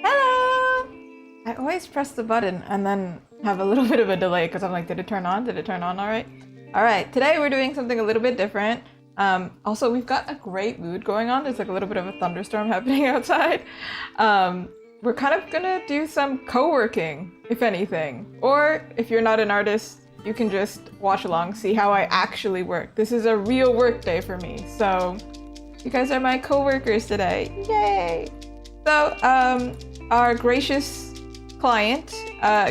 Hello! I always press the button and then have a little bit of a delay because I'm like, did it turn on? Did it turn on all right? All right, today we're doing something a little bit different. Also, we've got a great mood going on. There's like a little bit of a thunderstorm happening outside. We're kind of gonna do some co-working, if anything. Or if you're not an artist, you can just watch along, see how I actually work. This is a real work day for me. So you guys are my co-workers today. Yay! So our gracious client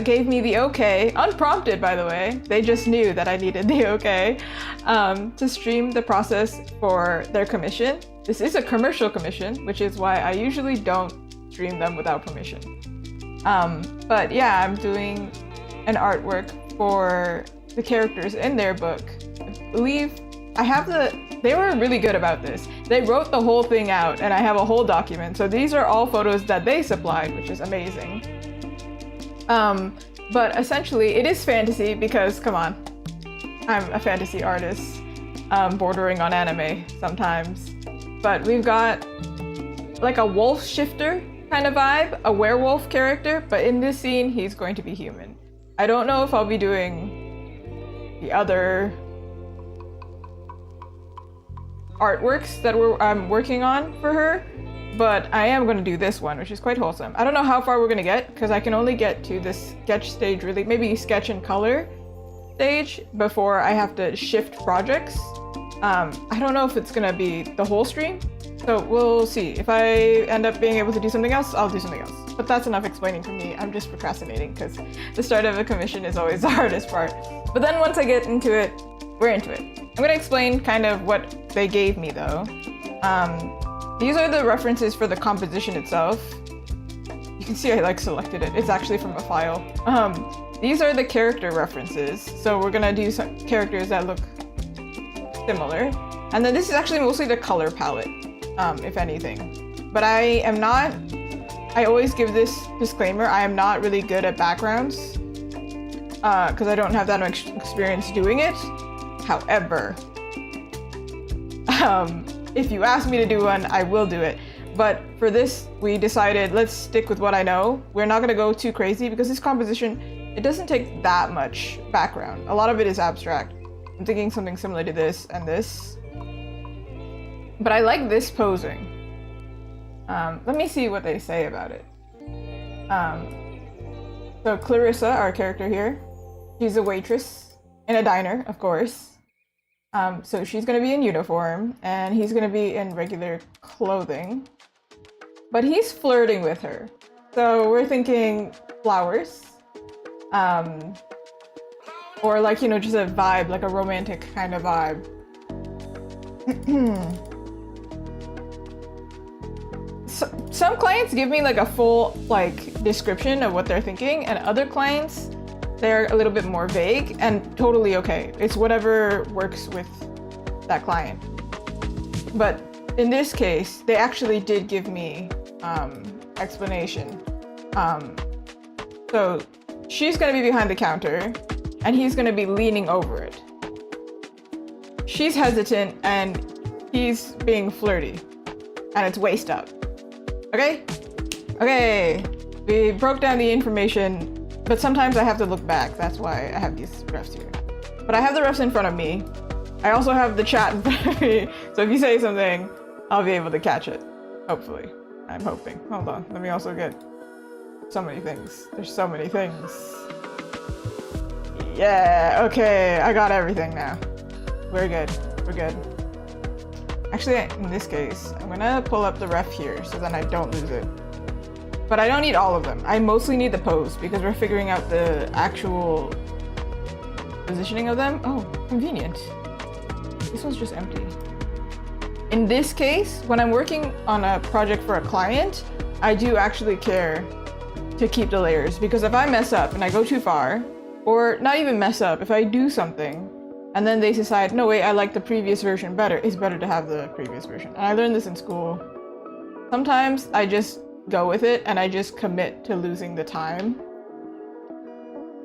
gave me the okay, unprompted by the way. They just knew that I needed the okay to stream the process for their commission. This is a commercial commission, which is why I usually don't stream them without permission. But yeah, I'm doing an artwork for the characters in their book. I believe they were really good about this. They wrote the whole thing out and I have a whole document. So these are all photos that they supplied, which is amazing. But essentially it is fantasy because, come on, I'm a fantasy artist, bordering on anime sometimes. But we've got like a wolf shifter kind of vibe, a werewolf character, but in this scene, he's going to be human. I don't know if I'll be doing the other artworks that I'm working on for her, but I am going to do this one, which is quite wholesome. I don't know how far we're going to get because I can only get to this sketch stage, really, maybe sketch and color stage before I have to shift projects. I don't know if it's going to be the whole stream, so we'll see. If I end up being able to do something else, I'll do something else. But that's enough explaining for me. I'm just procrastinating because the start of a commission is always the hardest part. But then once I get into it, we're into it. I'm going to explain kind of what they gave me though. These are the references for the composition itself. You can see I like selected it. It's actually from a file. These are the character references. So we're going to do some characters that look similar. And then this is actually mostly the color palette, if anything. But I always give this disclaimer, I am not really good at backgrounds because I don't have that much experience doing it. However, if you ask me to do one, I will do it. But for this, we decided let's stick with what I know. We're not gonna go too crazy because this composition, it doesn't take that much background. A lot of it is abstract. I'm thinking something similar to this and this. But I like this posing. Let me see what they say about it. So Clarissa, our character here, she's a waitress in a diner, of course. So she's gonna be in uniform and he's gonna be in regular clothing. But he's flirting with her. So we're thinking flowers. Or like, you know, just a vibe, like a romantic kind of vibe. Some clients give me like a full like description of what they're thinking, and other clients, they're a little bit more vague and totally okay. It's whatever works with that client. But in this case, they actually did give me explanation. So she's gonna be behind the counter and he's gonna be leaning over it. She's hesitant and he's being flirty and it's waist up. Okay? Okay, we broke down the information, but sometimes I have to look back. That's why I have these refs here. But I have the refs in front of me. I also have the chat in front of me. So if you say something, I'll be able to catch it. Hopefully. I'm hoping. Hold on, let me also get so many things. There's so many things. Yeah, okay, I got everything now. We're good, we're good. Actually, in this case, I'm gonna pull up the ref here so then I don't lose it. But I don't need all of them. I mostly need the pose because we're figuring out the actual positioning of them. Oh, convenient. This one's just empty. In this case, when I'm working on a project for a client, I do actually care to keep the layers, because if I mess up and I go too far, or not even mess up, if I do something and then they decide, no wait, I like the previous version better, it's better to have the previous version. And I learned this in school. Sometimes I just go with it and I just commit to losing the time.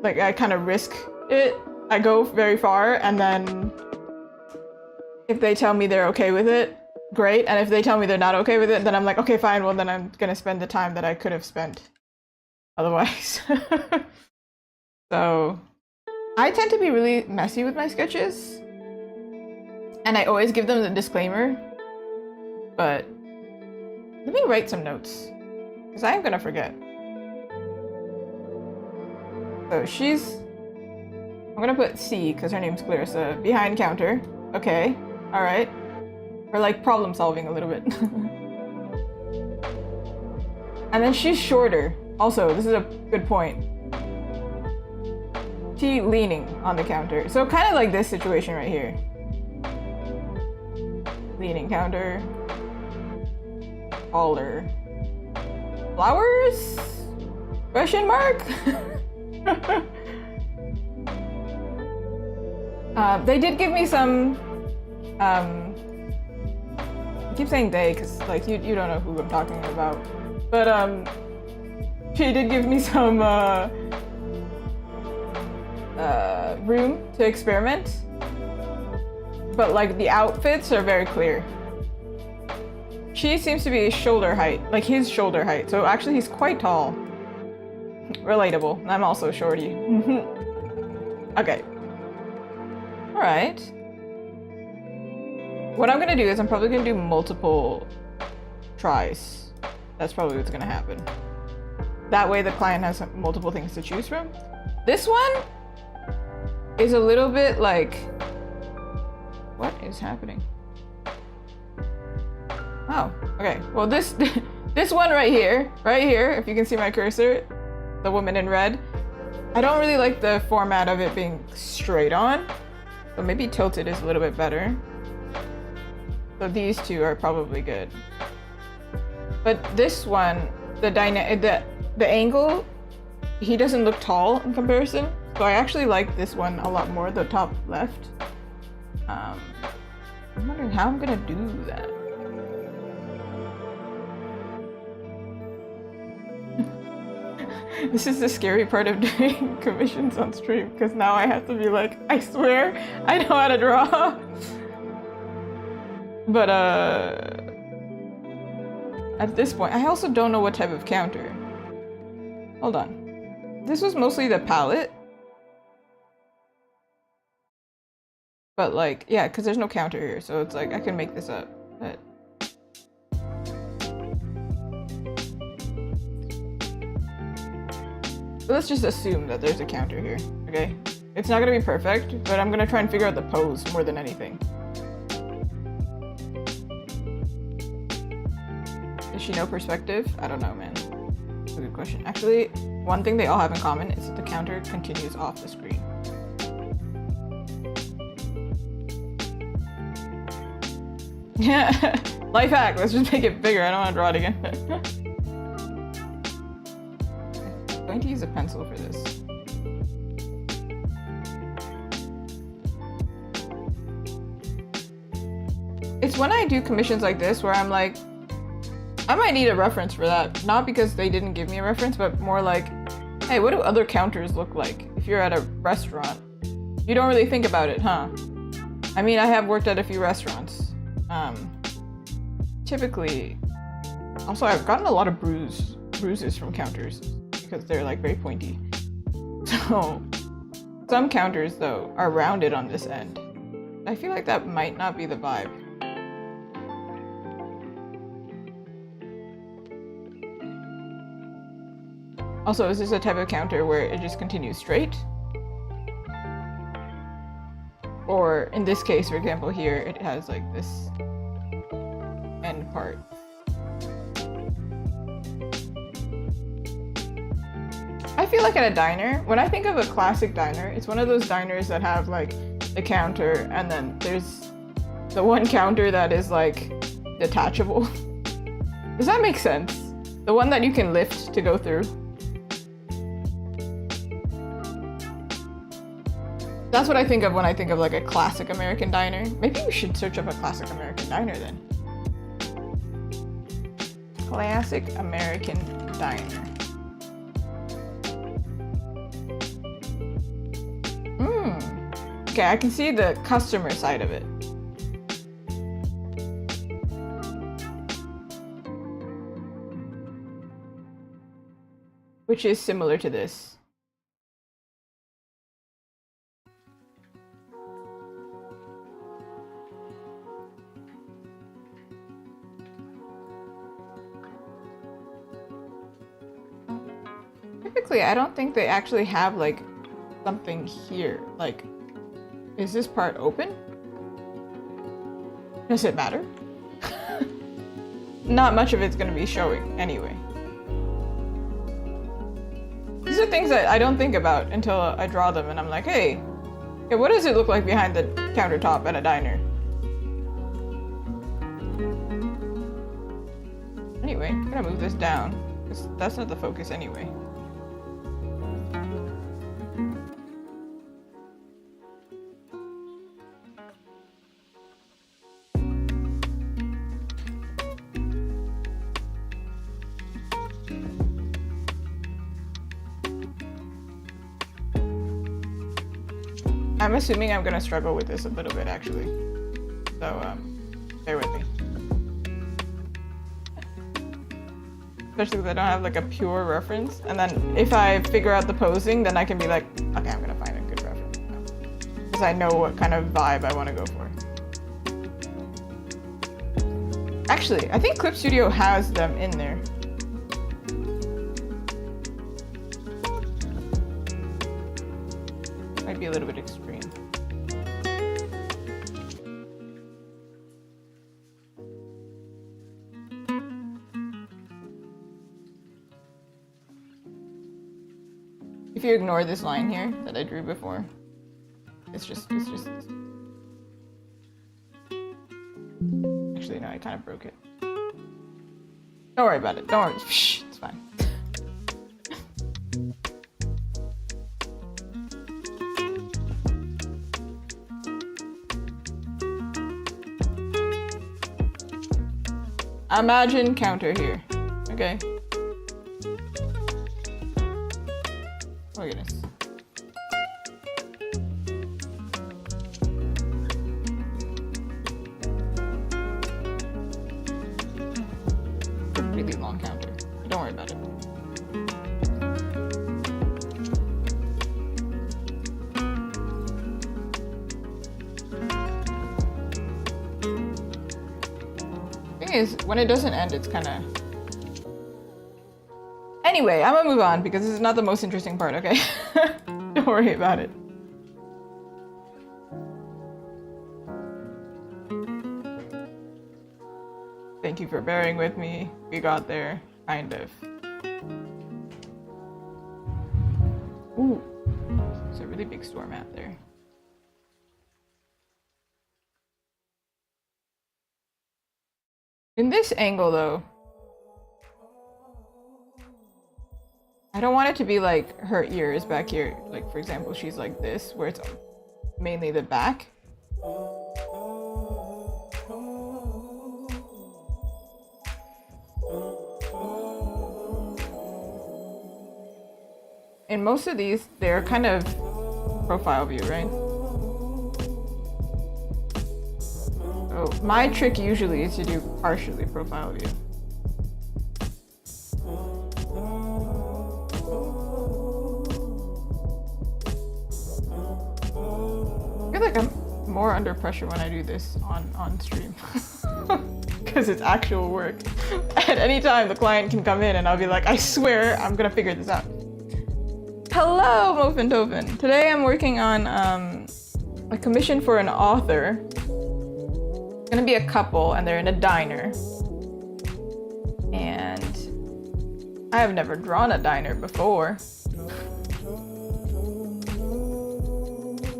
Like I kind of risk it. I go very far, and then if they tell me they're okay with it, great. And if they tell me they're not okay with it, then I'm like, okay, fine. Well, then I'm gonna spend the time that I could have spent otherwise. So I tend to be really messy with my sketches, and I always give them the disclaimer, but let me write some notes because I am gonna forget. So I'm gonna put C because her name's Clarissa. Behind counter. Okay, all right. We're like problem solving a little bit. And then she's shorter. Also, this is a good point. She leaning on the counter. So kind of like this situation right here. Leaning counter. Taller. Flowers? Question mark? They did give me some, I keep saying they because like you don't know who I'm talking about, but she did give me some room to experiment, but like the outfits are very clear. She seems to be shoulder height, like his shoulder height, so actually he's quite tall. Relatable. I'm also shorty. Okay. Alright. What I'm gonna do is I'm probably gonna do multiple tries. That's probably what's gonna happen. That way the client has multiple things to choose from. This one is a little bit like... What is happening? Oh, okay. Well, this one right here, if you can see my cursor, the woman in red, I don't really like the format of it being straight on. So maybe tilted is a little bit better. So these two are probably good. But this one, the angle, he doesn't look tall in comparison. So I actually like this one a lot more, the top left. I'm wondering how I'm gonna do that. This is the scary part of doing commissions on stream, because now I have to be like, I swear I know how to draw. But at this point, I also don't know what type of counter. Hold on. This was mostly the palette. But like, yeah, because there's no counter here, so it's like I can make this up. But let's just assume that there's a counter here, okay? It's not gonna be perfect, but I'm gonna try and figure out the pose more than anything. Does she know perspective? I don't know, man. That's a good question. Actually, one thing they all have in common is that the counter continues off the screen. Yeah, life hack, let's just make it bigger. I don't want to draw it again. I'm going to use a pencil for this. It's when I do commissions like this where I'm like, I might need a reference for that. Not because they didn't give me a reference, but more like, hey, what do other counters look like? If you're at a restaurant, you don't really think about it, huh? I mean, I have worked at a few restaurants. Typically, also I've gotten a lot of bruises from counters because they're like very pointy. So some counters though are rounded on this end. I feel like that might not be the vibe. Also, is this a type of counter where it just continues straight? Or in this case, for example, here, it has like this end part. I feel like at a diner, when I think of a classic diner, it's one of those diners that have like the counter and then there's The one counter that is like detachable. Does that make sense? The one that you can lift to go through. That's what I think of when I think of like a classic American diner. Maybe we should search up a classic American diner then. Classic American diner. Okay, I can see the customer side of it. Which is similar to this. Typically, I don't think they actually have like something here. Like, is this part open? Does it matter? Not much of it's gonna be showing anyway. These are things that I don't think about until I draw them and I'm like, hey, what does it look like behind the countertop at a diner? Anyway, I'm gonna move this down, because that's not the focus anyway. I'm assuming I'm gonna struggle with this a little bit actually. So, bear with me. Especially because I don't have like a pure reference. And then if I figure out the posing, then I can be like, okay, I'm gonna find a good reference. Because I know what kind of vibe I want to go for. Actually, I think Clip Studio has them in there. Might be a little bit extreme. If you ignore this line here that I drew before, it's just. Actually, no, I kind of broke it. Don't worry about it. Don't worry. Shh, it's fine. Imagine counter here. Okay. Oh goodness. It's a really long counter. Don't worry about it. Thing is, when it doesn't end, it's kind of... Anyway, I'm gonna move on because this is not the most interesting part, okay? Don't worry about it. Thank you for bearing with me. We got there, kind of. Ooh, there's a really big store mat there. In this angle, though, I don't want it to be like her ears back here. Like, for example, she's like this, where it's mainly the back. In most of these, they're kind of profile view, right? So my trick usually is to do partially profile view. I feel like I'm more under pressure when I do this on stream. Because it's actual work. At any time the client can come in and I'll be like, I swear I'm gonna figure this out. Hello, Mofin Dofin. Today I'm working on a commission for an author. It's gonna be a couple and they're in a diner. And I have never drawn a diner before.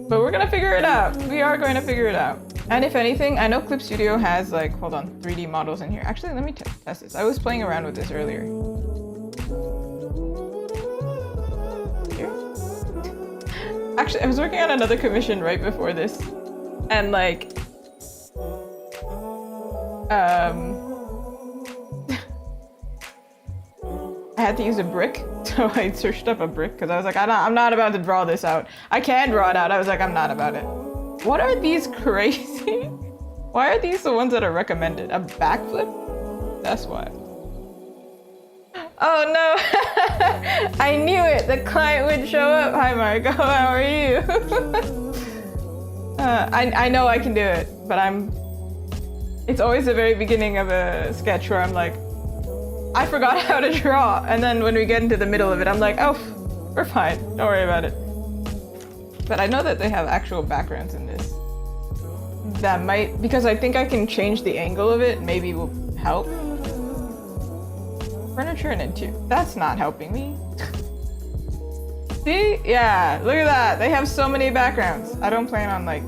But we're gonna figure it out. We are going to figure it out. And if anything, I know Clip Studio has like, hold on, 3D models in here. Actually, let me test this. I was playing around with this earlier. Here? Actually, I was working on another commission right before this. And like, I had to use a brick. So I searched up a brick because I was like, I'm not about to draw this out. I can draw it out. I was like, I'm not about it. What are these crazy? Why are these the ones that are recommended? A backflip? That's why. Oh no! I knew it! The client would show up! Hi Margot, how are you? I know I can do it, but it's always the very beginning of a sketch where I'm like, I forgot how to draw! And then when we get into the middle of it, I'm like, oh, we're fine, don't worry about it. But I know that they have actual backgrounds in this. That might, because I think I can change the angle of it, maybe will help. Furniture and interior. That's not helping me. See? Yeah, look at that. They have so many backgrounds. I don't plan on like...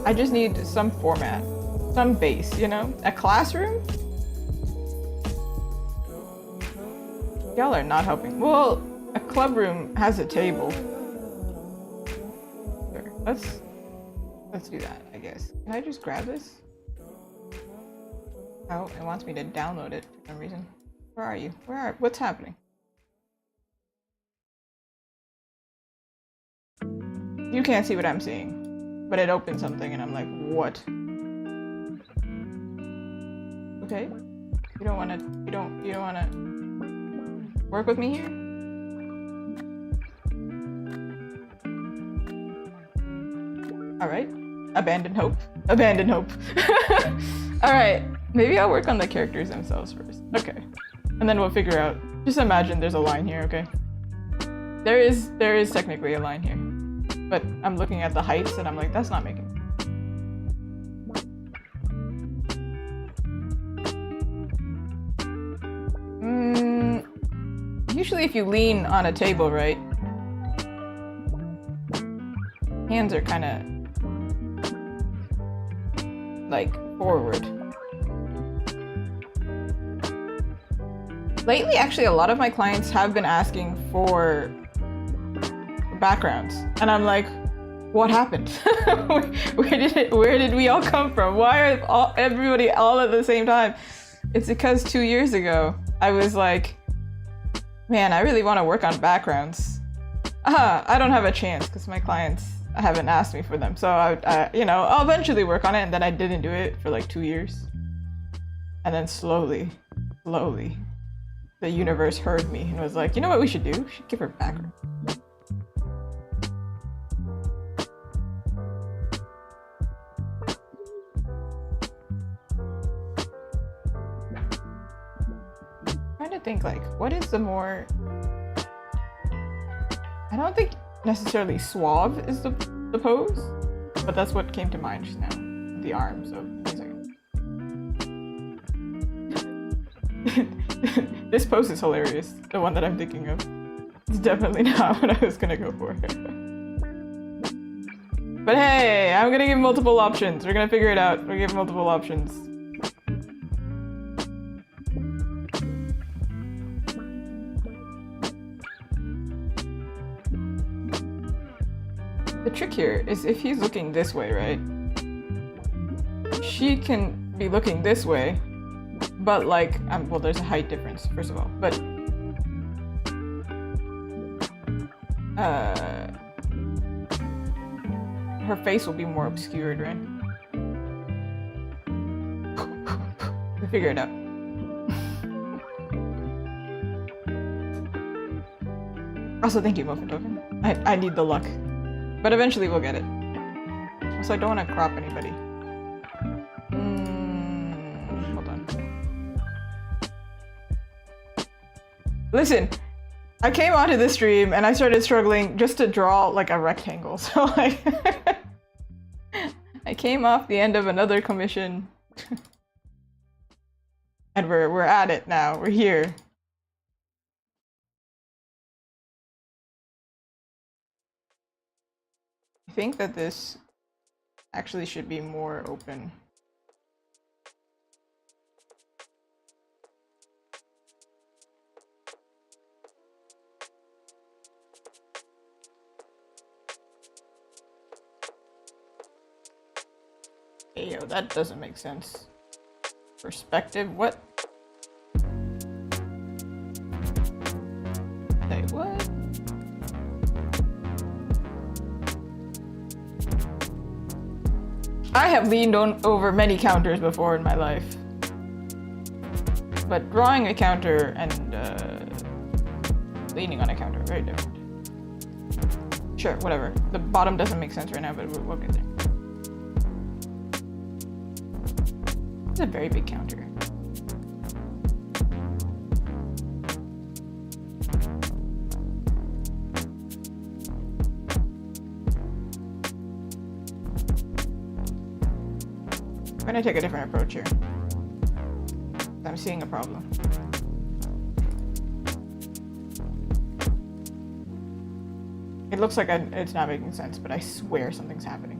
I just need some format. Some base, you know? A classroom? Y'all are not helping. Well, a club room has a table. Sure. Let's do that, I guess. Can I just grab this? Oh, it wants me to download it for some reason. Where are you? What's happening? You can't see what I'm seeing, but it opened something and I'm like, what? Okay. You don't wanna work with me here? Alright. Abandon hope. Abandon hope. Alright. Maybe I'll work on the characters themselves first. Okay. And then we'll figure out. Just imagine there's a line here, okay? There is technically a line here. But I'm looking at the heights and I'm like, that's not making. Usually if you lean on a table, right? Hands are kind of like forward. Lately, actually, a lot of my clients have been asking for backgrounds, and I'm like, what happened? Where did we all come from? Why are everybody all at the same time? It's because 2 years ago, I was like, man, I really want to work on backgrounds. I don't have a chance because my clients haven't asked me for them. So I'll eventually work on it, and then I didn't do it for like 2 years. And then slowly, the universe heard me and was like, you know what we should do? We should give her background. I'm trying to think like, what is the more... I don't think necessarily suave is the pose, but that's what came to mind just now. The arm, so one second. This pose is hilarious, the one that I'm thinking of. It's definitely not what I was gonna go for. But hey, I'm gonna give multiple options. We're gonna figure it out. We'll give multiple options. The trick here is if he's looking this way, right? She can be looking this way, but like, well, there's a height difference, first of all, but her face will be more obscured, right? We figure it out. Also, thank you, Muffin Token. I need the luck. But eventually we'll get it. Also, I don't want to crop anybody. Hold on. Listen, I came onto this stream and I started struggling just to draw like a rectangle. So like, I came off the end of another commission, and we're at it now. We're here. I think that this actually should be more open. Hey, yo, that doesn't make sense. Perspective, what? Say what? I have leaned over many counters before in my life. But drawing a counter and leaning on a counter are very different. Sure, whatever. The bottom doesn't make sense right now, but we'll get there. It's a very big counter. I'm gonna take a different approach here. I'm seeing a problem. It looks like it's not making sense, but I swear something's happening.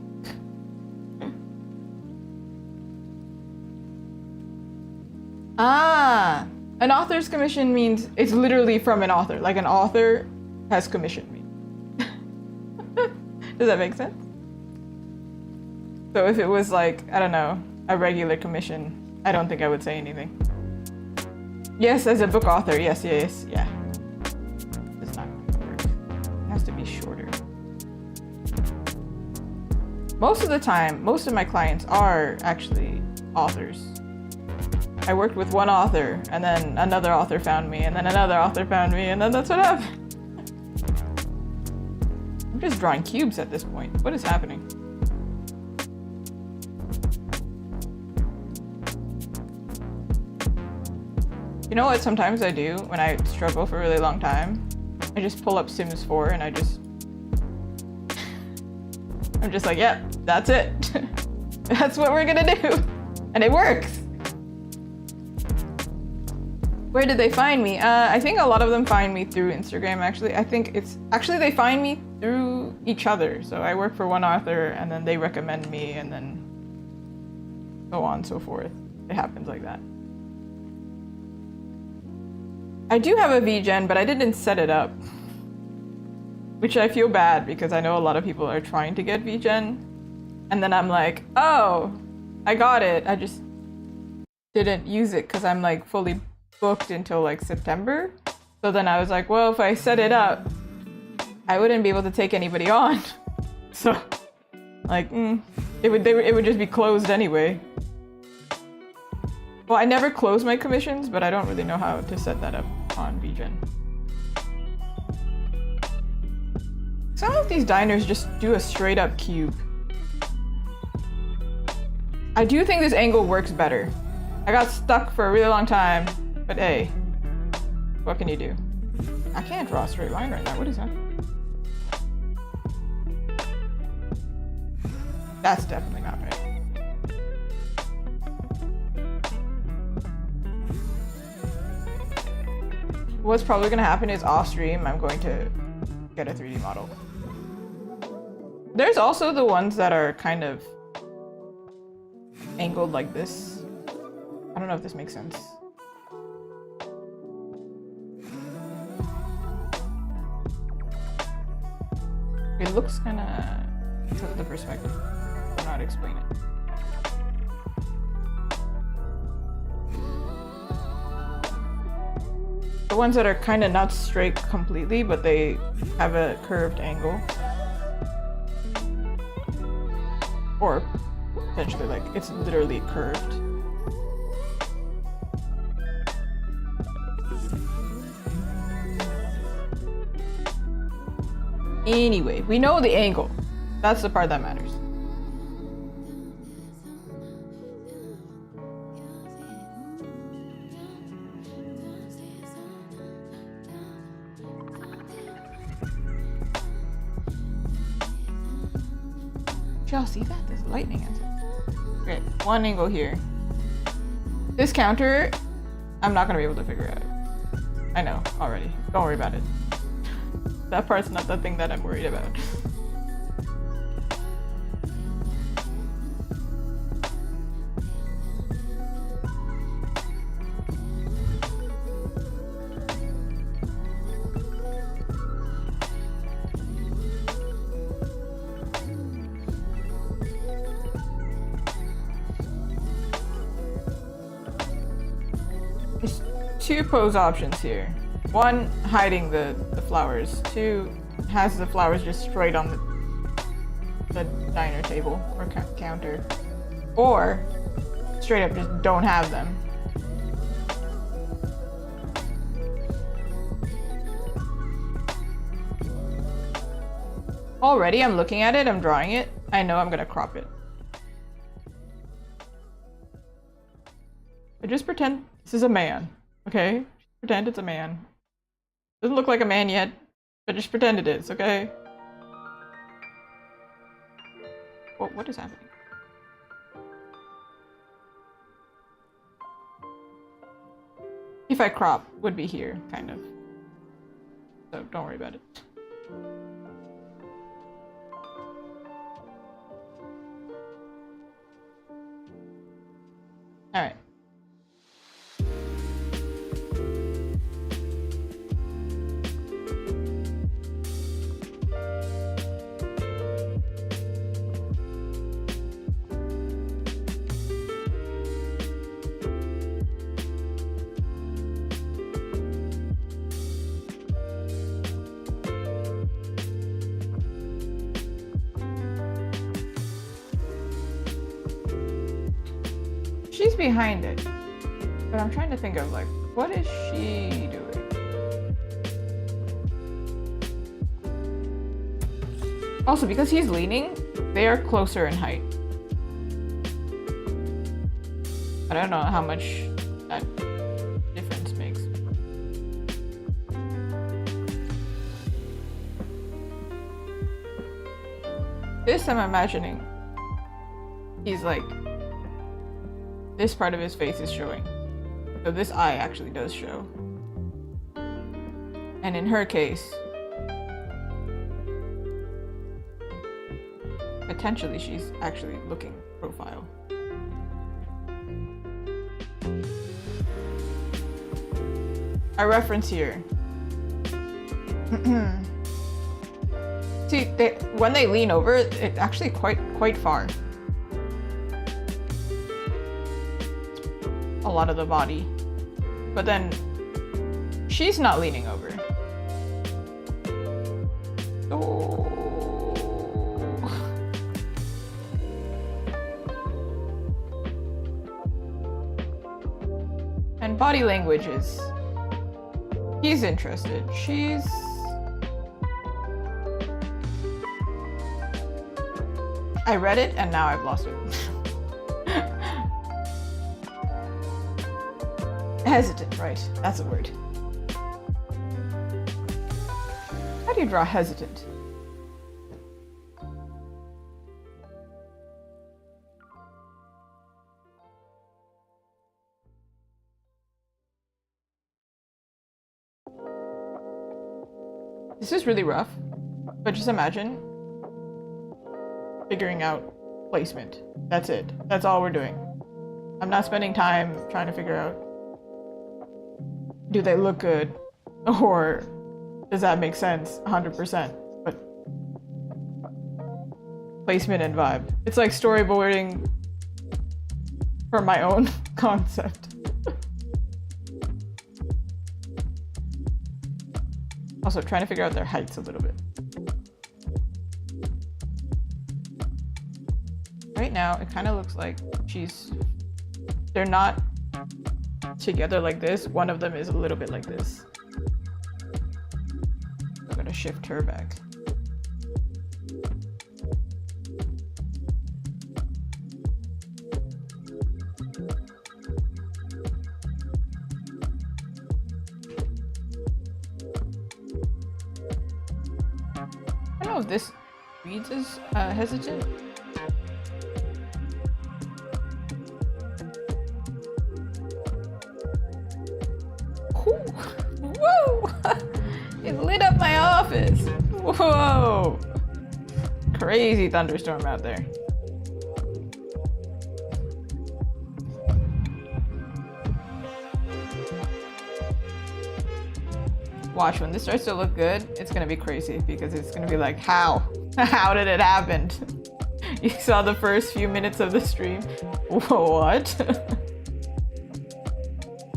Ah! An author's commission means it's literally from an author. Like an author has commissioned me. Does that make sense? So if it was like, I don't know, a regular commission, I don't think I would say anything. Yes, as a book author, yes, yeah. Does not work. It has to be shorter. Most of the time, most of my clients are actually authors. I worked with one author, and then another author found me, and then another author found me, and then that's what happened. I'm just drawing cubes at this point. What is happening? You know what sometimes I do when I struggle for a really long time? I just pull up Sims 4 and I'm just like, yep, that's it. That's what we're gonna do. And it works. Where did they find me? I think a lot of them find me through Instagram, actually. I think they find me through each other. So I work for one author and then they recommend me and then so on and so forth. It happens like that. I do have a VGen, but I didn't set it up. Which I feel bad because I know a lot of people are trying to get VGen. And then I'm like, oh, I got it. I just didn't use it because I'm like fully booked until like September. So then I was like, well, if I set it up, I wouldn't be able to take anybody on. So like, it would just be closed anyway. Well, I never close my commissions, but I don't really know how to set that up on VGen. Some of these diners just do a straight up cube. I do think this angle works better. I got stuck for a really long time, but hey, what can you do? I can't draw a straight line right now. What is that? That's definitely not right. What's probably gonna happen is off stream, I'm going to get a 3D model. There's also the ones that are kind of angled like this. I don't know if this makes sense. It looks kinda, because of the perspective. I don't know how to explain it. The ones that are kind of not straight completely, but they have a curved angle. Or potentially like it's literally curved. Anyway, we know the angle. That's the part that matters. Y'all see that? There's lightning at it. Okay, one angle here. This counter, I'm not gonna be able to figure it out. I know already. Don't worry about it. That part's not the thing that I'm worried about. two pose options here. One, hiding the flowers. Two, has the flowers just straight on the diner table or counter. Or, straight up just don't have them. Already I'm looking at it, I'm drawing it. I know I'm gonna crop it. But just pretend this is a man, okay? Just pretend it's a man. Doesn't look like a man yet, but just pretend it is, okay? What is happening? If I crop, would be here, kind of. So don't worry about it. Alright. She's behind it, but I'm trying to think of like, what is she doing? Also, because he's leaning, they are closer in height. But I don't know how much that difference makes. This I'm imagining he's like, this part of his face is showing. So this eye actually does show. And in her case, potentially she's actually looking profile. A reference here. See, when they lean over, it's actually quite far. A lot of the body, but then she's not leaning over. Oh. And body language is, he's interested. She's, I read it and now I've lost it. Hesitant, right? That's a word. How do you draw hesitant? This is really rough, but just imagine figuring out placement. That's it. That's all we're doing. I'm not spending time trying to figure out, do they look good? Or does that make sense? 100%. But placement and vibe. It's like storyboarding for my own concept. Also trying to figure out their heights a little bit. Right now, it kind of looks like they're not together like this. One of them is a little bit like this. I'm gonna shift her back. I don't know if this reads as hesitant. Whoa! It lit up my office! Whoa! Crazy thunderstorm out there. Watch, when this starts to look good, it's gonna be crazy because it's gonna be like, how? How did it happen? You saw the first few minutes of the stream. What?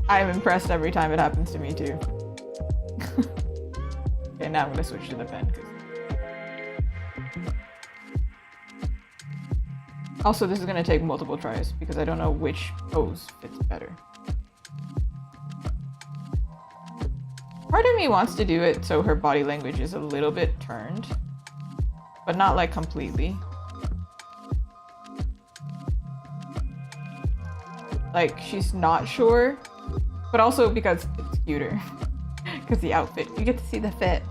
I'm impressed every time it happens to me too. Okay, now I'm gonna switch to the pen. Also, this is gonna take multiple tries because I don't know which pose fits better. Part of me wants to do it so her body language is a little bit turned, but not like completely. Like she's not sure, but also because it's cuter. Because the outfit, you get to see the fit.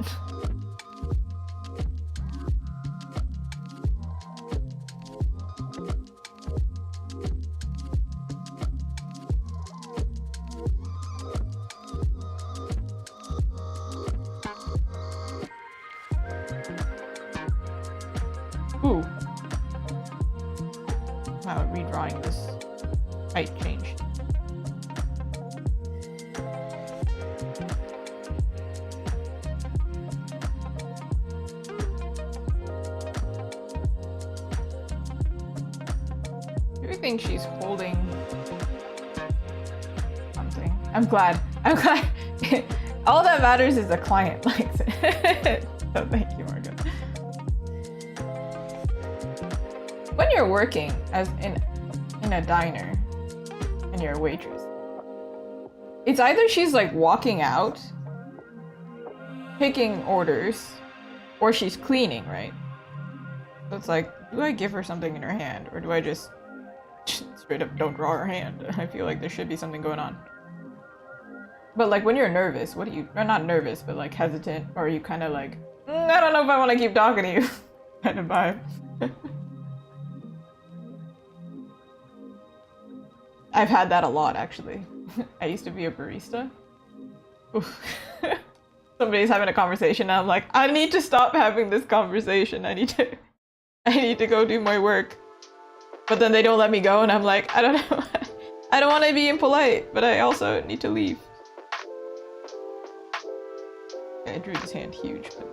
Ooh. Wow, redrawing this height changed. I think she's holding something. I'm glad. All that matters is the client likes it. So thank you, Margot. When you're working as in a diner and you're a waitress, it's either she's like walking out, taking orders, or she's cleaning, right? So it's like, do I give her something in her hand, or do I just straight up don't draw her hand? I feel like there should be something going on. But like when you're nervous, what do you, or not nervous, but like hesitant, or are you kind of like, I don't know if I want to keep talking to you kind of vibe. I've had that a lot actually. I used to be a barista. Somebody's having a conversation and I'm like, I need to stop having this conversation. I need to go do my work. But then they don't let me go and I'm like, I don't know. I don't want to be impolite, but I also need to leave. I drew this hand huge, but...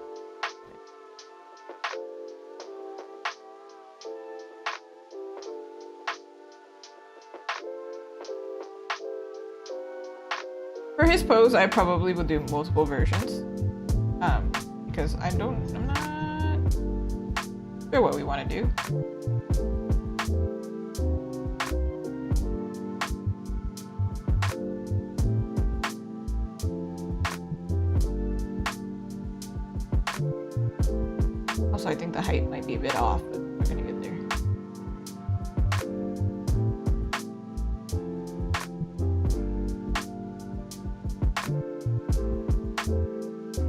For his pose, I probably would do multiple versions. Because I'm not sure what we want to do. Also, I think the height might be a bit off, but we're gonna get there.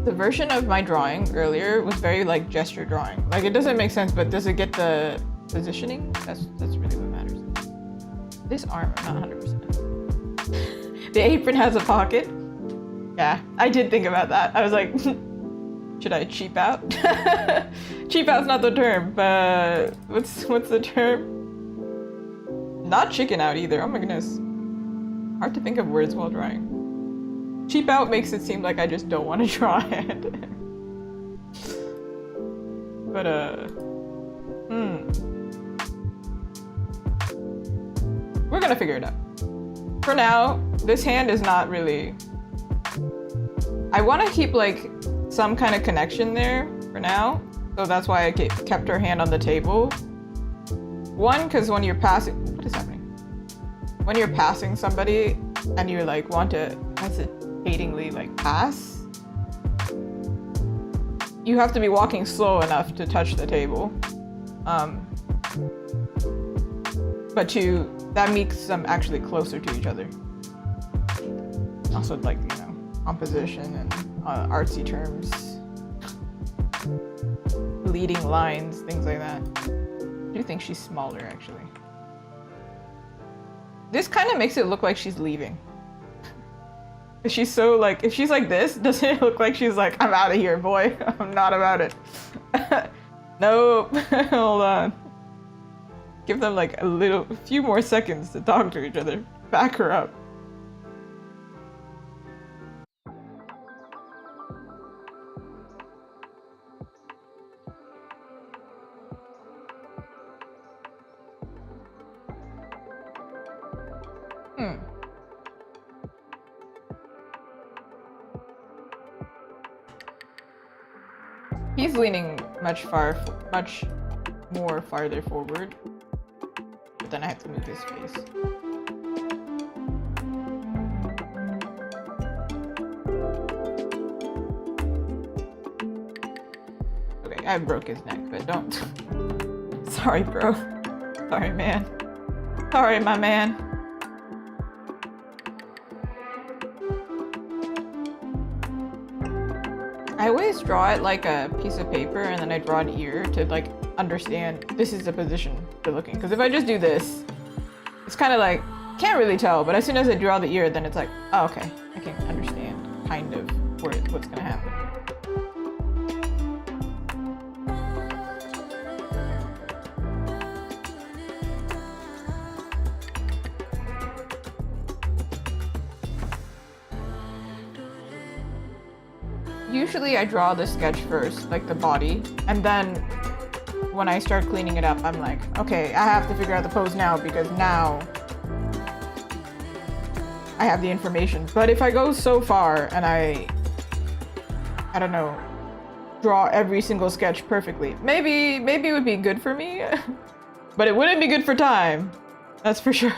The version of my drawing earlier was very like gesture drawing. Like it doesn't make sense, but does it get the positioning? That's really what matters. This arm, I'm not 100%. The apron has a pocket. Yeah, I did think about that. I was like, should I cheap out? Cheap out's not the term, but what's the term? Not chicken out either. Oh my goodness. Hard to think of words while drawing. Cheap out makes it seem like I just don't want to draw it. But we're gonna figure it out. For now, this hand is not really... I want to keep like some kind of connection there for now. So that's why I kept her hand on the table. One, because when you're passing... What is happening? When you're passing somebody and you like want to hesitatingly like pass, you have to be walking slow enough to touch the table. But that makes them actually closer to each other. Also like, you know, composition and artsy terms. Leading lines, things like that. I do think she's smaller actually. This kind of makes it look like she's leaving. She's so like, if she's like this, doesn't it look like she's like, I'm out of here, boy. I'm not about it. Nope. Hold on. Give them like a few more seconds to talk to each other. Back her up. He's leaning much more farther forward. But then I have to move his face. Okay, I broke his neck, but don't. Sorry, bro. Sorry, man. Sorry, my man. I always draw it like a piece of paper and then I draw an ear to like understand this is the position they're looking. Because if I just do this, it's kind of like, can't really tell, but as soon as I draw the ear, then it's like, oh, okay, I can understand kind of what's gonna happen. Usually I draw the sketch first, like the body, and then when I start cleaning it up, I'm like, okay, I have to figure out the pose now because now I have the information. But if I go so far and I don't know, draw every single sketch perfectly, maybe it would be good for me, but it wouldn't be good for time. That's for sure.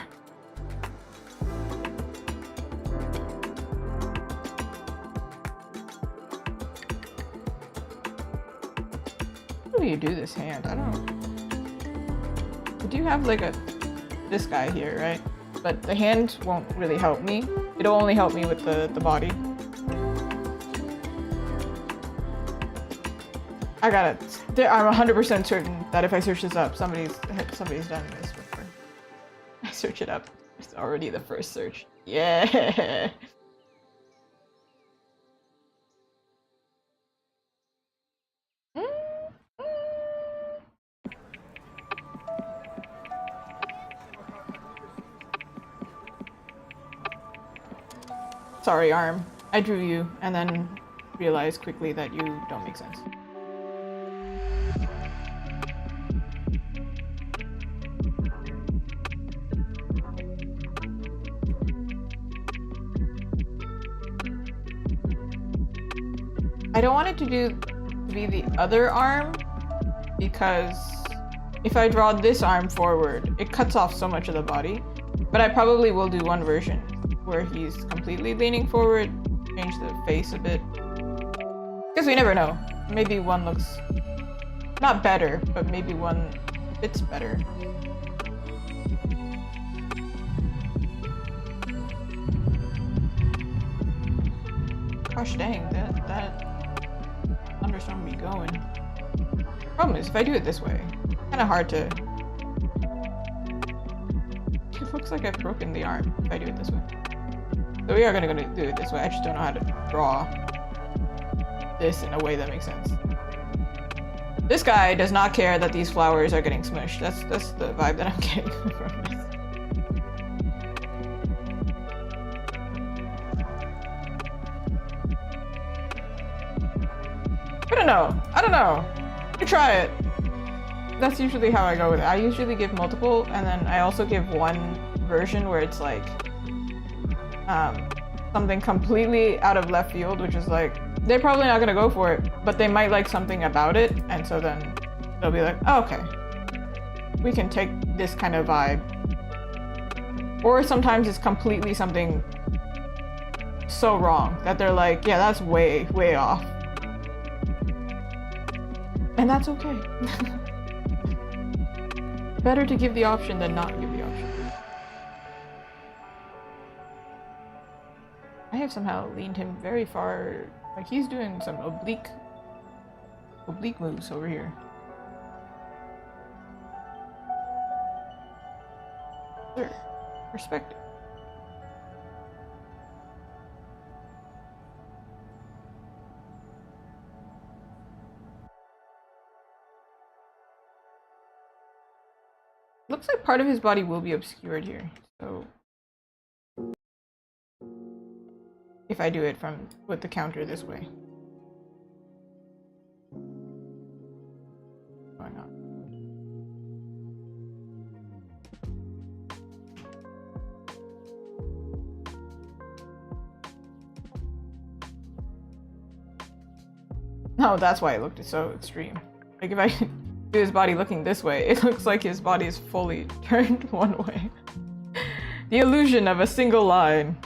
How do you do this hand? I don't. I do have like this guy here, right? But the hand won't really help me. It'll only help me with the body. I got it. I'm 100% certain that if I search this up, somebody's done this before. I search it up. It's already the first search. Yeah. Sorry, arm. I drew you and then realized quickly that you don't make sense. I don't want it to be the other arm because if I draw this arm forward, it cuts off so much of the body. But I probably will do one version where he's completely leaning forward, change the face a bit. Because we never know. Maybe one looks not better, but maybe one fits better. Gosh dang, that thunderstorm be going. Problem is, if I do it this way, it's kind of hard to. It looks like I've broken the arm if I do it this way. So we are gonna do it this way. I just don't know how to draw this in a way that makes sense. This guy does not care that these flowers are getting smushed. That's the vibe that I'm getting from this. I don't know. You try it. That's usually how I go with it. I usually give multiple, and then I also give one version where it's like something completely out of left field, which is like, they're probably not gonna go for it, but they might like something about it, and so then they'll be like, oh, okay, we can take this kind of vibe. Or sometimes it's completely something so wrong that they're like, yeah, that's way off. And that's okay. Better to give the option than not give the option. I have somehow leaned him very far, like he's doing some oblique moves over here. Sure, respect it. Looks like part of his body will be obscured here, so if I do it with the counter this way. Why not? Oh, that's why it looked so extreme. Like if I do his body looking this way, it looks like his body is fully turned one way. The illusion of a single line.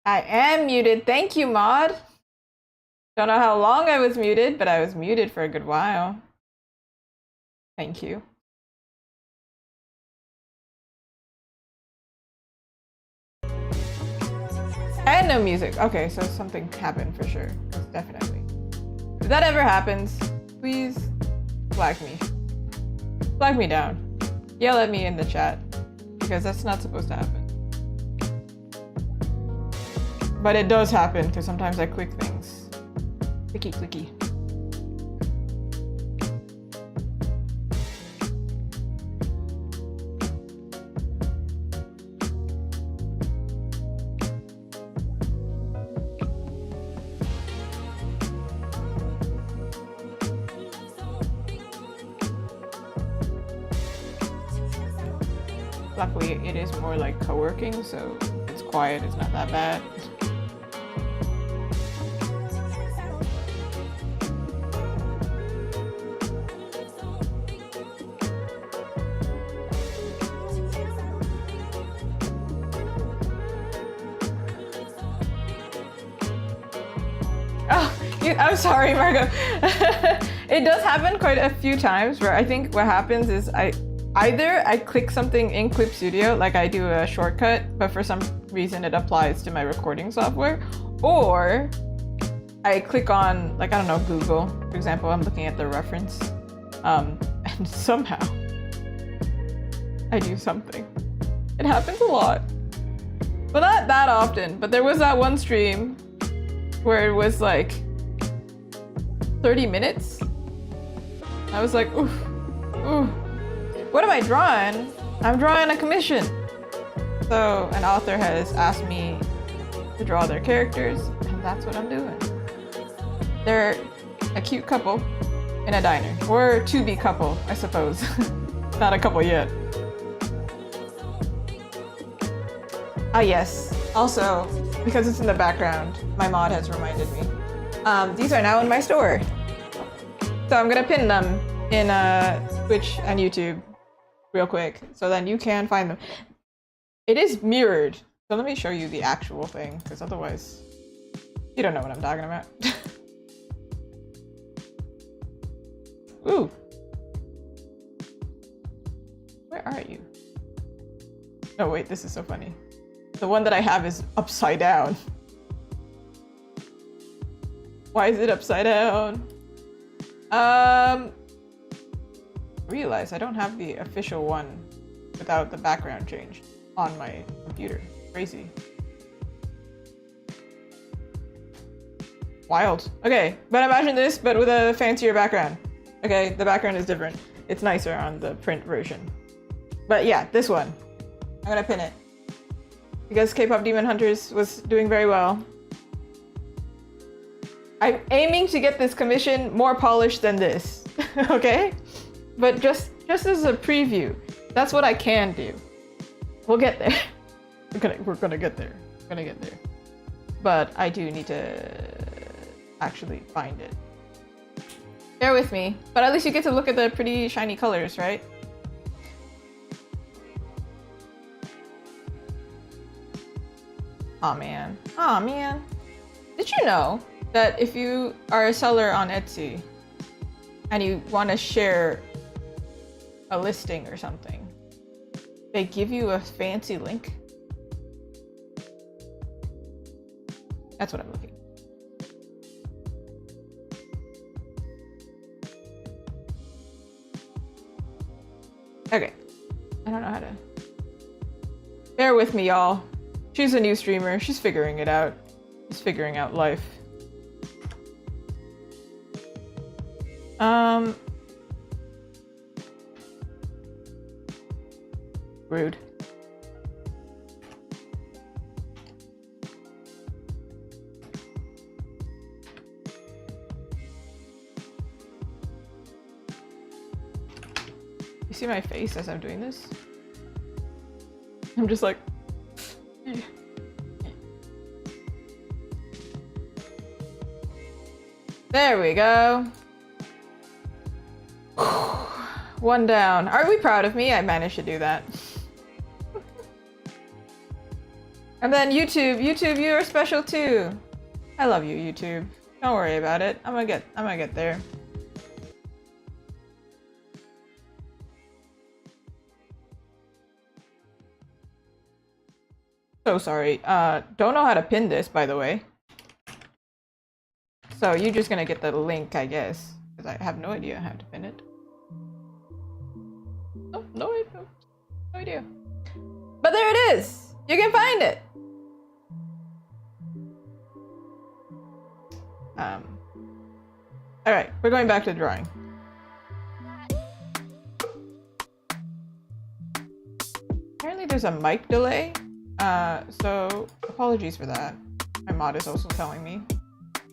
I am muted. Thank you, Maud. Don't know how long I was muted, but I was muted for a good while. Thank you. And no music. Okay, so something happened for sure. Definitely. If that ever happens, please flag me. Flag me down. Yell at me in the chat. Because that's not supposed to happen. But it does happen, because sometimes I click things. Clicky, clicky. Luckily, it is more like co-working, so it's quiet, it's not that bad. I'm sorry, Margot. It does happen quite a few times where I think what happens is either I click something in Clip Studio, like I do a shortcut, but for some reason it applies to my recording software, or I click on, like, I don't know, Google, for example, I'm looking at the reference, and somehow I do something. It happens a lot, but not that often. But there was that one stream where it was like 30 minutes. I was like, oof, oof. What am I drawing? I'm drawing a commission. So an author has asked me to draw their characters, and that's what I'm doing. They're a cute couple in a diner, or to-be couple, I suppose. Not a couple yet. Ah, yes. Also, because it's in the background, my mod has reminded me. These are now in my store. So I'm gonna pin them in Twitch and YouTube real quick, so then you can find them. It is mirrored, so let me show you the actual thing, because otherwise you don't know what I'm talking about. Ooh. Where are you? Oh wait, this is so funny. The one that I have is upside down. Why is it upside down? Realize I don't have the official one without the background changed on my computer. Crazy. Wild. Okay, but imagine this, but with a fancier background. Okay, the background is different. It's nicer on the print version. But yeah, this one. I'm gonna pin it. Because K-pop Demon Hunters was doing very well. I'm aiming to get this commission more polished than this, okay? But just as a preview, that's what I can do. We'll get there. We're gonna get there. We're gonna get there. But I do need to actually find it. Bear with me, but at least you get to look at the pretty shiny colors, right? Aw, man. Aw, man. Did you know that if you are a seller on Etsy and you want to share a listing or something, they give you a fancy link? That's what I'm looking. Okay. I don't know how to... Bear with me, y'all. She's a new streamer. She's figuring it out. She's figuring out life. Rude. You see my face as I'm doing this? I'm just like... There we go. One down. Are we proud of me? I managed to do that. And then YouTube, you are special too. I love you, YouTube. Don't worry about it. I'm gonna get there. So sorry. Don't know how to pin this, by the way. So you're just gonna get the link, I guess, because I have no idea how to pin it. Oh, no idea. But there it is. You can find it. All right, we're going back to the drawing. Apparently there's a mic delay, so apologies for that. My mod is also telling me.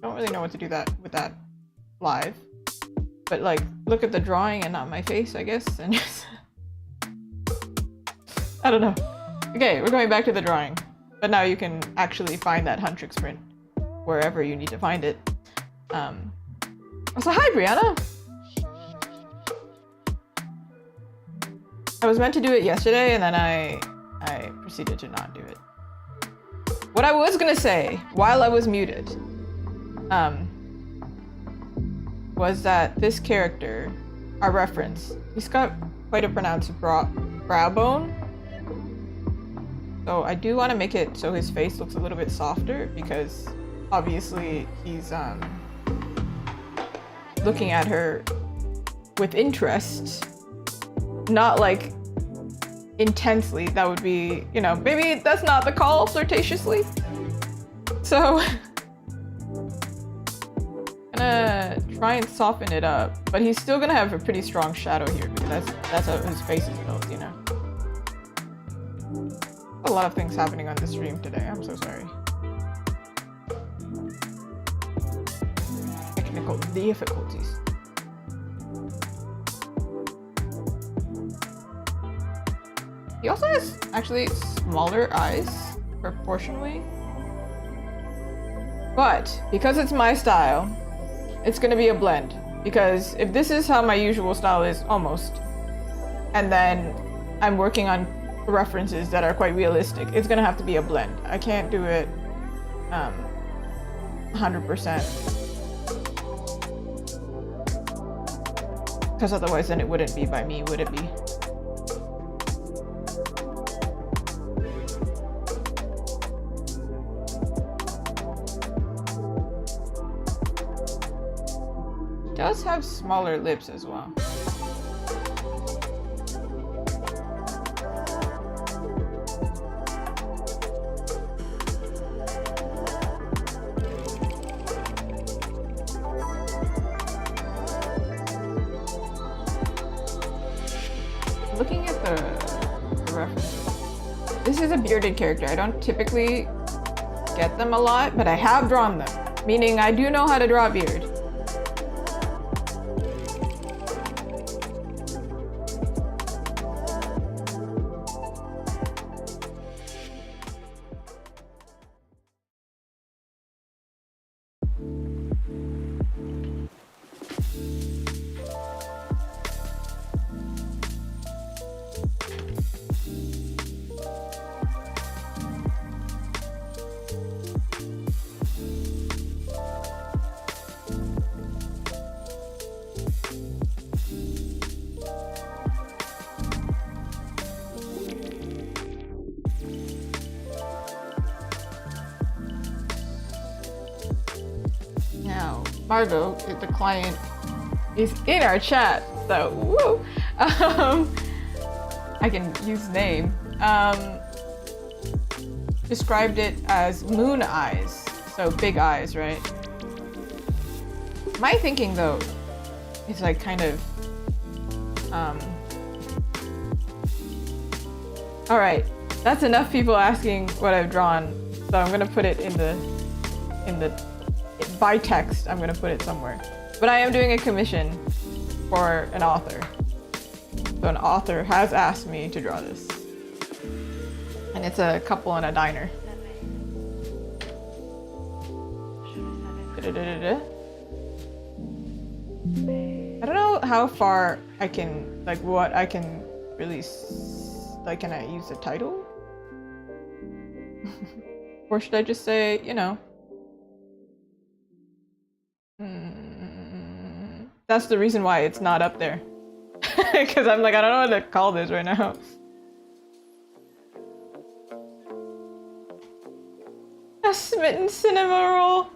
Don't really know what to do with that live, but like look at the drawing and not my face, I guess, and just I don't know. Okay, we're going back to the drawing, but now you can actually find that Huntrix print wherever you need to find it. So hi, Brianna. I was meant to do it yesterday, and then I proceeded to not do it. What I was gonna say while I was muted, was that this character, our reference, he's got quite a pronounced brow bone. So I do want to make it so his face looks a little bit softer, because obviously he's looking at her with interest, not like intensely. That would be, you know, maybe that's not the call, flirtatiously. So gonna try and soften it up, but he's still gonna have a pretty strong shadow here, because that's how his face is built, you know. A lot of things happening on the stream today. I'm so sorry. Technical difficulties. He also has actually smaller eyes proportionally, but because it's my style, it's gonna be a blend. Because if this is how my usual style is, almost, and then I'm working on references that are quite realistic, it's gonna have to be a blend. I can't do it 100%, because otherwise then it wouldn't be by me, would it be? He does have smaller lips as well. Looking at the reference, this is a bearded character. I don't typically get them a lot, but I have drawn them, meaning I do know how to draw a beard. Now, Margot, the client, is in our chat, so woo! I can use name. Described it as moon eyes, so big eyes, right? My thinking though is like kind of all right, that's enough people asking what I've drawn, so I'm gonna put it in the by text. I'm gonna put it somewhere, but I am doing a commission for an author, so an author has asked me to draw this, and it's a couple in a diner. I don't know how far I can, like what I can release, like can I use the title? Or should I just say, you know... That's the reason why it's not up there. Because I'm like, I don't know what to call this right now. A smitten cinema roll.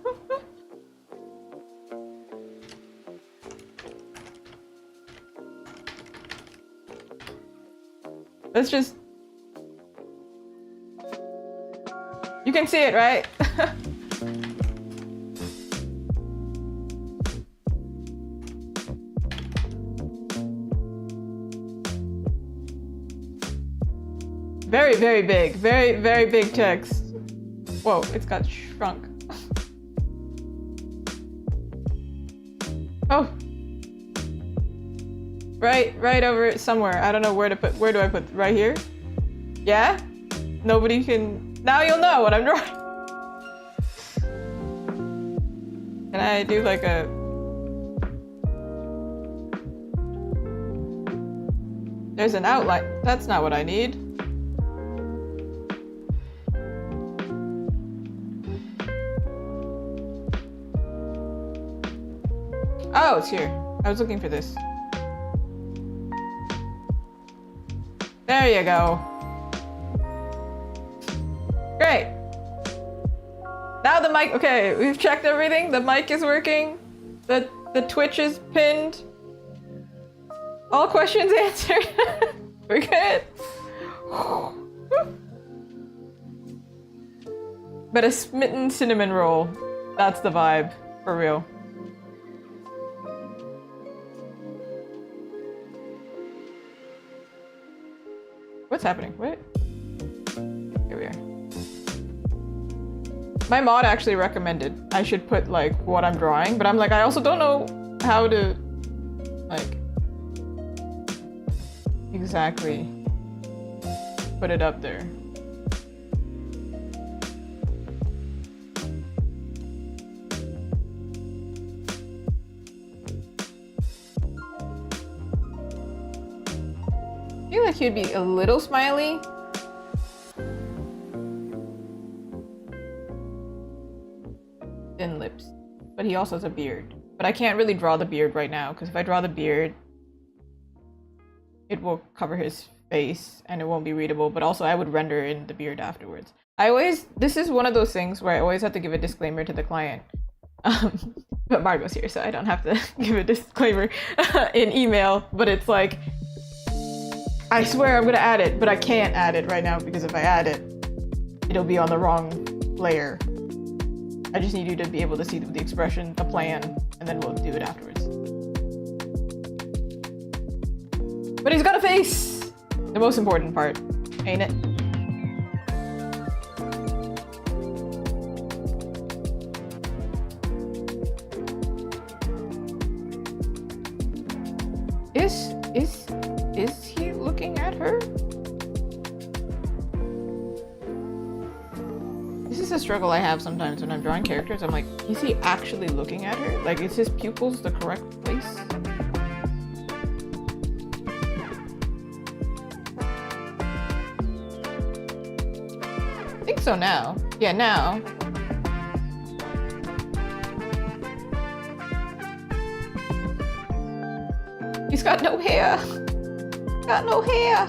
Let's just... You can see it, right? Very, very big. Very, very big text. Whoa, it's got shrunk. Oh. Right over somewhere. I don't know where to put. Where do I put? Right here? Yeah? Nobody can... Now you'll know what I'm drawing. Can I do like a... There's an outline. That's not what I need. Oh, it's here. I was looking for this. There you go. Great. Now the mic, okay, we've checked everything. The mic is working. The Twitch is pinned. All questions answered. We're good. But a smitten cinnamon roll. That's the vibe, for real. What's happening? What? Here we are. My mod actually recommended I should put like what I'm drawing, but I'm like, I also don't know how to like exactly put it up there. I feel like he'd be a little smiley. Thin lips. But he also has a beard. But I can't really draw the beard right now, because if I draw the beard, it will cover his face and it won't be readable, but also I would render in the beard afterwards. This is one of those things where I always have to give a disclaimer to the client. But Margot's here, so I don't have to give a disclaimer in email, but it's like, I swear I'm gonna add it, but I can't add it right now because if I add it, it'll be on the wrong layer. I just need you to be able to see the expression, the plan, and then we'll do it afterwards. But he's got a face! The most important part, ain't it? Is he looking at her? This is a struggle I have sometimes when I'm drawing characters. I'm like, is he actually looking at her? Like, is his pupils the correct place? I think so now. Yeah, now. He's got no hair. Got no hair.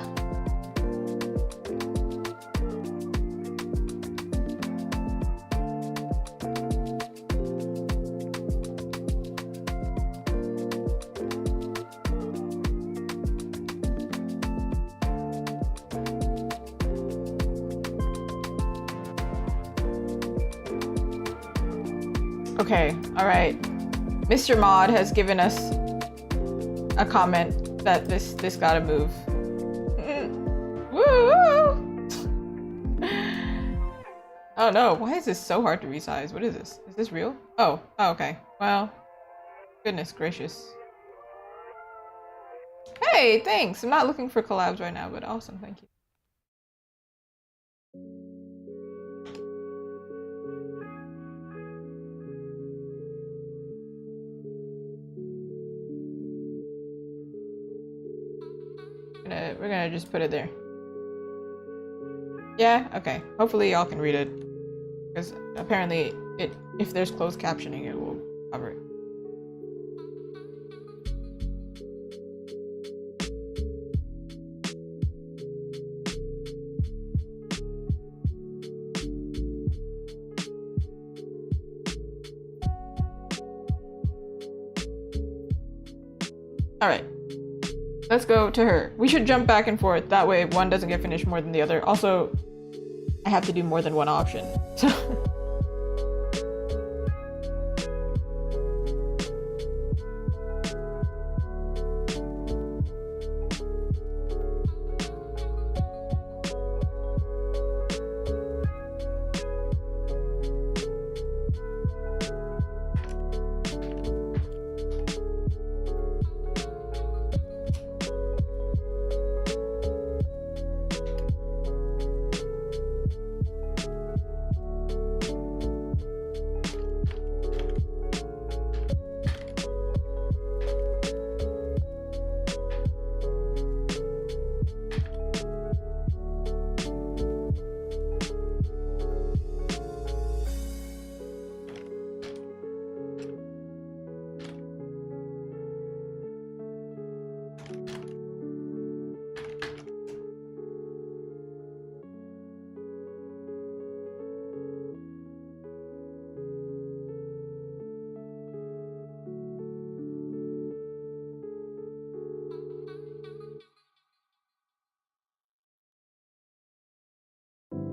Okay, all right. Mr. Mod has given us a comment that this gotta move. Woo! Oh no, why is this so hard to resize? What is this? Is this real? Oh, okay. Well, goodness gracious. Hey, thanks. I'm not looking for collabs right now, but awesome, thank you. We're gonna just put it there. Yeah? Okay. Hopefully y'all can read it. Because apparently if there's closed captioning, it will cover it. Alright. Let's go to her. We should jump back and forth. That way one doesn't get finished more than the other. Also, I have to do more than one option. So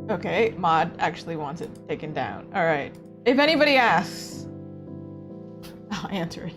okay, Mod actually wants it taken down. Alright. If anybody asks, I'll answer it.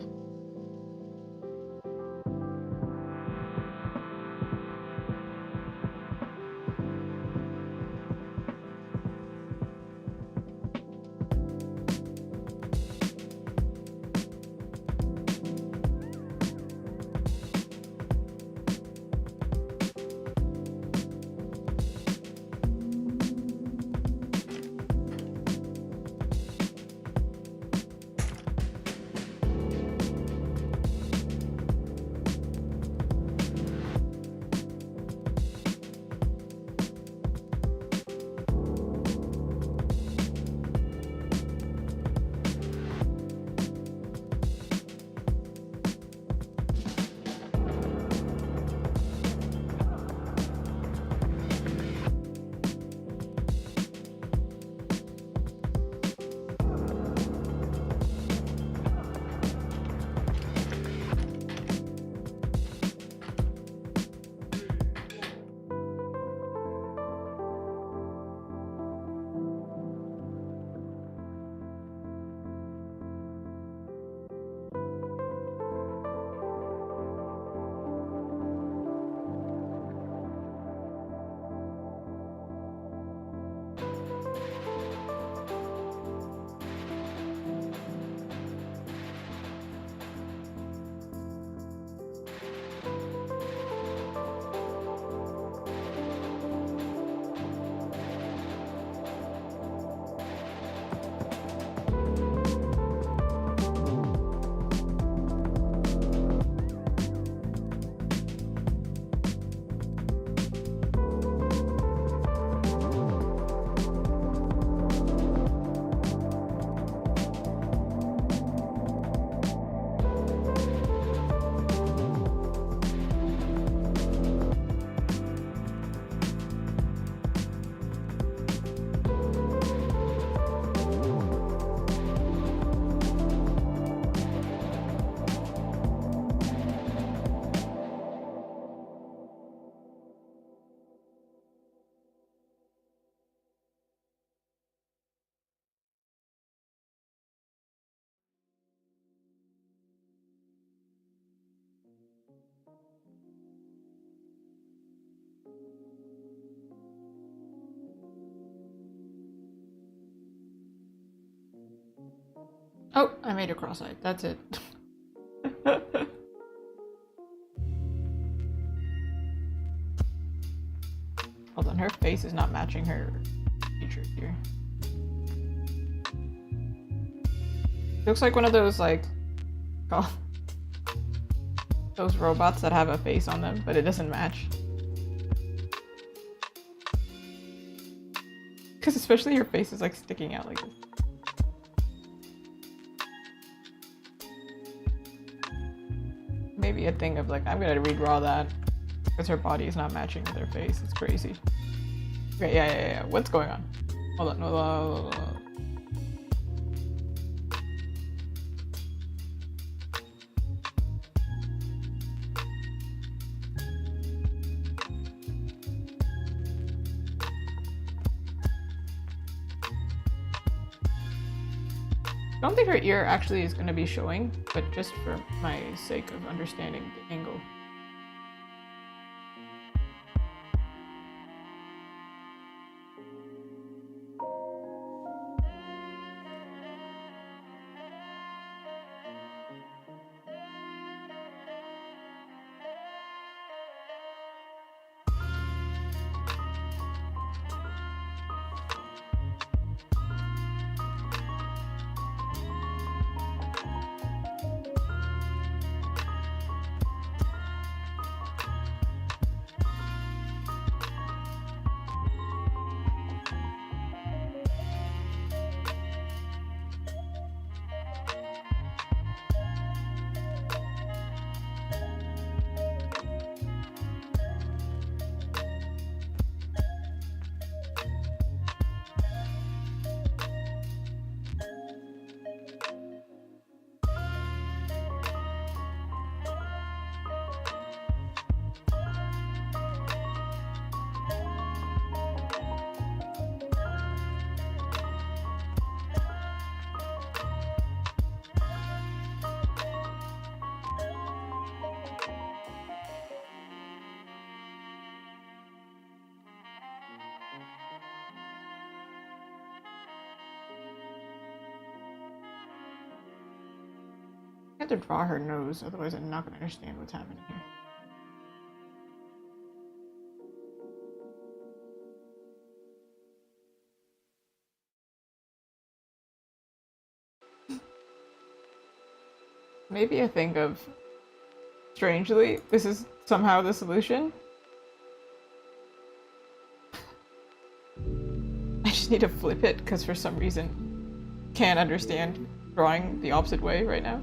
Oh, I made her cross-eyed. That's it. Hold on, her face is not matching her features here. Looks like one of those, like, oh, those robots that have a face on them, but it doesn't match. Because especially your face is like sticking out like this. Maybe a thing of like, I'm gonna redraw that because her body is not matching with her face. It's crazy. Okay, yeah. What's going on? Hold on, hold on. I don't think her ear actually is going to be showing, but just for my sake of understanding the angle. I have to draw her nose, otherwise I'm not going to understand what's happening here. Maybe I think of, strangely, this is somehow the solution. I just need to flip it because for some reason can't understand drawing the opposite way right now.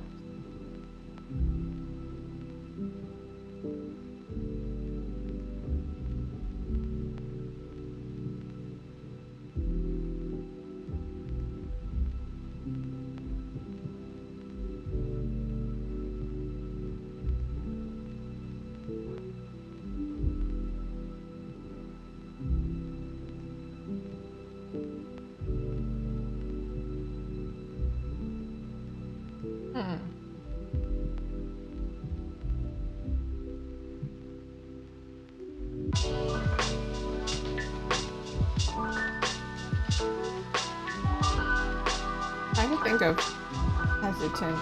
I can think of hesitant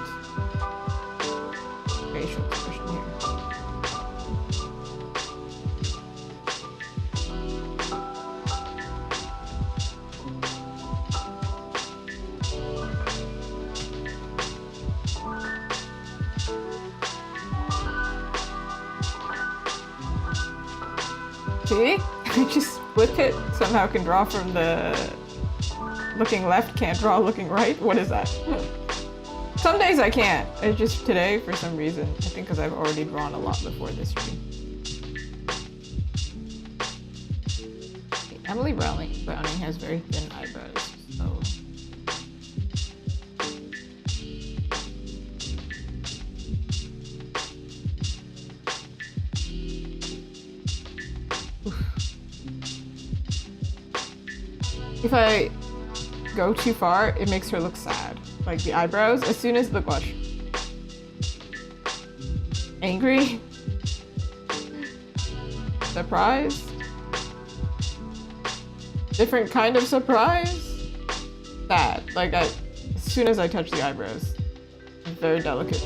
facial expression here. See? I just flip it, somehow can draw from the looking left, can't draw looking right. What is that? Some days I can't. It's just today, for some reason, I think because I've already drawn a lot before this stream. Emily Browning has very thin eyebrows, so... If I go too far, it makes her look sad. Like the eyebrows, as soon as, look, watch. Angry. Surprised. Different kind of surprise. Sad. Like as soon as I touch the eyebrows, it's very delicate.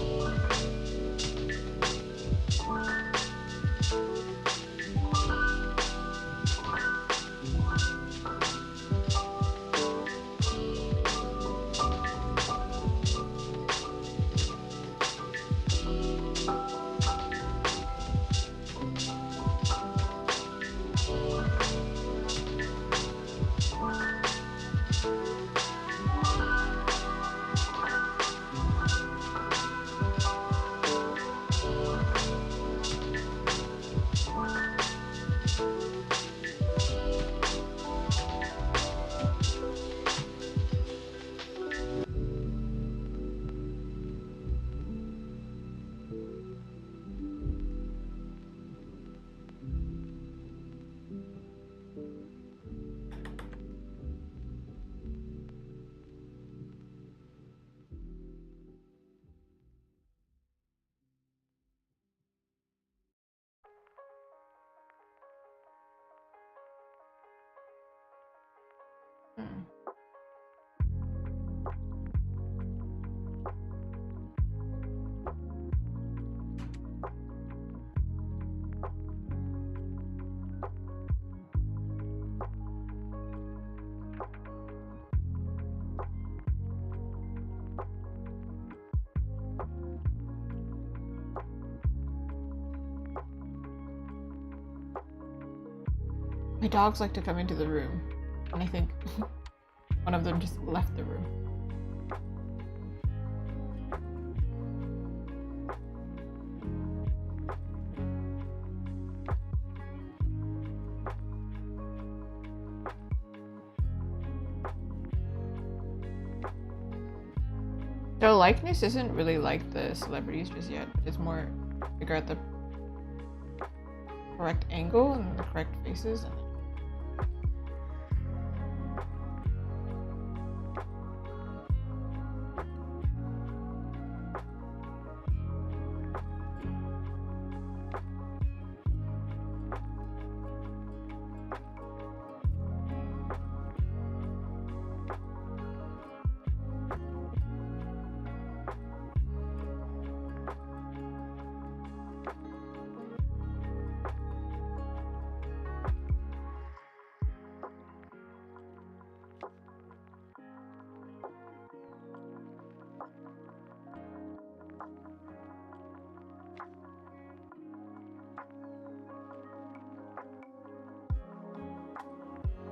My dogs like to come into the room, and I think one of them just left the room. So likeness isn't really like the celebrities just yet. It's more figure out the correct angle and the correct faces. And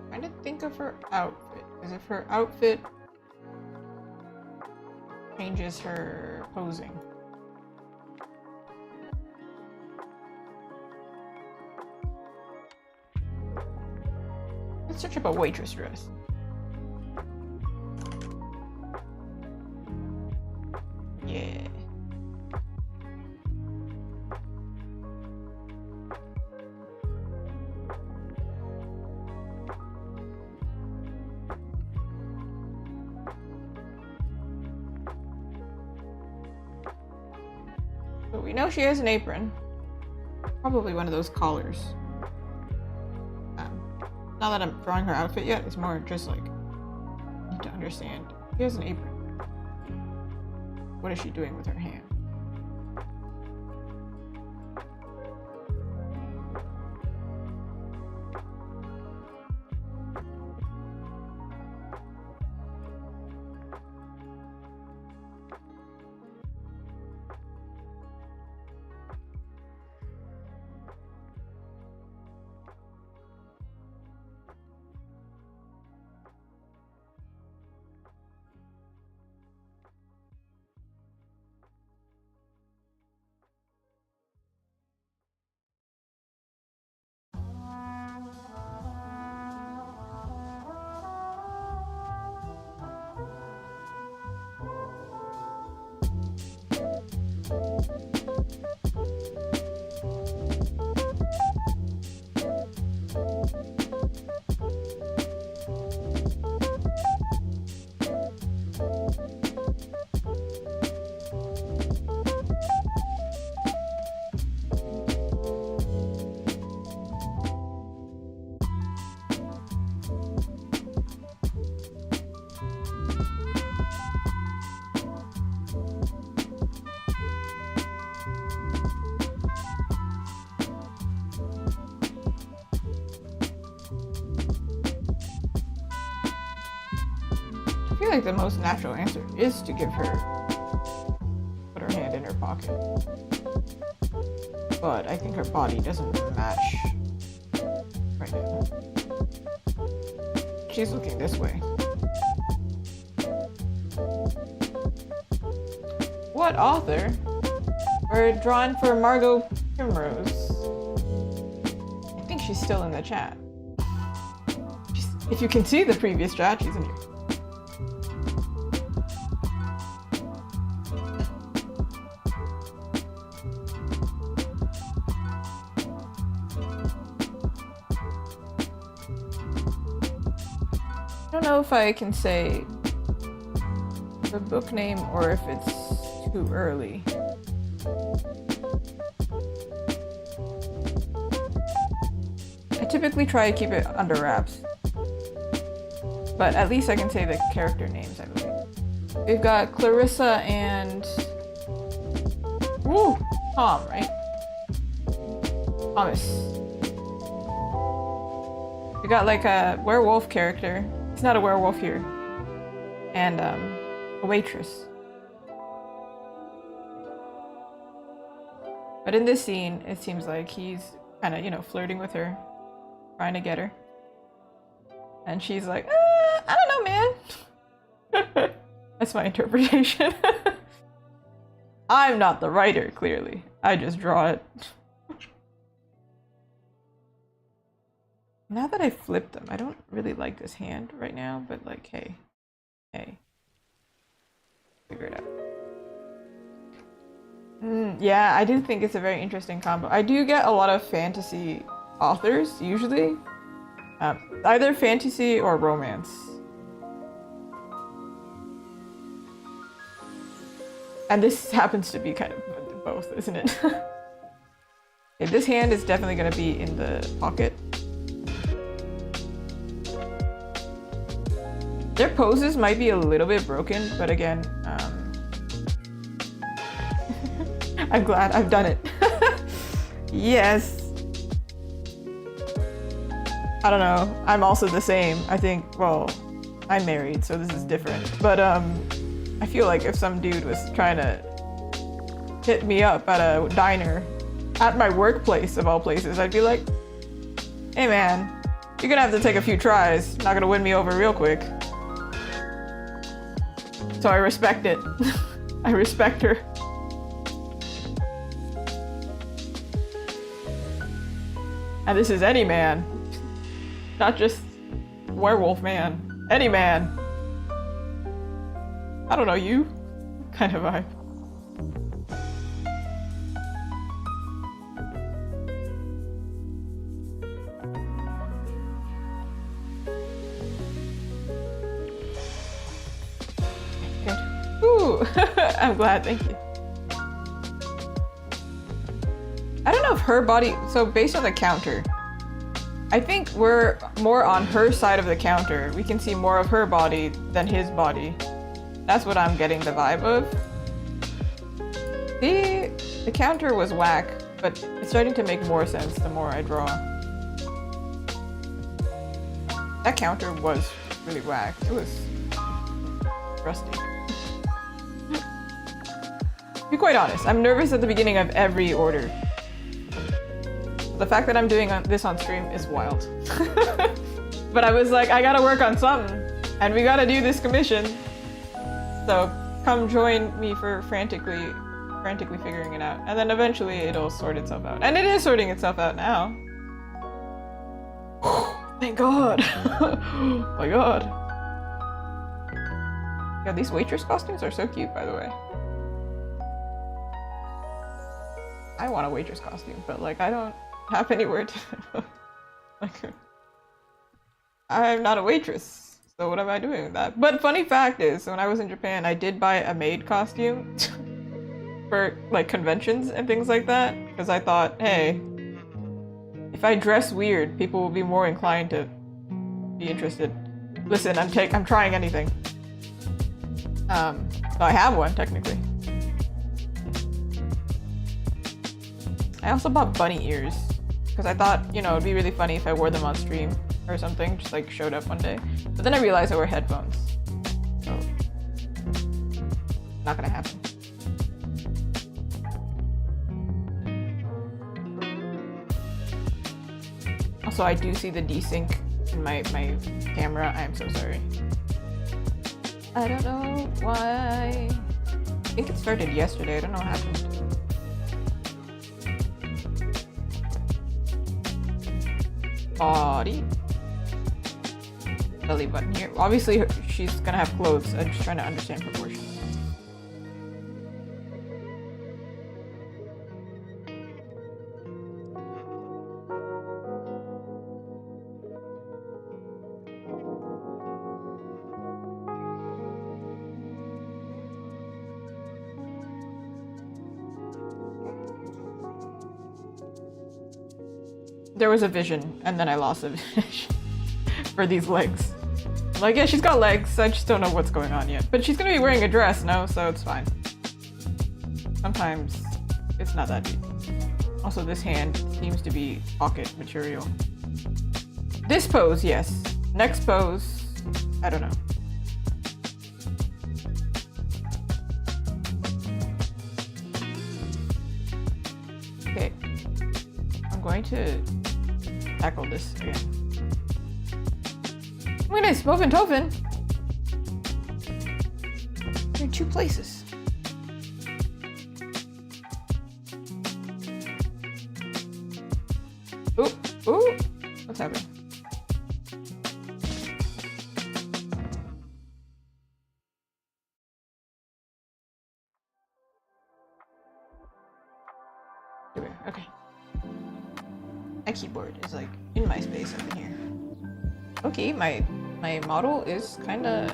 trying to think of her outfit, because if her outfit changes her posing. Let's search up a waitress dress. Yeah. So we know she has an apron. Probably one of those collars. Not that I'm drawing her outfit yet, it's more just like, I need to understand. She has an apron. What is she doing with her hand? I feel like the most natural answer is to give her, put her hand in her pocket. But I think her body doesn't match right now. She's looking this way. What author? Or drawn for Margot Primrose. I think she's still in the chat. If you can see the previous chat, she's in here. I don't know if I can say the book name or if it's too early. I typically try to keep it under wraps, but at least I can say the character names, I believe. We've got Clarissa and Tom, right? Thomas. We got like a werewolf character. He's not a werewolf here. And a waitress. But in this scene, it seems like he's kind of, flirting with her, trying to get her. And she's like, I don't know, man. That's my interpretation. I'm not the writer, clearly. I just draw it. Now that I flipped them, I don't really like this hand right now, but like, hey. Figure it out. Yeah, I do think it's a very interesting combo. I do get a lot of fantasy authors, usually. Either fantasy or romance. And this happens to be kind of both, isn't it? Okay, this hand is definitely going to be in the pocket. Their poses might be a little bit broken, but again, I'm glad I've done it. Yes. I don't know. I'm also the same. I think, well, I'm married, so this is different. But I feel like if some dude was trying to hit me up at a diner, at my workplace of all places, I'd be like, hey man, you're gonna have to take a few tries. Not gonna win me over real quick. So I respect it. I respect her. And this is any man. Not just werewolf man. Any man. I don't know, you? Kind of vibe. Good. Ooh, I'm glad, thank you. I don't know if her body, so based on the counter, I think we're more on her side of the counter. We can see more of her body than his body. That's what I'm getting the vibe of. The counter was whack, but it's starting to make more sense the more I draw. That counter was really whack. It was rusty. To be quite honest, I'm nervous at the beginning of every order. The fact that I'm doing this on stream is wild. But I was like, I gotta work on something, and we gotta do this commission. So come join me for frantically figuring it out. And then eventually it'll sort itself out. And it is sorting itself out now. Thank God. Oh my God. Yeah, these waitress costumes are so cute, by the way. I want a waitress costume, but like I don't have anywhere to like I'm not a waitress, so what am I doing with that? But funny fact is, when I was in Japan, I did buy a maid costume for like conventions and things like that, because I thought, hey, if I dress weird, people will be more inclined to be interested. Listen, I'm trying anything. So I have one technically. I also bought bunny ears because I thought, you know, it'd be really funny if I wore them on stream or something, just like showed up one day. But then I realized I wear headphones, so not gonna happen. Also, I do see the desync in my camera. I am so sorry. I don't know why. I think it started yesterday. I don't know what happened. Body. Belly button here. Obviously, she's gonna have clothes. I'm just trying to understand proportions. There was a vision, and then I lost a vision for these legs. Like, yeah, she's got legs, I just don't know what's going on yet. But she's gonna be wearing a dress, no? So it's fine. Sometimes it's not that deep. Also, this hand seems to be pocket material. This pose, yes. Next pose, I don't know. Okay. I'm going to tackle this again. Oh my goodness, Bovin Tovin! You're in 2 places. Ooh, ooh! What's happening? Okay. My keyboard is like in my space up in here. Okay, my model is kinda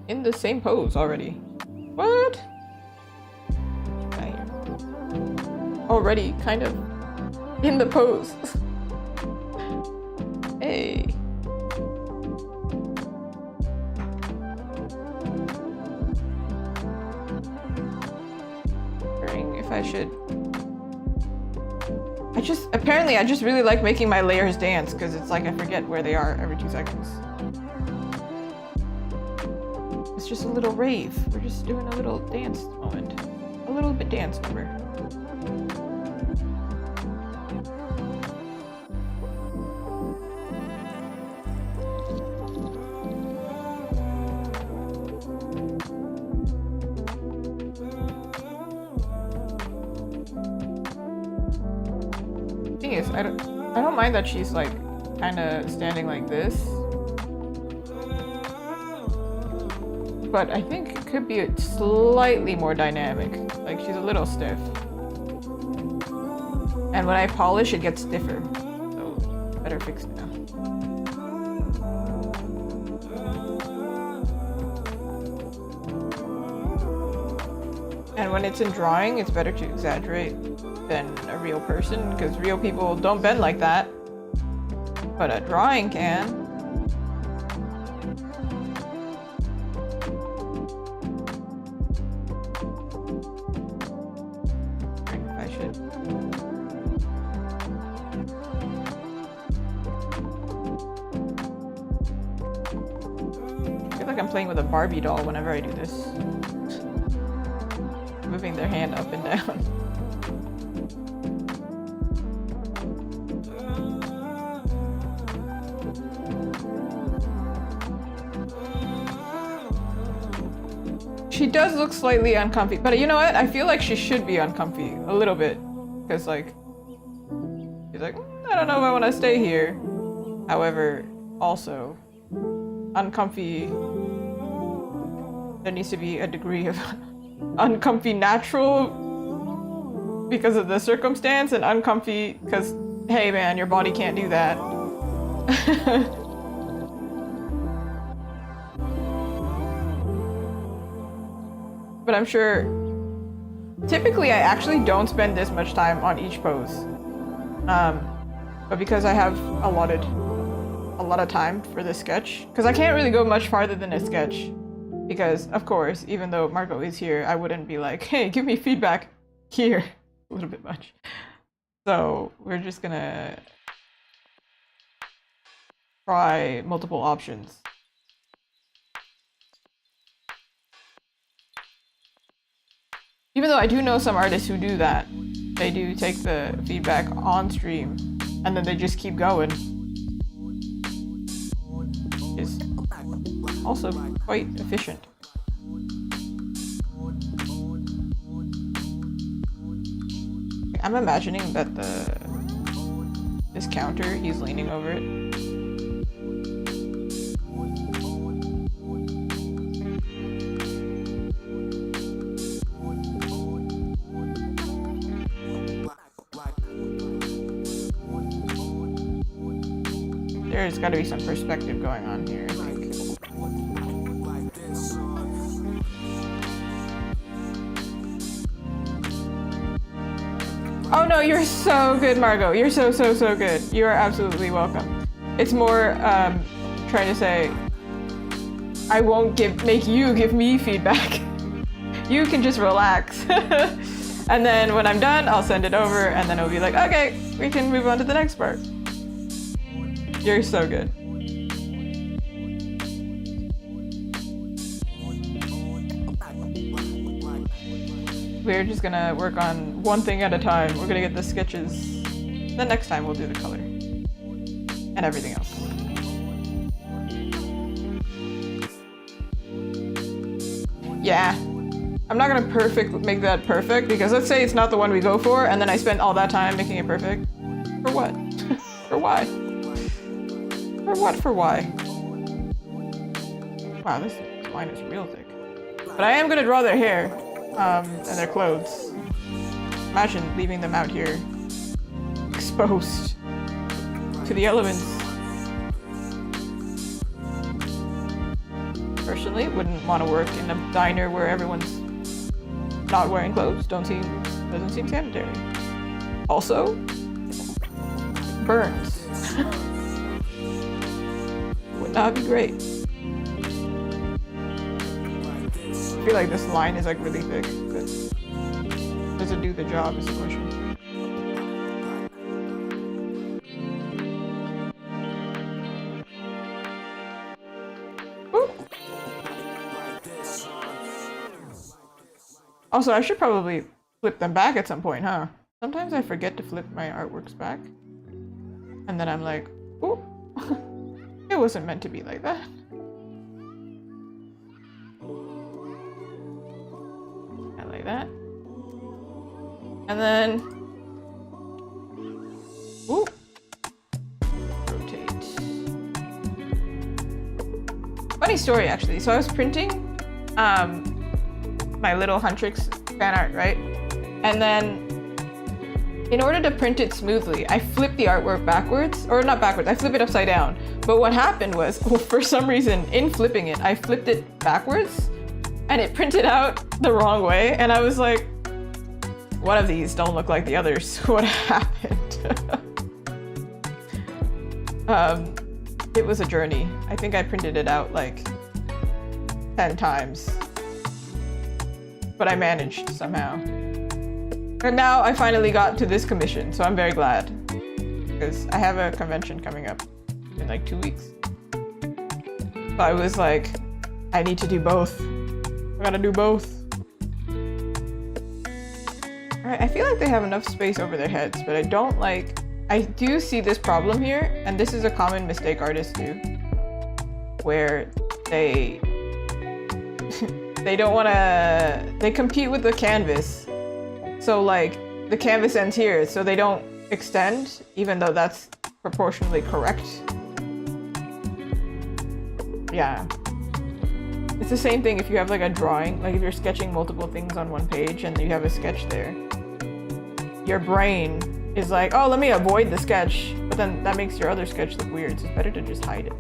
in the same pose already. What? Already kind of in the pose. Hey. If I should. Apparently I just really like making my layers dance because it's like I forget where they are every 2 seconds. It's just a little rave. We're just doing a little dance moment. A little bit dance number. Thing is, I don't mind that she's like kind of standing like this, but I think it could be slightly more dynamic. Like she's a little stiff, and when I polish, it gets stiffer. So better fix it now. And when it's in drawing, it's better to exaggerate than a real person, because real people don't bend like that, but a drawing can. I should. I feel like I'm playing with a Barbie doll whenever I do this. Moving their hand up and down. She does look slightly uncomfy, but you know what? I feel like she should be uncomfy a little bit, because like she's like, I don't know if I want to stay here. However, also uncomfy. There needs to be a degree of uncomfy natural because of the circumstance, and uncomfy because hey man, your body can't do that. But I'm sure typically I actually don't spend this much time on each pose, but because I have a lot of time for this sketch, because I can't really go much farther than a sketch, because of course, even though Margot is here, I wouldn't be like, hey, give me feedback here. A little bit much. So we're just gonna try multiple options. Even though I do know some artists who do that. They do take the feedback on stream and then they just keep going. It's also quite efficient. I'm imagining that this counter, he's leaning over it. There's got to be some perspective going on here, I think. Oh no, you're so good, Margot. You're so good. You are absolutely welcome. It's more trying to say, I won't make you give me feedback. You can just relax. And then when I'm done, I'll send it over and then it'll be like, okay, we can move on to the next part. You're so good. We're just gonna work on one thing at a time. We're gonna get the sketches Then next time we'll do the color. And everything else. Yeah. I'm not gonna make that perfect, because let's say it's not the one we go for, and then I spent all that time making it perfect. For what? For why? For what? For why? Wow, this line is real thick. But I am gonna draw their hair, and their clothes. Imagine leaving them out here, exposed to the elements. Personally, wouldn't want to work in a diner where everyone's not wearing clothes. Doesn't seem sanitary. Also, burns. Would not be great. I feel like this line is like really thick, but does it do the job is the question. Ooh. Also, I should probably flip them back at some point, huh? Sometimes I forget to flip my artworks back. And then I'm like, oh, it wasn't meant to be like that. I like that. And then, ooh, rotate. Funny story, actually. So I was printing my little Huntrix fan art, right? And then in order to print it smoothly, I flipped the artwork backwards, or not backwards, I flipped it upside down. But what happened was, well, for some reason, in flipping it, I flipped it backwards and it printed out the wrong way. And I was like, one of these don't look like the others. What happened? It was a journey. I think I printed it out like 10 times. But I managed somehow. And now I finally got to this commission, so I'm very glad. Because I have a convention coming up in like 2 weeks. So I was like, I need to do both. I gotta do both. Alright, I feel like they have enough space over their heads, but I don't like... I do see this problem here, and this is a common mistake artists do. Where they... they don't wanna... They compete with the canvas. So like, the canvas ends here, so they don't extend, even though that's proportionally correct. Yeah. It's the same thing if you have like a drawing, like if you're sketching multiple things on one page and you have a sketch there. Your brain is like, oh, let me avoid the sketch, but then that makes your other sketch look weird, so it's better to just hide it.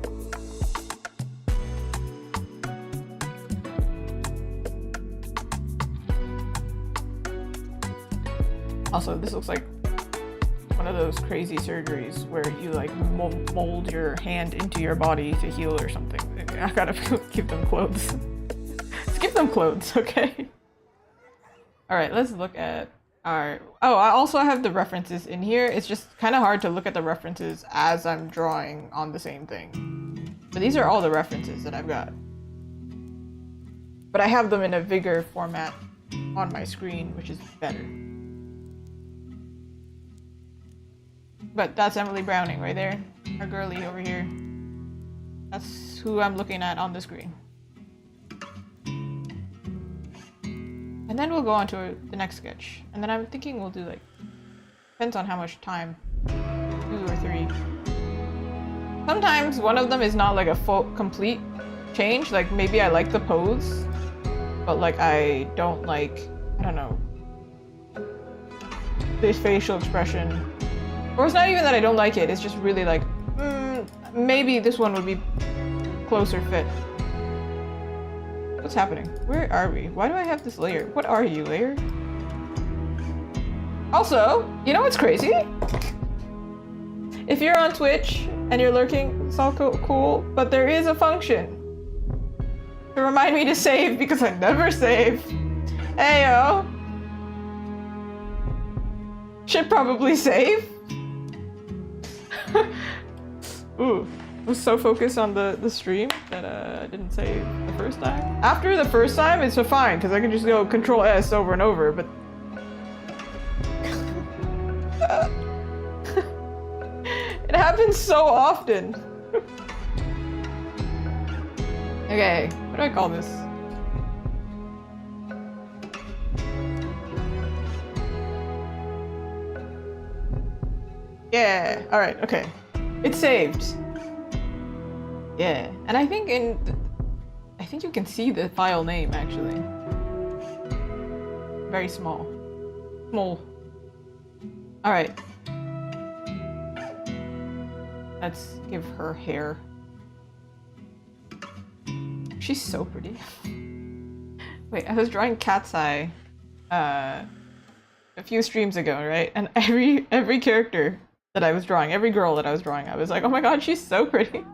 Also, this looks like one of those crazy surgeries where you like mold your hand into your body to heal or something. I gotta give them clothes. Let's give them clothes, okay? Alright, let's look at our... Oh, I also have the references in here. It's just kind of hard to look at the references as I'm drawing on the same thing. But these are all the references that I've got. But I have them in a bigger format on my screen, which is better. But that's Emily Browning right there, our girly over here. That's who I'm looking at on the screen. And then we'll go on to the next sketch. And then I'm thinking we'll do like, depends on how much time, 2 or 3. Sometimes one of them is not like a full, complete change. Like maybe I like the pose, but like I don't like, I don't know, this facial expression. Or it's not even that I don't like it, it's just really like, maybe this one would be closer fit. What's happening? Where are we? Why do I have this layer? What are you, layer? Also, you know what's crazy? If you're on Twitch and you're lurking, it's all cool, but there is a function to remind me to save because I never save. Ayo. Should probably save. Ooh, I was so focused on the stream that I didn't save the first time. After the first time, it's fine, because I can just go Control S over and over, but... happens so often. Okay, what do I call this? Yeah, alright, okay. It's saved. Yeah, and I think I think you can see the file name actually. Very small. Small. Alright. Let's give her hair. She's so pretty. Wait, I was drawing Cat's Eye a few streams ago, right? And every character that I was drawing, every girl that I was drawing, I was like, oh my god, she's so pretty.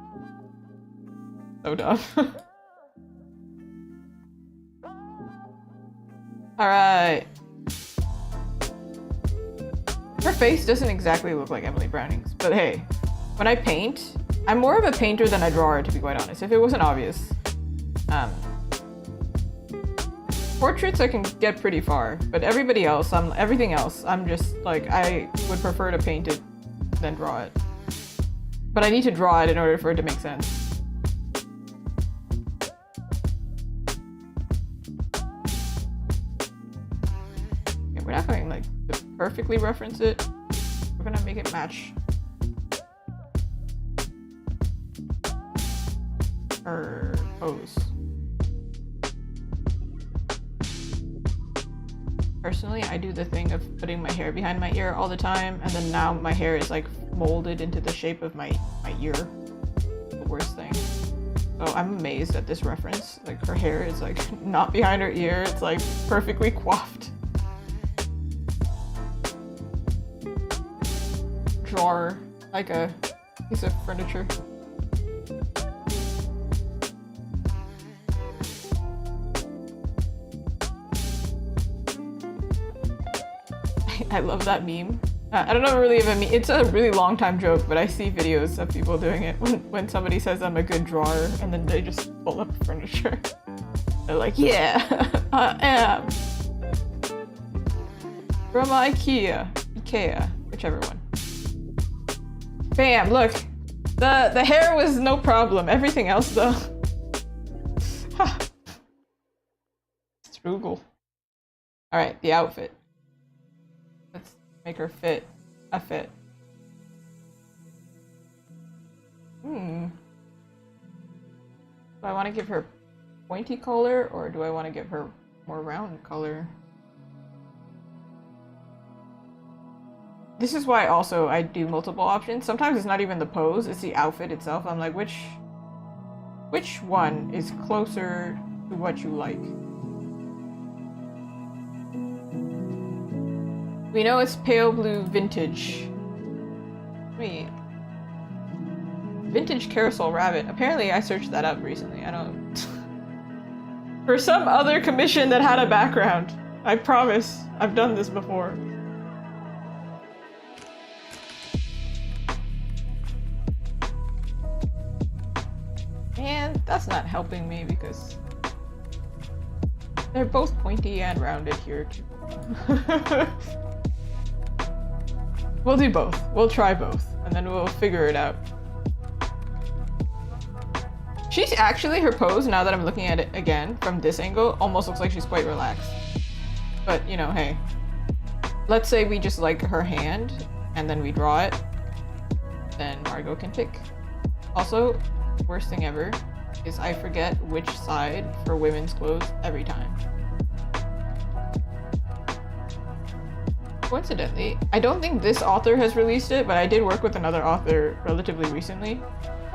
So dumb. Alright. Her face doesn't exactly look like Emily Browning's, but hey, when I paint, I'm more of a painter than a drawer, to be quite honest, if it wasn't obvious. Portraits I can get pretty far, but everything else, I'm just like, I would prefer to paint it than draw it. But I need to draw it in order for it to make sense. Okay, we're not going like to perfectly reference it. We're gonna make it match her pose. Personally, I do the thing of putting my hair behind my ear all the time, and then now my hair is like molded into the shape of my ear. The worst thing. So I'm amazed at this reference. Like her hair is like not behind her ear, it's like perfectly coiffed. Drawer, like a piece of furniture. I love that meme. I don't know really if it's a really long time joke, but I see videos of people doing it when somebody says I'm a good drawer and then they just pull up furniture. They're like, yeah, I am. From Ikea, whichever one. Bam, look. The hair was no problem. Everything else though. Struggle. Alright, the outfit. Let's make her fit. A fit. Do I want to give her pointy collar or do I want to give her more round color? This is why also I do multiple options. Sometimes it's not even the pose, it's the outfit itself. I'm like, which one is closer to what you like? We know it's pale blue vintage. Wait. Vintage carousel rabbit. Apparently I searched that up recently. I don't... For some other commission that had a background. I promise. I've done this before. And that's not helping me because they're both pointy and rounded here too. We'll do both. We'll try both, and then we'll figure it out. She's actually, her pose, now that I'm looking at it again, from this angle, almost looks like she's quite relaxed. But, you know, hey. Let's say we just like her hand, and then we draw it. Then Margot can pick. Also, worst thing ever is I forget which side for women's clothes every time. Coincidentally, I don't think this author has released it, but I did work with another author relatively recently.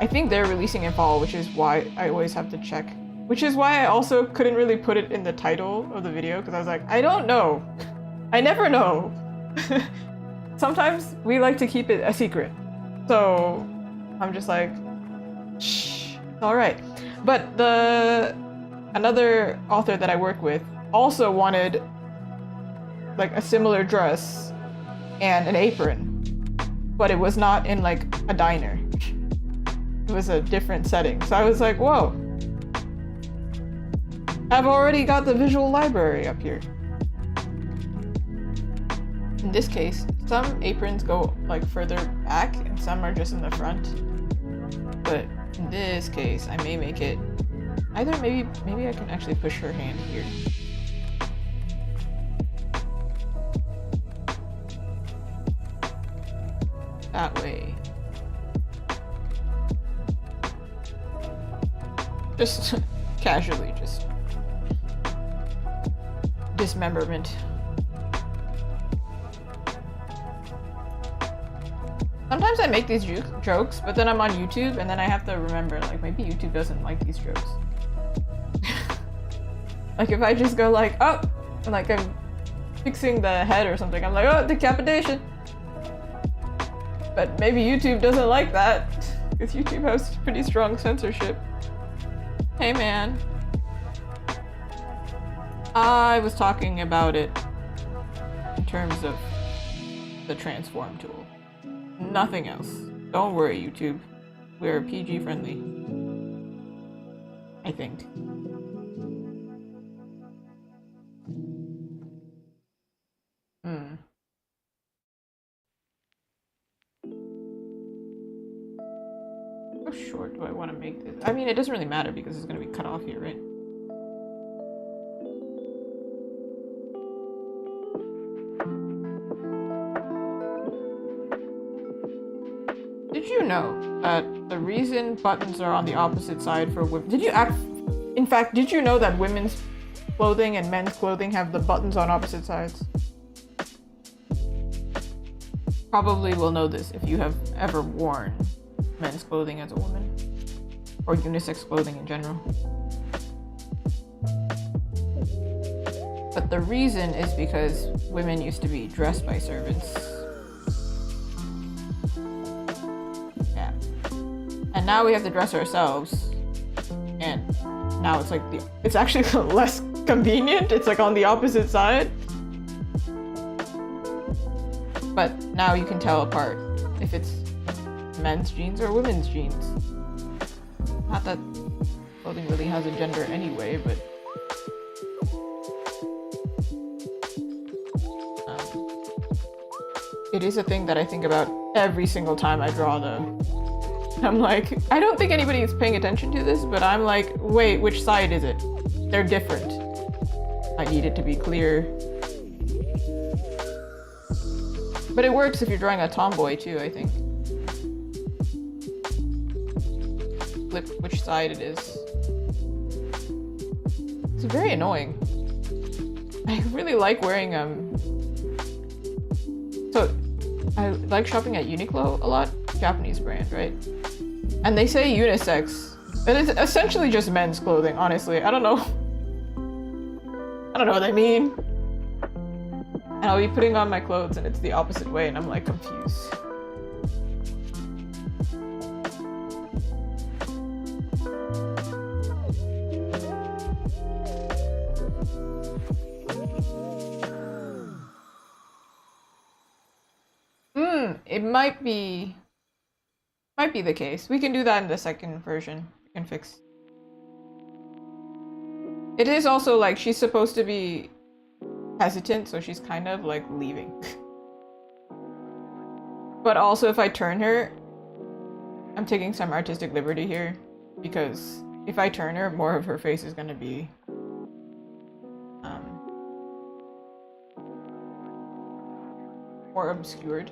I think they're releasing in fall, which is why I always have to check. Which is why I also couldn't really put it in the title of the video, because I was like, I don't know. I never know. Sometimes we like to keep it a secret. So I'm just like, shh, it's all right. But another author that I work with also wanted like a similar dress and an apron, but it was not in like a diner. It was a different setting. So I was like, whoa, I've already got the visual library up here. In this case, some aprons go like further back and some are just in the front. But in this case, I may make it either maybe I can actually push her hand here. That way. Just casually, just dismemberment. Sometimes I make these jokes, but then I'm on YouTube and then I have to remember, like, maybe YouTube doesn't like these jokes. Like if I just go like, oh, like I'm fixing the head or something, I'm like, oh, decapitation. But maybe YouTube doesn't like that, because YouTube has pretty strong censorship. Hey man. I was talking about it in terms of the transform tool. Nothing else. Don't worry, YouTube. We're PG friendly. I think. How short do I want to make this? I mean, it doesn't really matter because it's going to be cut off here, right? Did you know that the reason buttons are on the opposite side for women? In fact, did you know that women's clothing and men's clothing have the buttons on opposite sides? Probably will know this if you have ever worn men's clothing as a woman, or unisex clothing in general. But the reason is because women used to be dressed by servants. Yeah. And now we have to dress ourselves. And now it's like it's actually less convenient. It's like on the opposite side. But now you can tell apart if it's men's jeans or women's jeans. Not that clothing really has a gender anyway, but it is a thing that I think about every single time I draw though. I'm like, I don't think anybody is paying attention to this, but I'm like, wait, which side is it? They're different. I need it to be clear. But it works if you're drawing a tomboy too, I think. Flip which side it is. It's very annoying. I really like wearing so I like shopping at Uniqlo a lot, Japanese brand, right? And they say unisex, but it's essentially just men's clothing, honestly. I don't know what they mean. And I'll be putting on my clothes and it's the opposite way and I'm like confused. It might be the case. We can do that in the second version. We can fix. It is also like she's supposed to be hesitant, so she's kind of like leaving. But also if I turn her, I'm taking some artistic liberty here, because if I turn her, more of her face is gonna be more obscured.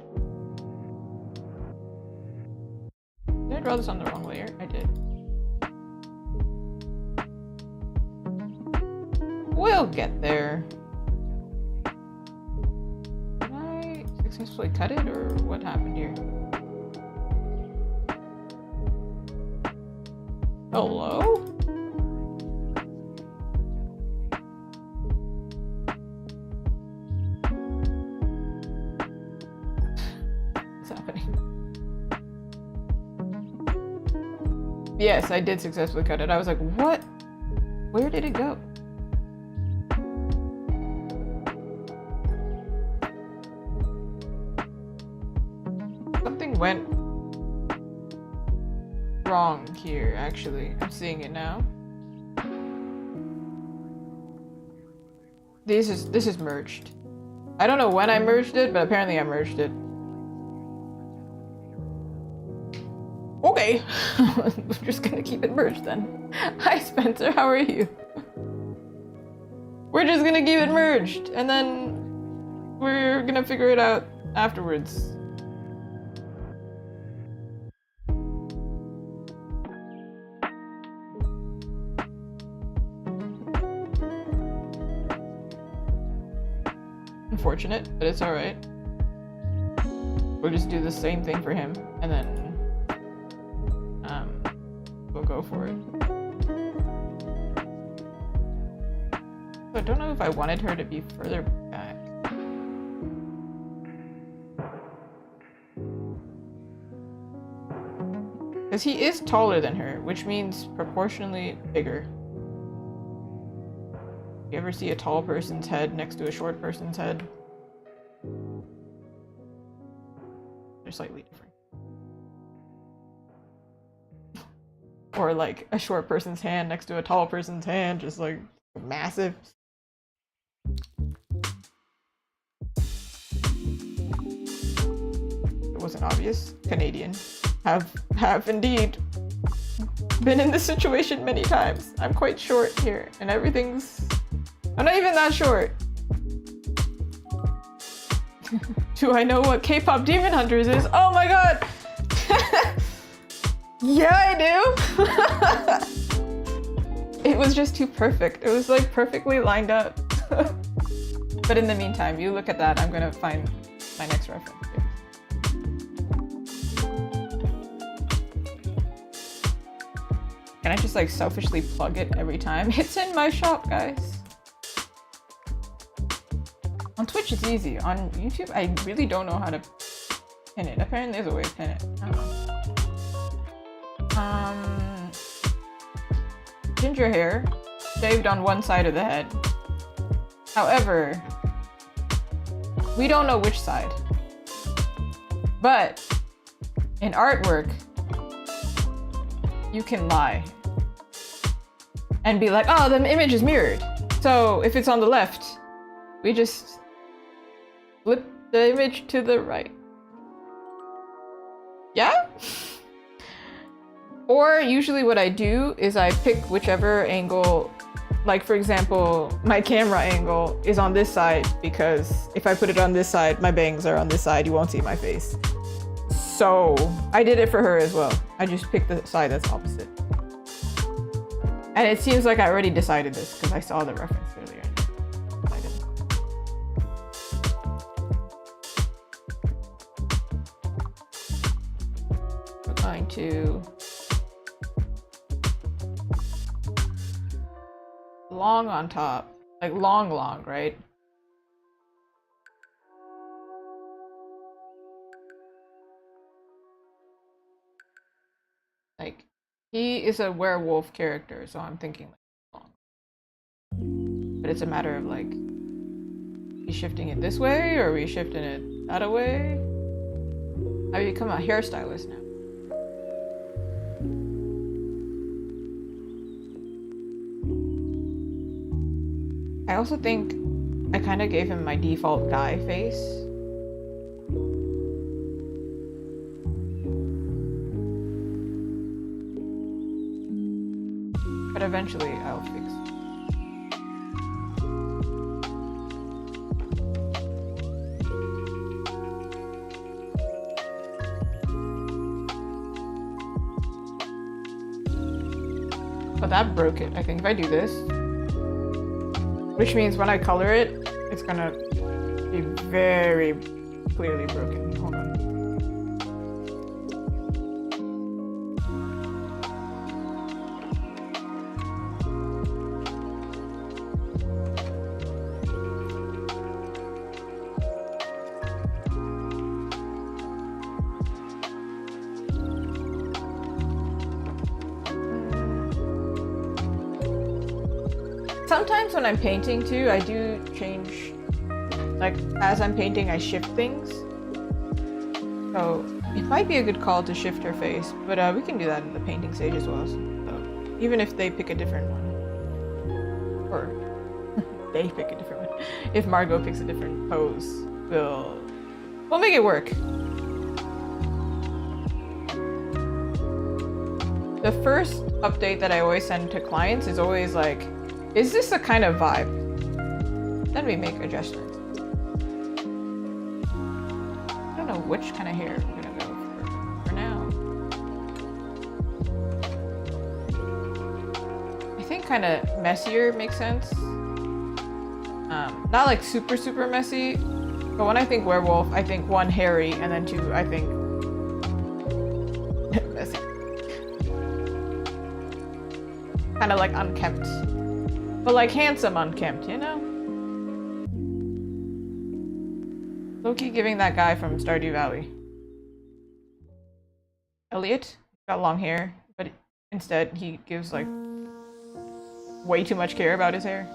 Did I draw this on the wrong layer? I did. We'll get there. Did I successfully cut it, or what happened here? Hello? What's happening? Yes, I did successfully cut it. I was like, what? Where did it go? Something went wrong here, actually. I'm seeing it now. This is merged. I don't know when I merged it, but apparently I merged it. Okay, we're just gonna keep it merged then. Hi Spencer, how are you? We're just gonna keep it merged, and then we're gonna figure it out afterwards. Unfortunate, but it's alright. We'll just do the same thing for him, and then we'll go for it. So I don't know if I wanted her to be further back. Because he is taller than her, which means proportionally bigger. You ever see a tall person's head next to a short person's head? They're slightly different. Or like a short person's hand next to a tall person's hand, just like massive. It wasn't obvious. Canadian. Have indeed been in this situation many times. I'm quite short here, and everything's... I'm not even that short. Do I know what K-pop Demon Hunters is? Oh my god! Yeah, I do! It was just too perfect. It was like perfectly lined up. But in the meantime, you look at that, I'm gonna find my next reference here. Can I just like selfishly plug it every time? It's in my shop, guys. On Twitch it's easy. On YouTube I really don't know how to pin it. Apparently there's a way to pin it. I don't know. Ginger hair, shaved on one side of the head. However, we don't know which side. But in artwork, you can lie and be like, oh, the image is mirrored. So if it's on the left, we just flip the image to the right. Yeah? Or usually what I do is I pick whichever angle, like for example, my camera angle is on this side because if I put it on this side, my bangs are on this side, you won't see my face. So I did it for her as well. I just picked the side that's opposite. And it seems like I already decided this because I saw the reference earlier. We're going to long on top, like long, right? Like, he is a werewolf character, so I'm thinking like long. But it's a matter of like, are we shifting it this way or are we shifting it that way? I become a hairstylist now. I also think I kind of gave him my default guy face. But eventually I'll fix it. But that broke it. I think if I do this, which means when I color it, it's gonna be very clearly broken. Hold on. Sometimes when I'm painting too, I do change, like as I'm painting I shift things. So it might be a good call to shift her face, but we can do that in the painting stage as well. So even if they pick a different one, or they pick a different one. If Margot picks a different pose, we'll make it work. the first update that I always send to clients is always like, is this a kind of vibe? Then we make adjustments. I don't know which kind of hair we're gonna go for now. I think kind of messier makes sense. Not like super, super messy, but when I think werewolf, I think one, hairy, and then two, I think messy. Kind of like unkempt. But like handsome unkempt, you know? Low-key giving that guy from Stardew Valley. Elliot got long hair, but instead he gives like way too much care about his hair.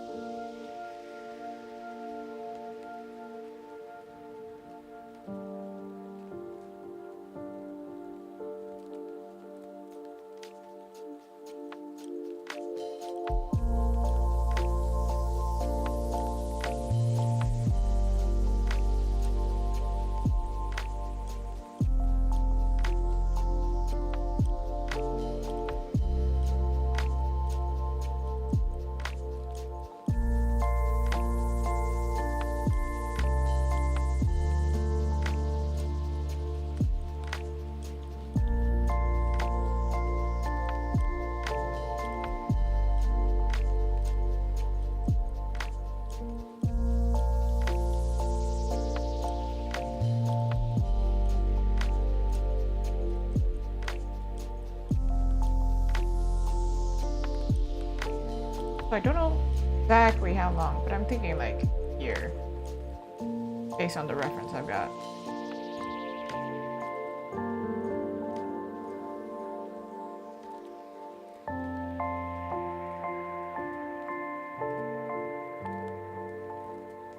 I don't know exactly how long, but I'm thinking like a year, based on the reference I've got.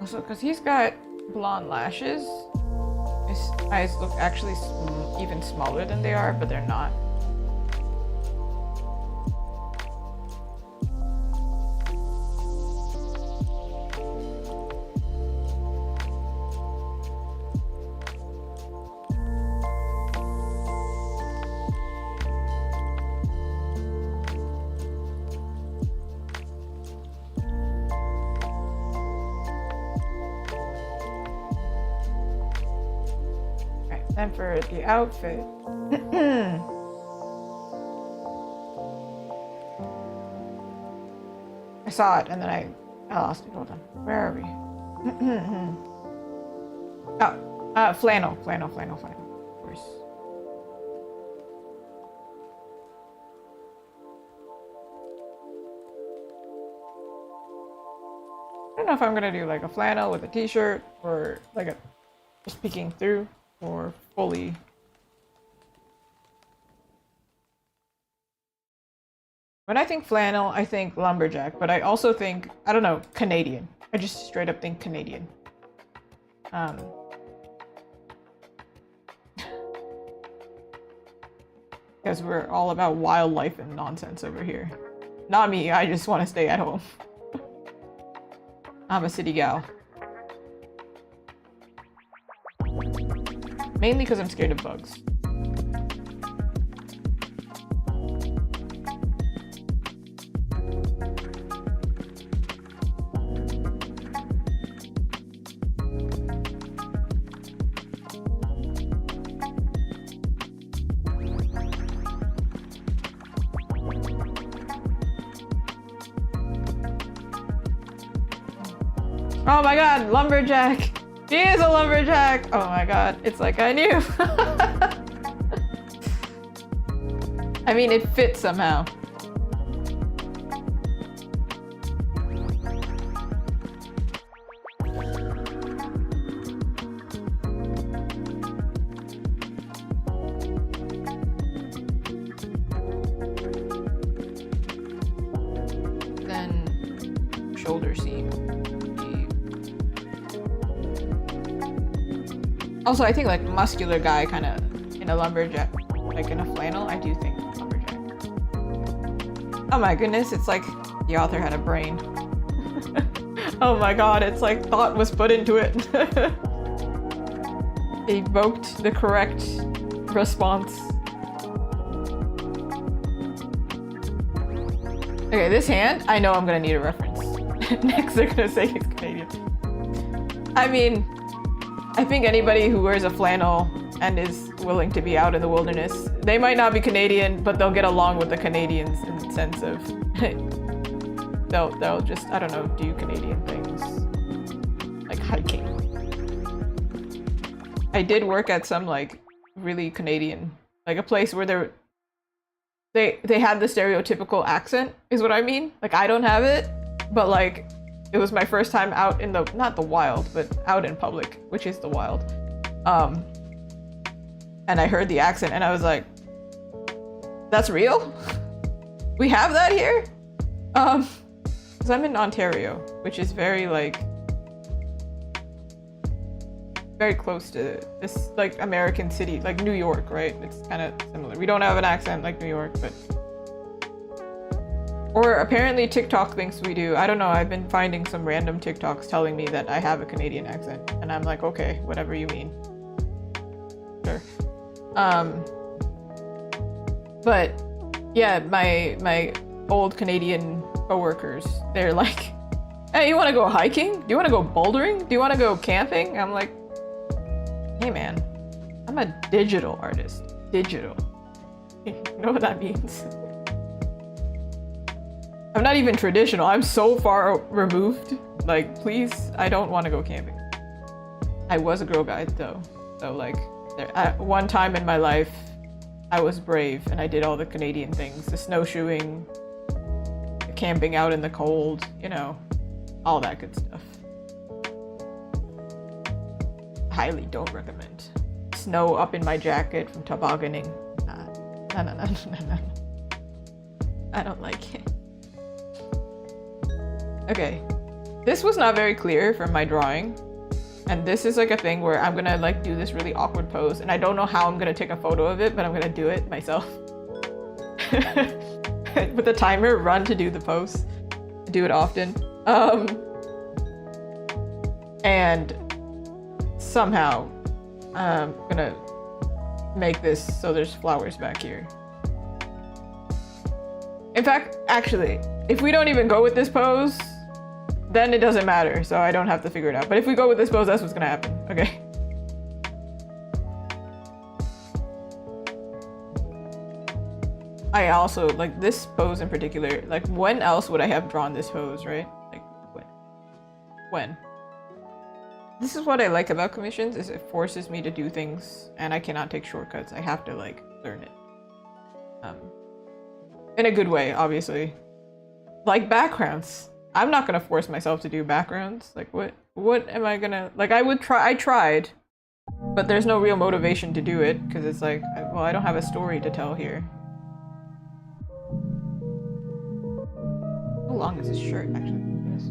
Also, because he's got blonde lashes, his eyes look actually even smaller than they are, but they're not. Then for the outfit, I saw it and then I lost it. Hold on, where are we? Oh, flannel, of course. I don't know if I'm gonna do like a flannel with a t-shirt or like a just peeking through. Or fully. When I think flannel, I think lumberjack, but I also think, I don't know, Canadian. I just straight up think Canadian. Because we're all about wildlife and nonsense over here. Not me, I just want to stay at home. I'm a city gal. Mainly because I'm scared of bugs. Oh my god, lumberjack! He is a lumberjack! Oh my god, it's like I knew! I mean, it fits somehow. Then, shoulder seam. Also, I think like muscular guy kind of in a lumberjack, like in a flannel, I do think lumberjack. Oh my goodness, it's like the author had a brain. Oh my god, it's like thought was put into it. Evoked the correct response. Okay, this hand, I know I'm gonna need a reference. Next, they're gonna say he's Canadian. I mean, I think anybody who wears a flannel and is willing to be out in the wilderness, they might not be Canadian, but they'll get along with the Canadians in the sense of they'll just, I don't know, do Canadian things. Like hiking. I did work at some like really Canadian, like a place where they had the stereotypical accent, is what I mean. Like I don't have it, but like it was my first time out in the, not the wild, but out in public, which is the wild. And I heard the accent and I was like, that's real? We have that here? Because I'm in Ontario, which is very like, very close to this like American city, like New York, right? It's kind of similar. We don't have an accent like New York, but or apparently TikTok thinks we do. I don't know. I've been finding some random TikToks telling me that I have a Canadian accent, and I'm like, okay, whatever you mean. Sure. But yeah, my old Canadian coworkers, they're like, hey, you want to go hiking? Do you want to go bouldering? Do you want to go camping? I'm like, hey man, I'm a digital artist. Digital. You know what that means? I'm not even traditional. I'm so far removed. Like, please, I don't want to go camping. I was a Girl Guide though. So like, at one time in my life, I was brave and I did all the Canadian things. The snowshoeing, the camping out in the cold, you know, all that good stuff. Highly don't recommend. Snow up in my jacket from tobogganing. No. I don't like it. Okay, this was not very clear from my drawing. And this is like a thing where I'm gonna like do this really awkward pose and I don't know how I'm gonna take a photo of it, but I'm gonna do it myself. With the timer, run to do the pose. Do it often. And somehow I'm gonna make this so there's flowers back here. In fact, actually, if we don't even go with this pose, then it doesn't matter, so I don't have to figure it out. But if we go with this pose, that's what's gonna happen, okay? I also, like this pose in particular, like when else would I have drawn this pose, right? Like when? This is what I like about commissions, is it forces me to do things and I cannot take shortcuts. I have to like learn it. In a good way, obviously. Like backgrounds. I'm not gonna force myself to do backgrounds. Like what am I gonna, like I tried, but there's no real motivation to do it because it's like, well, I don't have a story to tell here. How long is this shirt actually? Goodness.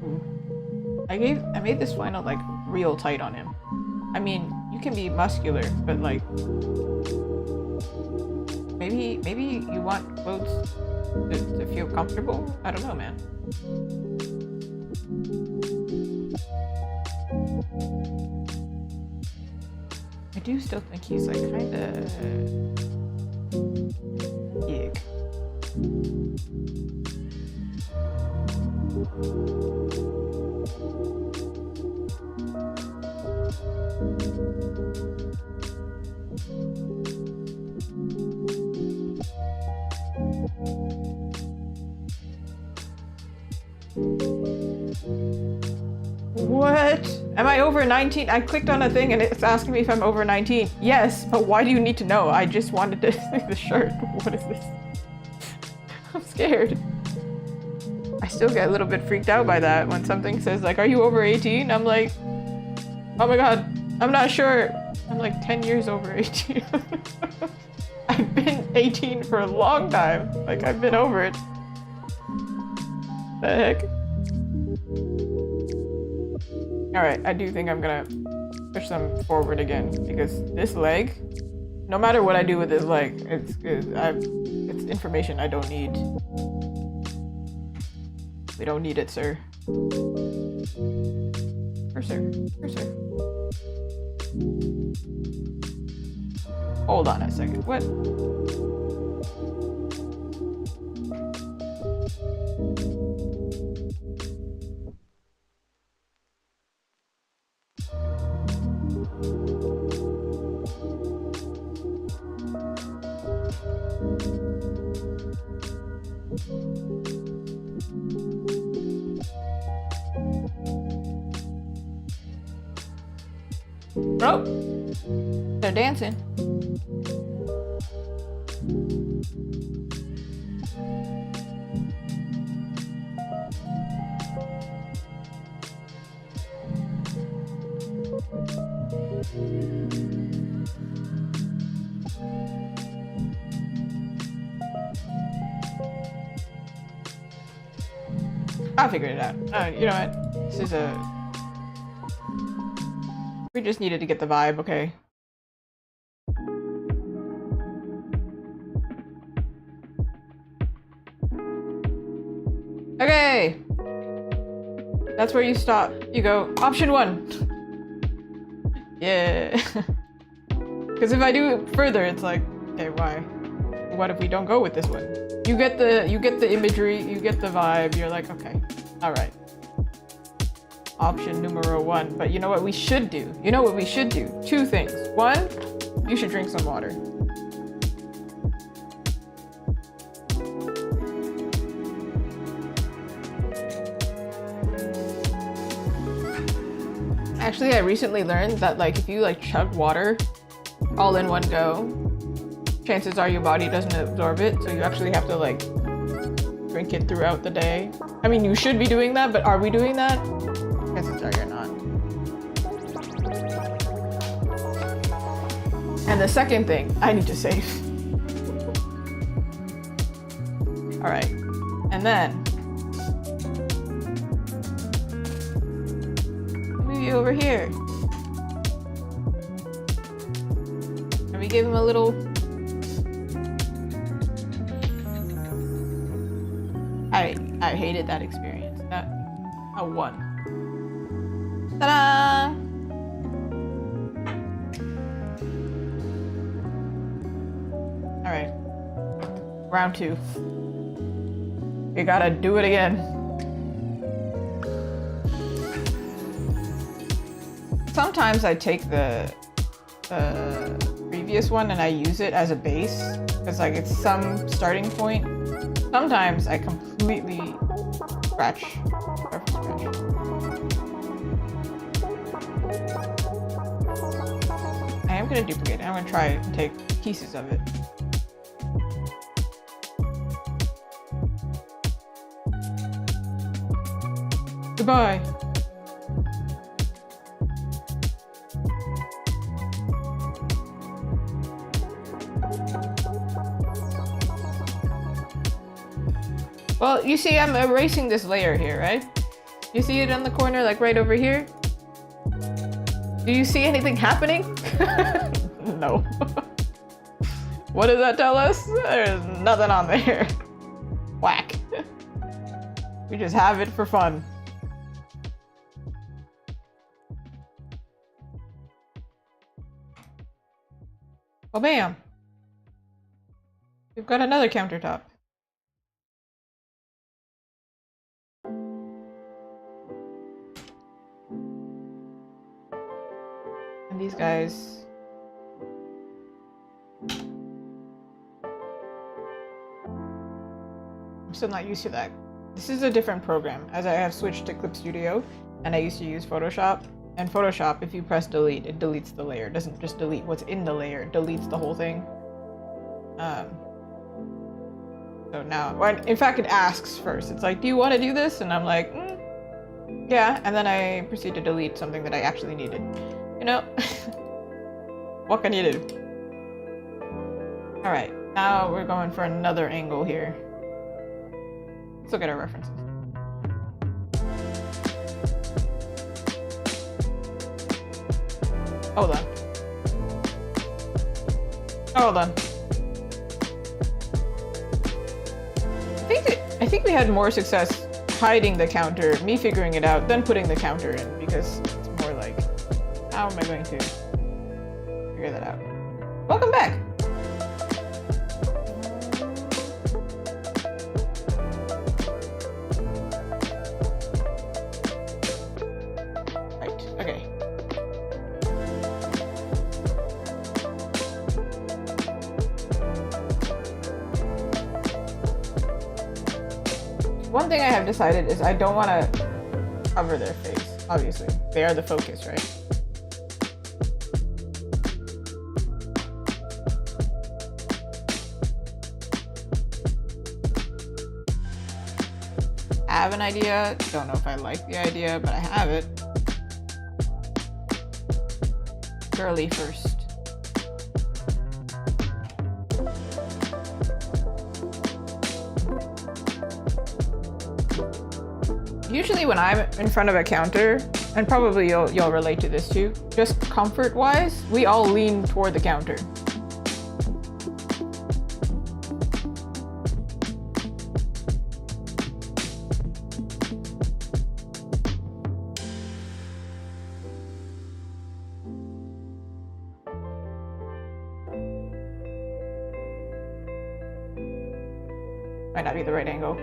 Ooh. I made this flannel like real tight on him. I mean, you can be muscular, but like maybe you want clothes to feel comfortable? I don't know, man. I do still think he's like kinda big. What? Am I over 19? I clicked on a thing and it's asking me if I'm over 19. Yes, but why do you need to know? I just wanted to see the shirt. What is this? I'm scared. I still get a little bit freaked out by that when something says like, are you over 18? I'm like, oh my god, I'm not sure. I'm like 10 years over 18. I've been 18 for a long time. Like I've been over it. The heck? Alright, I do think I'm gonna push them forward again because this leg, no matter what I do with this leg, it's information I don't need. We don't need it, sir. Cursor. Hold on a second. What? Oh, they're dancing. I figured it out. You know what? This is a... We just needed to get the vibe, okay? Okay! That's where you stop. You go, option 1. Yeah. Because if I do it further, it's like, okay, why? What if we don't go with this one? You get the imagery, you get the vibe, you're like, okay, alright. Option numero 1. But you know what we should do? You know what we should do? 2 things. 1, you should drink some water. Actually, I recently learned that like if you like chug water all in one go, chances are your body doesn't absorb it, so you actually have to like drink it throughout the day. I mean, you should be doing that, but are we doing that? Chances are you're not. And the second thing, I need to save. All right, and then move you over here, and we give him a little. I hated that experience. That a 1. Ta-da! All right, round 2. We gotta do it again. Sometimes I take the previous one and I use it as a base because like it's some starting point. Sometimes I completely start from scratch. I am gonna duplicate it. I'm gonna try and take pieces of it. Goodbye. Well, you see I'm erasing this layer here, right? You see it on the corner, like right over here? Do you see anything happening? No. What does that tell us? There's nothing on there. Whack. We just have it for fun. Oh, bam. We've got another countertop. And these guys. I'm still not used to that. This is a different program, as I have switched to Clip Studio, and I used to use Photoshop. And Photoshop, if you press delete, it deletes the layer. It doesn't just delete what's in the layer, it deletes the whole thing. So now, well, in fact, it asks first. It's like, do you want to do this? And I'm like, yeah. And then I proceed to delete something that I actually needed. You know, what can you do? All right, now we're going for another angle here. Let's look at our references. Hold on. Hold on. I think we had more success hiding the counter, me figuring it out, than putting the counter in, because it's more like, how am I going to? figure that out. Welcome back! Right, okay. One thing I have decided is I don't want to cover their face, obviously. They are the focus, right? I have an idea. Don't know if I like the idea, but I have it. Girly first. Usually when I'm in front of a counter, and probably you'll relate to this too, just comfort-wise, we all lean toward the counter. Might not be the right angle.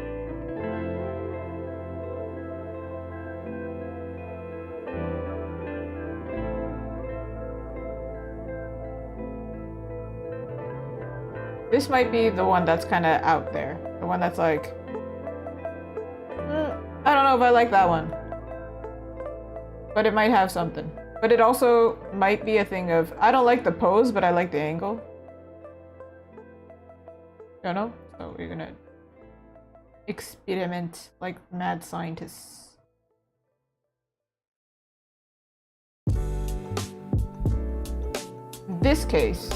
This might be the one that's kind of out there. The one that's like, I don't know if I like that one. But it might have something. But it also might be a thing of, I don't like the pose, but I like the angle. You know? So we're gonna experiment like mad scientists. This case,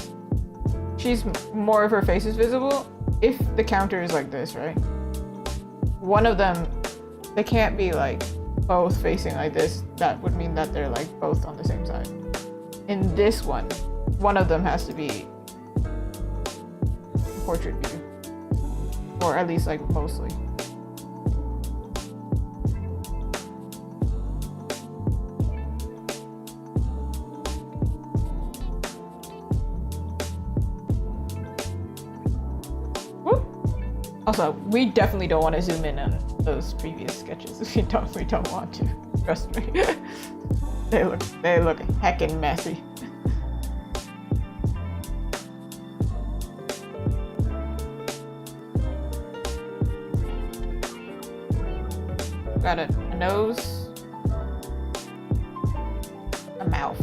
she's more of her face is visible if the counter is like this, right? One of them, they can't be like both facing like this. That would mean that they're like both on the same side. In this one of them has to be portrait view, or at least like mostly. Also, we definitely don't want to zoom in on those previous sketches. We don't want to. Trust me. They look heckin' messy. Got a nose, a mouth.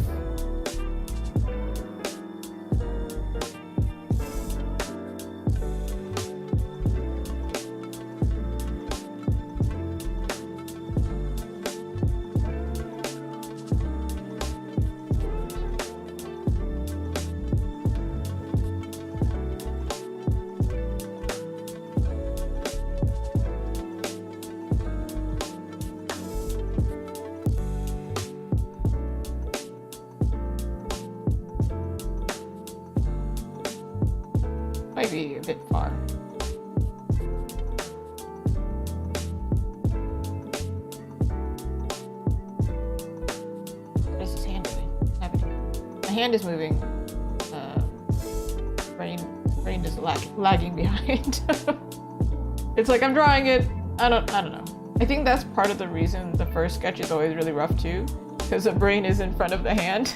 Might be a bit far. What is his hand doing? Happening. My hand is moving. Brain is lagging behind. It's like I'm drawing it. I don't know. I think that's part of the reason the first sketch is always really rough too, because the brain is in front of the hand.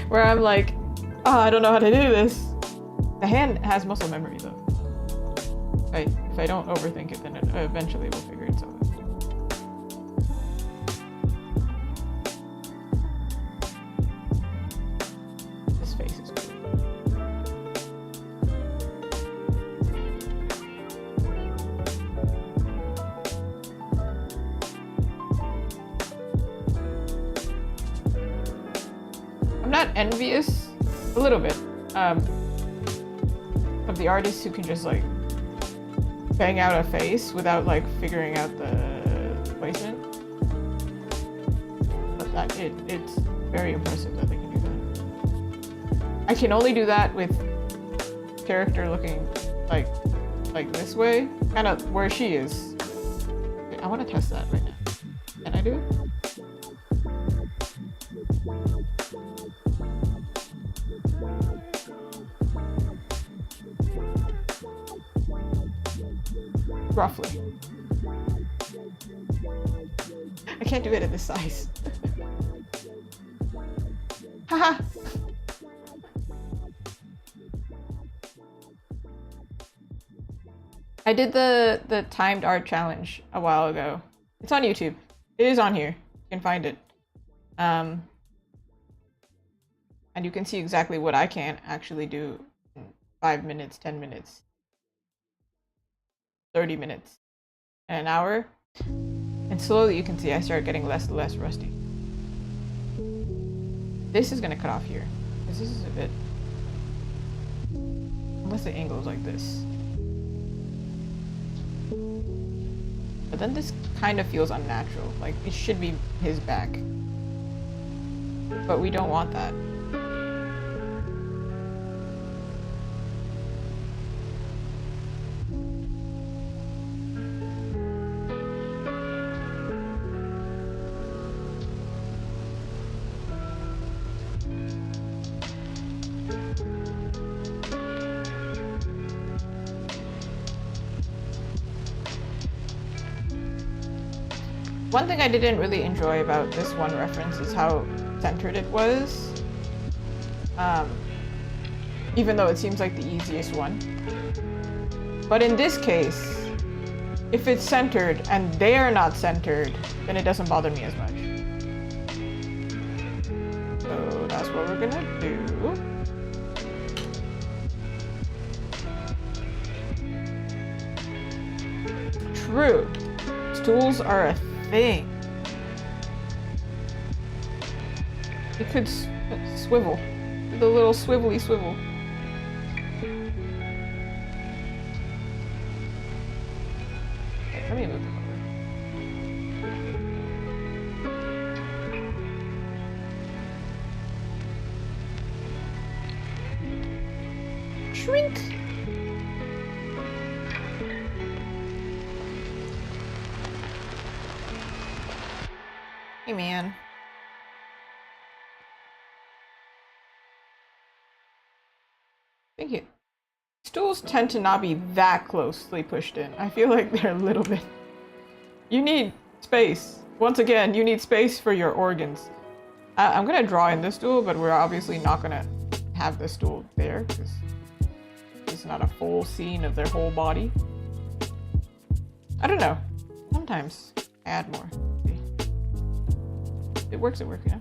Where I'm like, oh, I don't know how to do this. The hand has muscle memory though. If I don't overthink it, then it eventually will figure itself out. This face is cool. I'm not envious, a little bit, of the artists who can just like bang out a face without like figuring out the placement. But that it's very impressive that they can do that. I can only do that with character looking like this way, kind of where she is. I want to test that right now. Can I do it? roughly. I can't do it at this size. Haha! I did the timed art challenge a while ago. It's on YouTube. It is on here. You can find it. And you can see exactly what I can actually do in 5 minutes, 10 minutes, 30 minutes, and an hour. And slowly you can see I start getting less and less rusty. This is gonna cut off here, because this is a bit... Unless the angle is like this. But then this kind of feels unnatural, like it should be his back. But we don't want that. One thing I didn't really enjoy about this one reference is how centered it was. Even though it seems like the easiest one. But in this case, if it's centered and they are not centered, then it doesn't bother me as much. So that's what we're gonna do. True. Stools are a thing. You could swivel. Do the little swivelly swivel. Okay, let me move it over. Shrink! Hey, man. Thank you. Stools tend to not be that closely pushed in. I feel like they're a little bit... You need space. Once again, you need space for your organs. I'm gonna draw in this stool, but we're obviously not gonna have this stool there, because it's not a full scene of their whole body. I don't know. Sometimes I add more. It works, you know?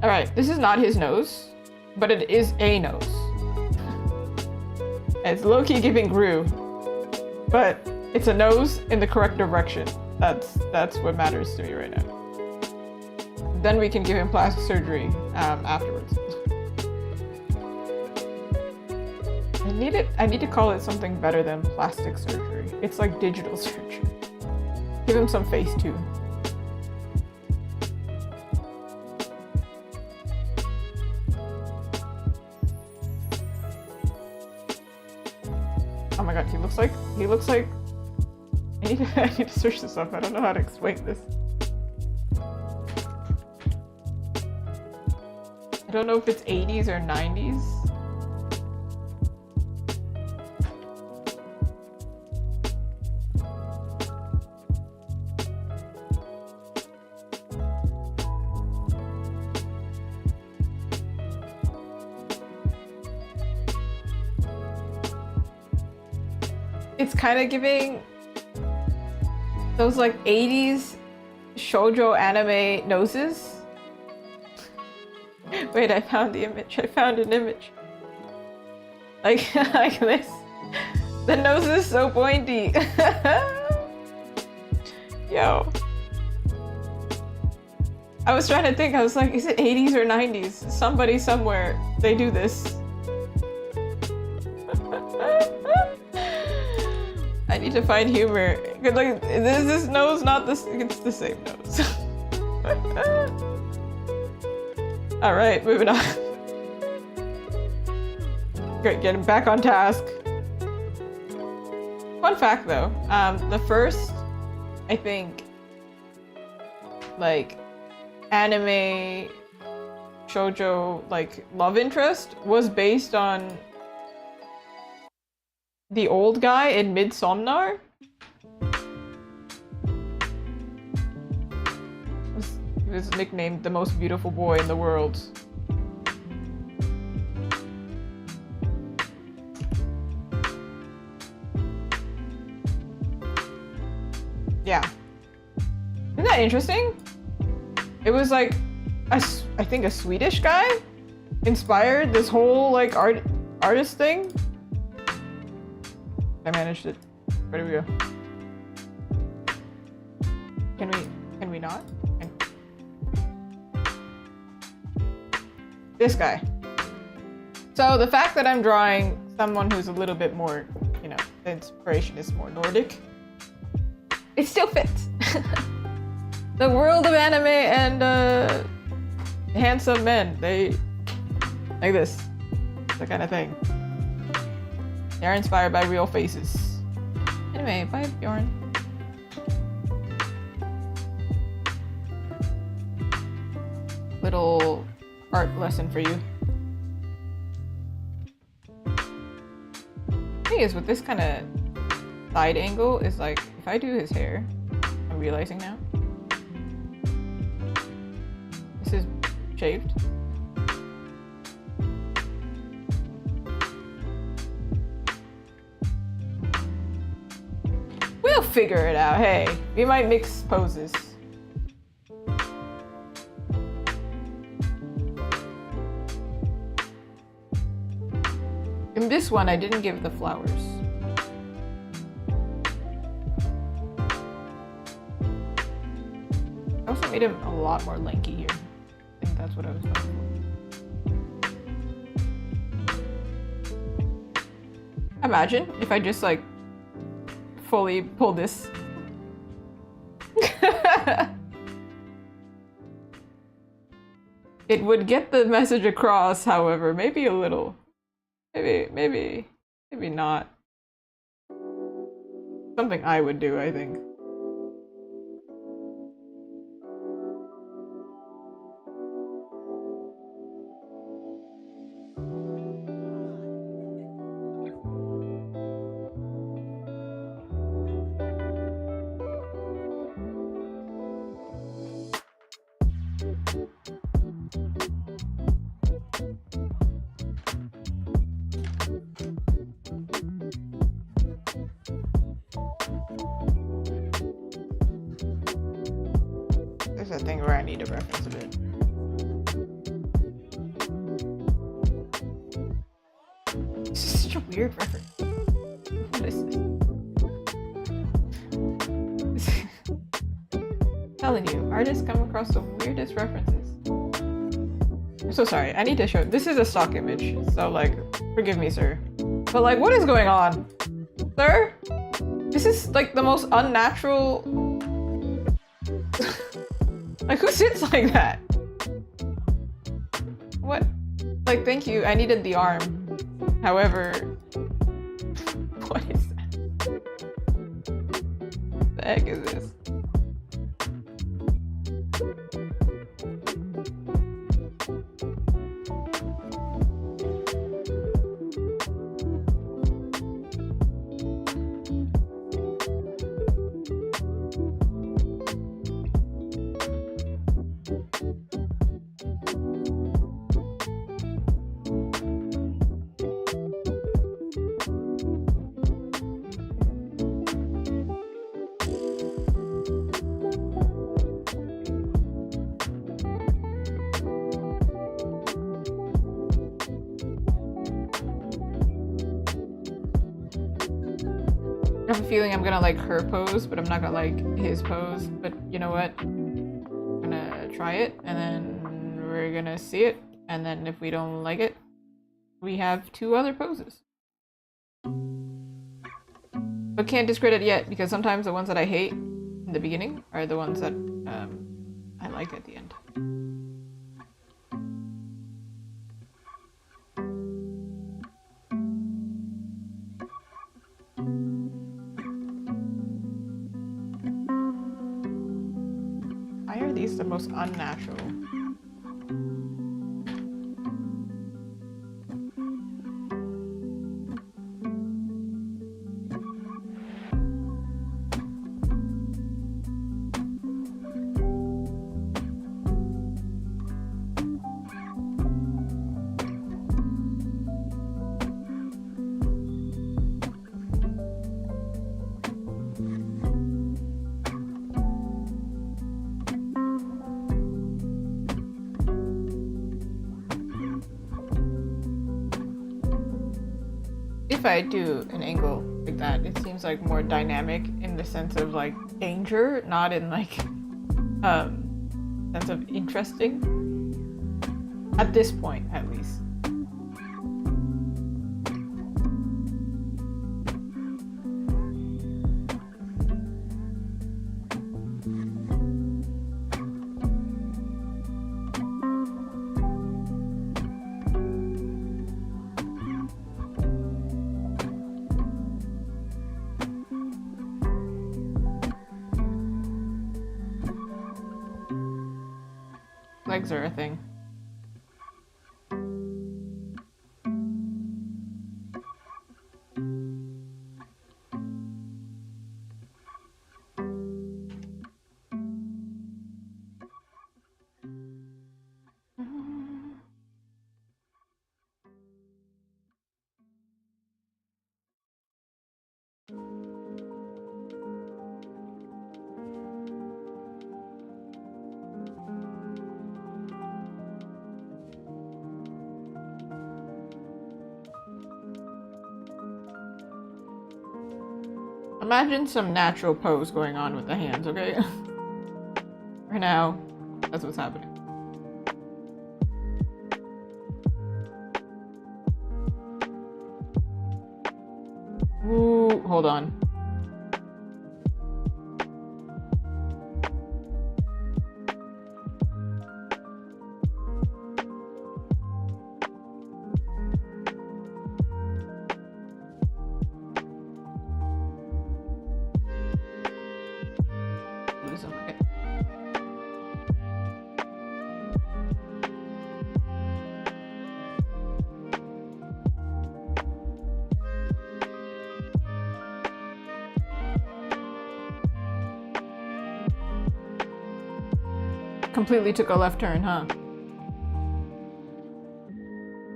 Alright, this is not his nose, but it is a nose. It's low-key giving Gru, but it's a nose in the correct direction. That's what matters to me right now. Then we can give him plastic surgery afterwards. I need to call it something better than plastic surgery. It's like digital surgery. Give him some face too. Oh my god, he looks like I need to search this up. I don't know how to explain this. I don't know if it's 80s or 90s. It's kind of giving those like 80s shoujo anime noses. Wait, I found the image. I found an image. Like this. The nose is so pointy. Yo. I was trying to think. I was like, is it 80s or 90s? Somebody somewhere, they do this. I need to find humor. Like, is this nose not this? It's the same nose. All right, moving on. Great, getting back on task. Fun fact though, the first, I think, like, anime shoujo, like, love interest was based on the old guy in Midsommar. He was nicknamed the most beautiful boy in the world. Yeah. Isn't that interesting? It was like, I think a Swedish guy inspired this whole like artist thing. I managed it. Where do we go? Can we not? This guy. So the fact that I'm drawing someone who's a little bit more, you know, the inspiration is more Nordic, it still fits. The world of anime and handsome men, they like this. That kind of thing. They're inspired by real faces. Anyway, bye Bjorn. Little art lesson for you. Thing is, with this kind of side angle is like, if I do his hair, I'm realizing now. This is shaved. We'll figure it out, hey. We might mix poses. In this one, I didn't give the flowers. I also made him a lot more lanky here. I think that's what I was looking for. Imagine if I just like fully pull this. It would get the message across, however, maybe a little. Maybe not. Something I would do, I think. There's a thing where I need to reference a bit. This is such a weird reference. What is this? Telling you, artists come across the weirdest references. I'm so sorry, I need to show. This is a stock image, so like, forgive me, sir. But like, what is going on? Sir? This is like the most unnatural. Like, who sits like that? What? Like, thank you. I needed the arm. However, what is that? The heck is this? I have a feeling I'm gonna like her pose, but I'm not gonna like his pose. But you know what? I'm gonna try it, and then we're gonna see it, and then if we don't like it, we have two other poses. But can't discredit yet, because sometimes the ones that I hate in the beginning are the ones that I like at the end. least, the most unnatural. If I do an angle like that, it seems like more dynamic in the sense of like danger, not in like sense of interesting. At this point, at least. Legs are a thing. Imagine some natural pose going on with the hands, okay? For now, that's what's happening. Ooh, hold on. Okay. Completely took a left turn, huh?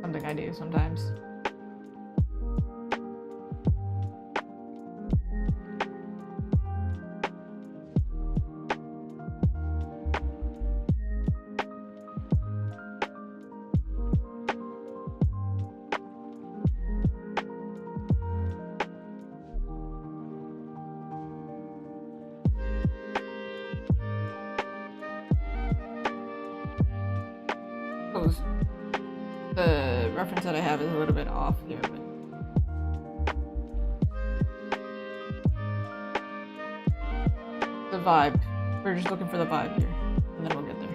Something I do sometimes. The reference that I have is a little bit off here, but the vibe. We're just looking for the vibe here, and then we'll get there.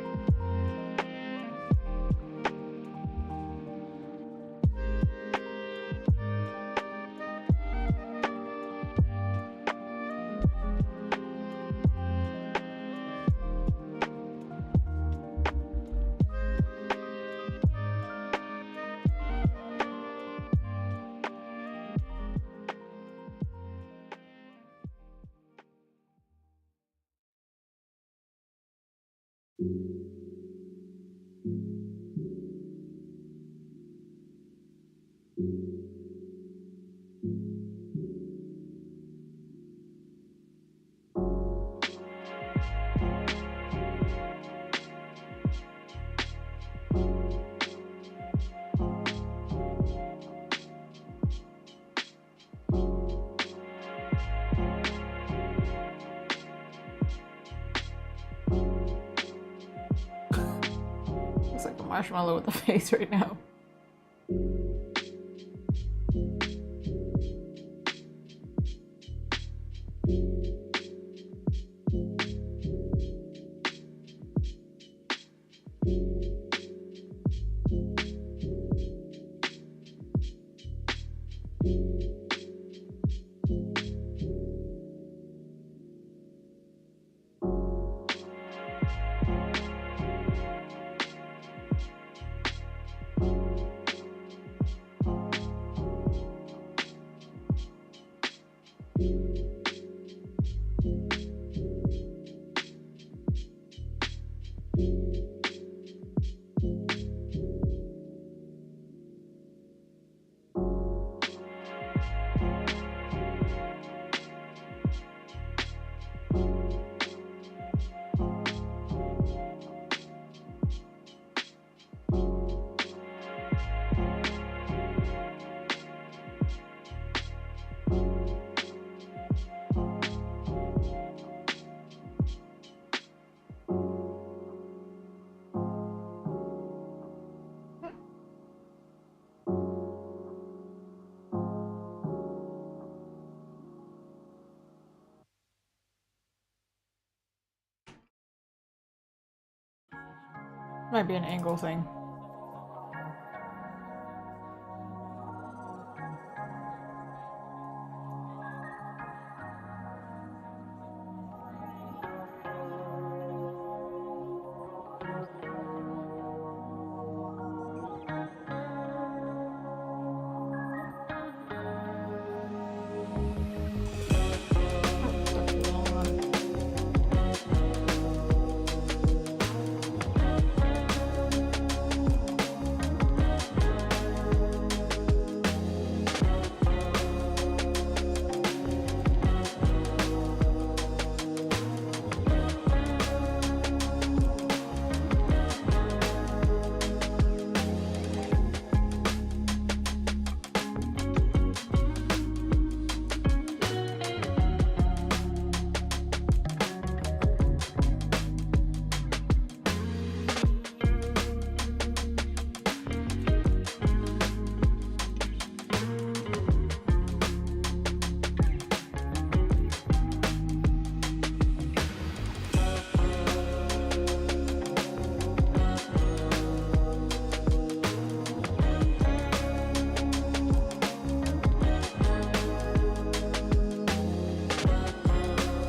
Looks like a marshmallow with a face right now. Might be an angle thing.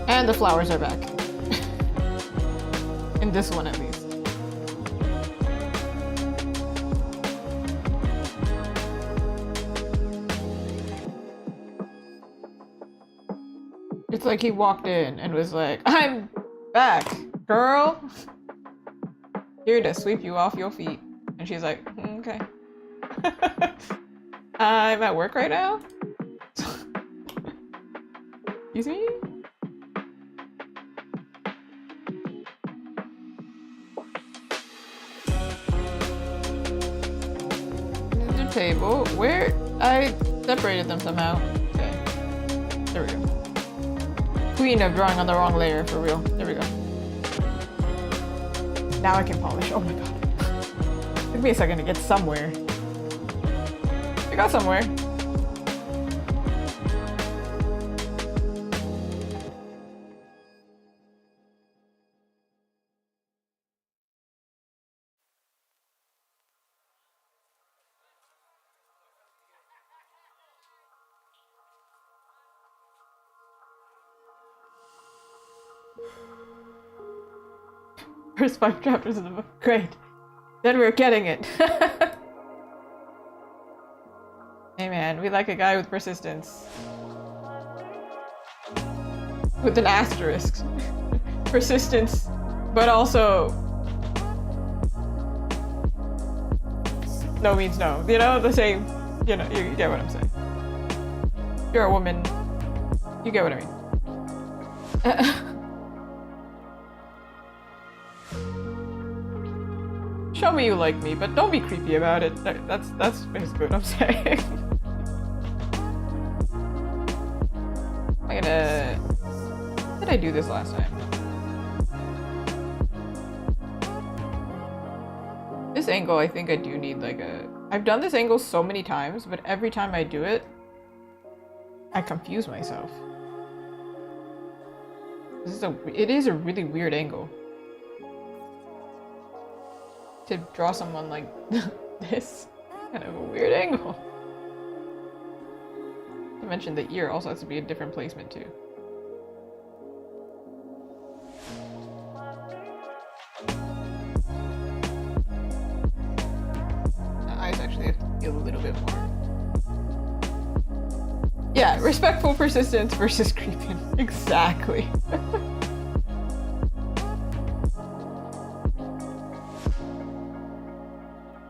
And the flowers are back. In this one at least. It's like he walked in and was like, I'm back, girl. Here to sweep you off your feet. And she's like, okay. I'm at work right now? Excuse me? Table where I separated them somehow. Okay, there we go. Queen of drawing on the wrong layer for real. There we go. Now I can polish. Oh my god. Took me a second to get somewhere. I got somewhere. First 5 chapters of the book. Great. Then we're getting it. Hey man, we like a guy with persistence. With an asterisk. Persistence, but also no means no. You know, the same, you know, you get what I'm saying. You're a woman. You get what I mean. Show me you like me, but don't be creepy about it. That's basically what I'm saying. I'm gonna... Did I do this last time? This angle, I think I do need like a... I've done this angle so many times, but every time I do it, I confuse myself. It is a really weird angle. To draw someone like this, kind of a weird angle. To mention the ear also has to be a different placement too. The eyes actually have to feel a little bit more Yeah, respectful persistence versus creeping. Exactly.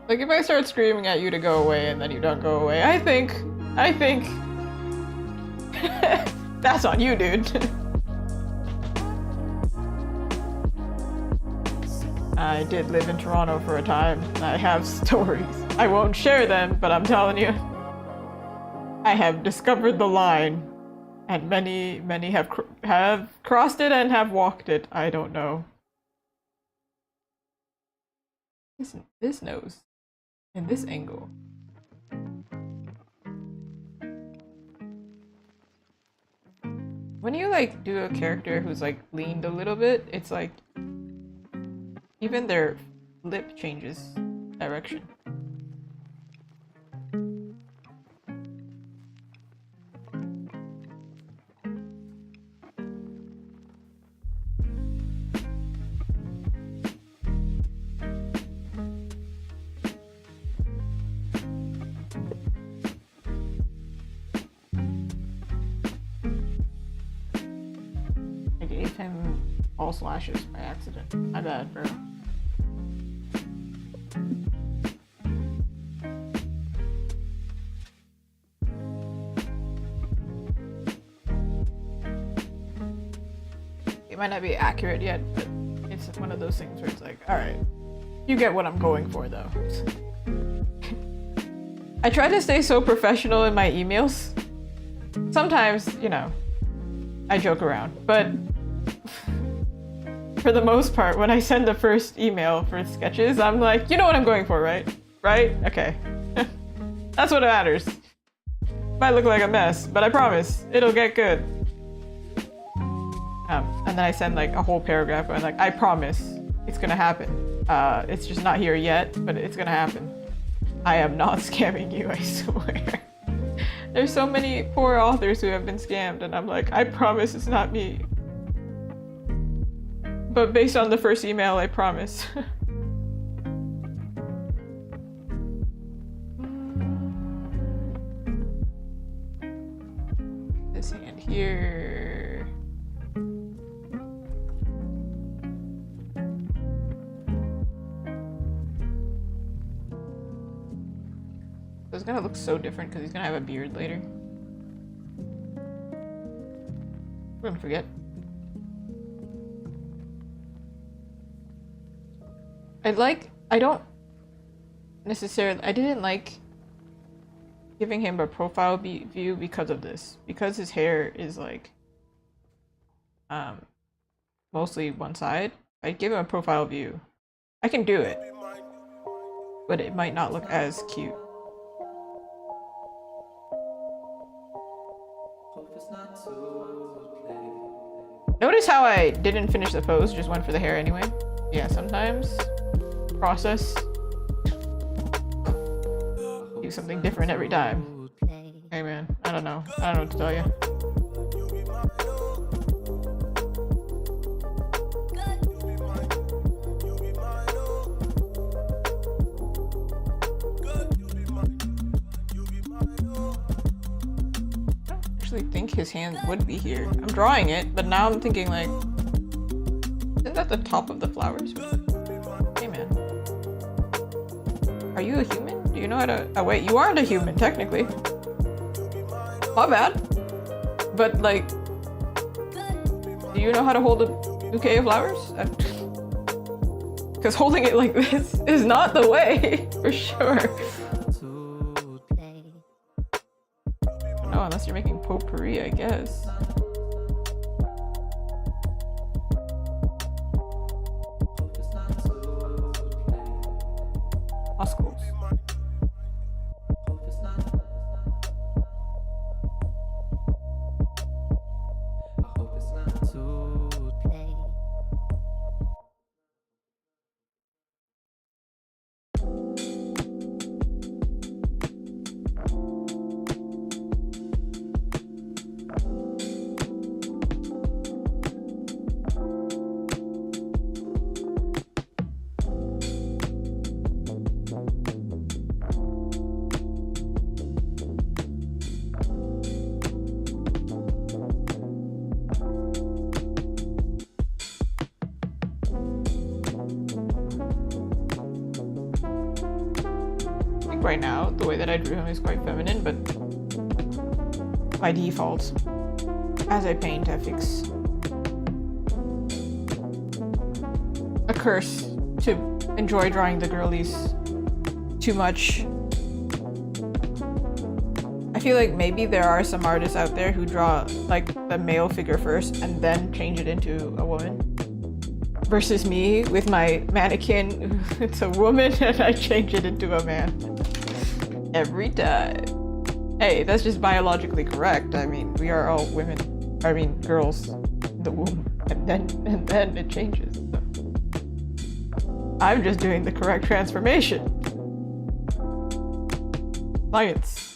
Like if I start screaming at you to go away and then you don't go away, I think that's on you, dude. I did live in Toronto for a time. I have stories. I won't share them, but I'm telling you, I have discovered the line, and many have crossed it and have walked it. I don't know. This nose in this angle. When you like do a character who's like leaned a little bit, it's like even their lip changes direction. I gave him all slashes by accident. My bad, bro. It might not be accurate yet, but it's one of those things where it's like, alright, you get what I'm going for though. I try to stay so professional in my emails. Sometimes, you know, I joke around, but for the most part, when I send the first email for sketches, I'm like, you know what I'm going for, right? Right? Okay. That's what matters. Might look like a mess, but I promise, it'll get good. And then I send like a whole paragraph going like, I promise it's gonna happen. It's just not here yet, but it's gonna happen. I am not scamming you, I swear. There's so many poor authors who have been scammed, and I'm like, I promise it's not me. But based on the first email, I promise. This hand here. So it's gonna look so different because he's gonna have a beard later. We're gonna forget. I don't necessarily, I didn't like giving him a profile view because of this. Because his hair is like, mostly one side. I'd give him a profile view. I can do it, but it might not look as cute. Notice how I didn't finish the pose, just went for the hair anyway? Yeah, sometimes process. Do something different every time. Hey man, I don't know. I don't know what to tell you. I think his hand would be here. I'm drawing it, but now I'm thinking like, isn't that the top of the flowers? Hey man, are you a human? Do you know how to? Oh wait, you aren't a human technically. My bad. But like, do you know how to hold a bouquet of flowers? Because holding it like this is not the way, for sure. No, unless you're making potpourri, I guess. Muscles. right now, the way that I drew him is quite feminine, but by default, as I paint, I fix a curse to enjoy drawing the girlies too much. I feel like maybe there are some artists out there who draw like the male figure first and then change it into a woman. Versus me with my mannequin, it's a woman and I change it into a man. Every time. Hey, that's just biologically correct. I mean, we are all women. I mean, girls in the womb. And then it changes. So. I'm just doing the correct transformation. Science.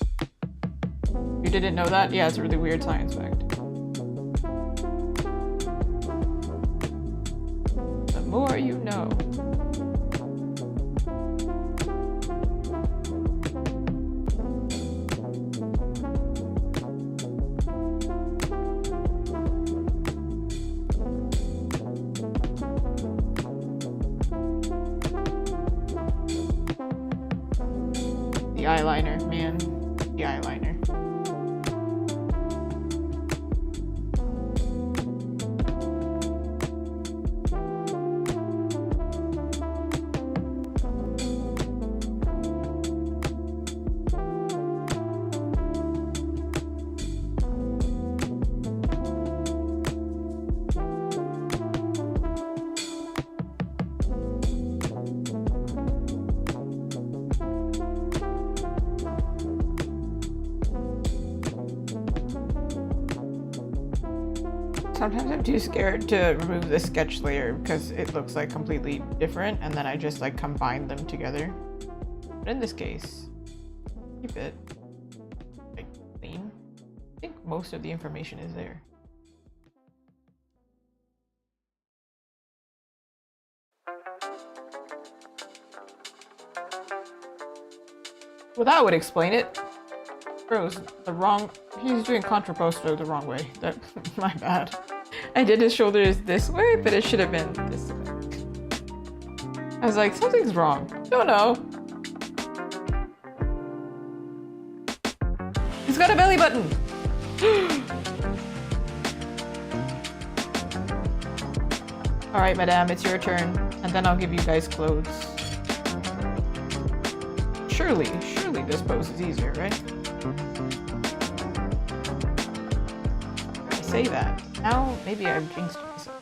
You didn't know that? Yeah, it's a really weird science fact. The more you know. The eyeliner, man. The eyeliner. Sometimes I'm too scared to remove the sketch layer because it looks like completely different and then I just like combine them together. But in this case, keep it like clean. I think most of the information is there. Well, that would explain it. Rose, he's doing contrapposto the wrong way. My bad. I did his shoulders this way, but it should have been this way. I was like, something's wrong. Don't know. He's got a belly button. All right, madame, it's your turn. And then I'll give you guys clothes. Surely this pose is easier, right? I say that. Now, maybe I've jinxed myself.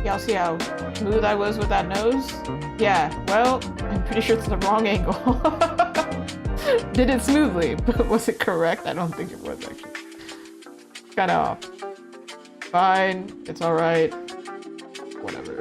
Y'all see how smooth I was with that nose? Yeah, well, I'm pretty sure it's the wrong angle. Did it smoothly, but was it correct? I don't think it was, actually. Kinda off. Fine, it's alright. Whatever.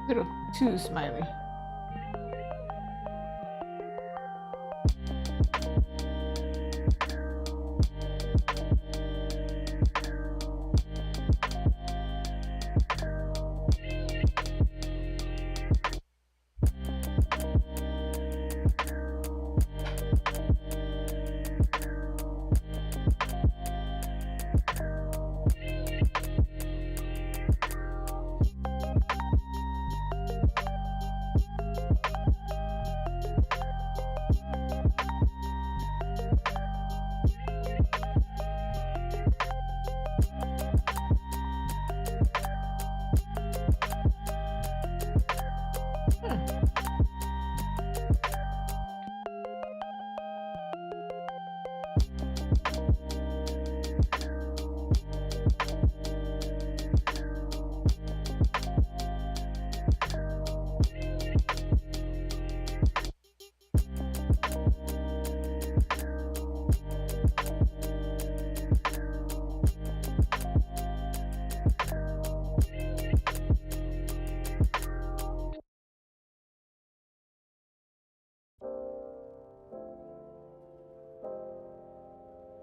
Little too smiley.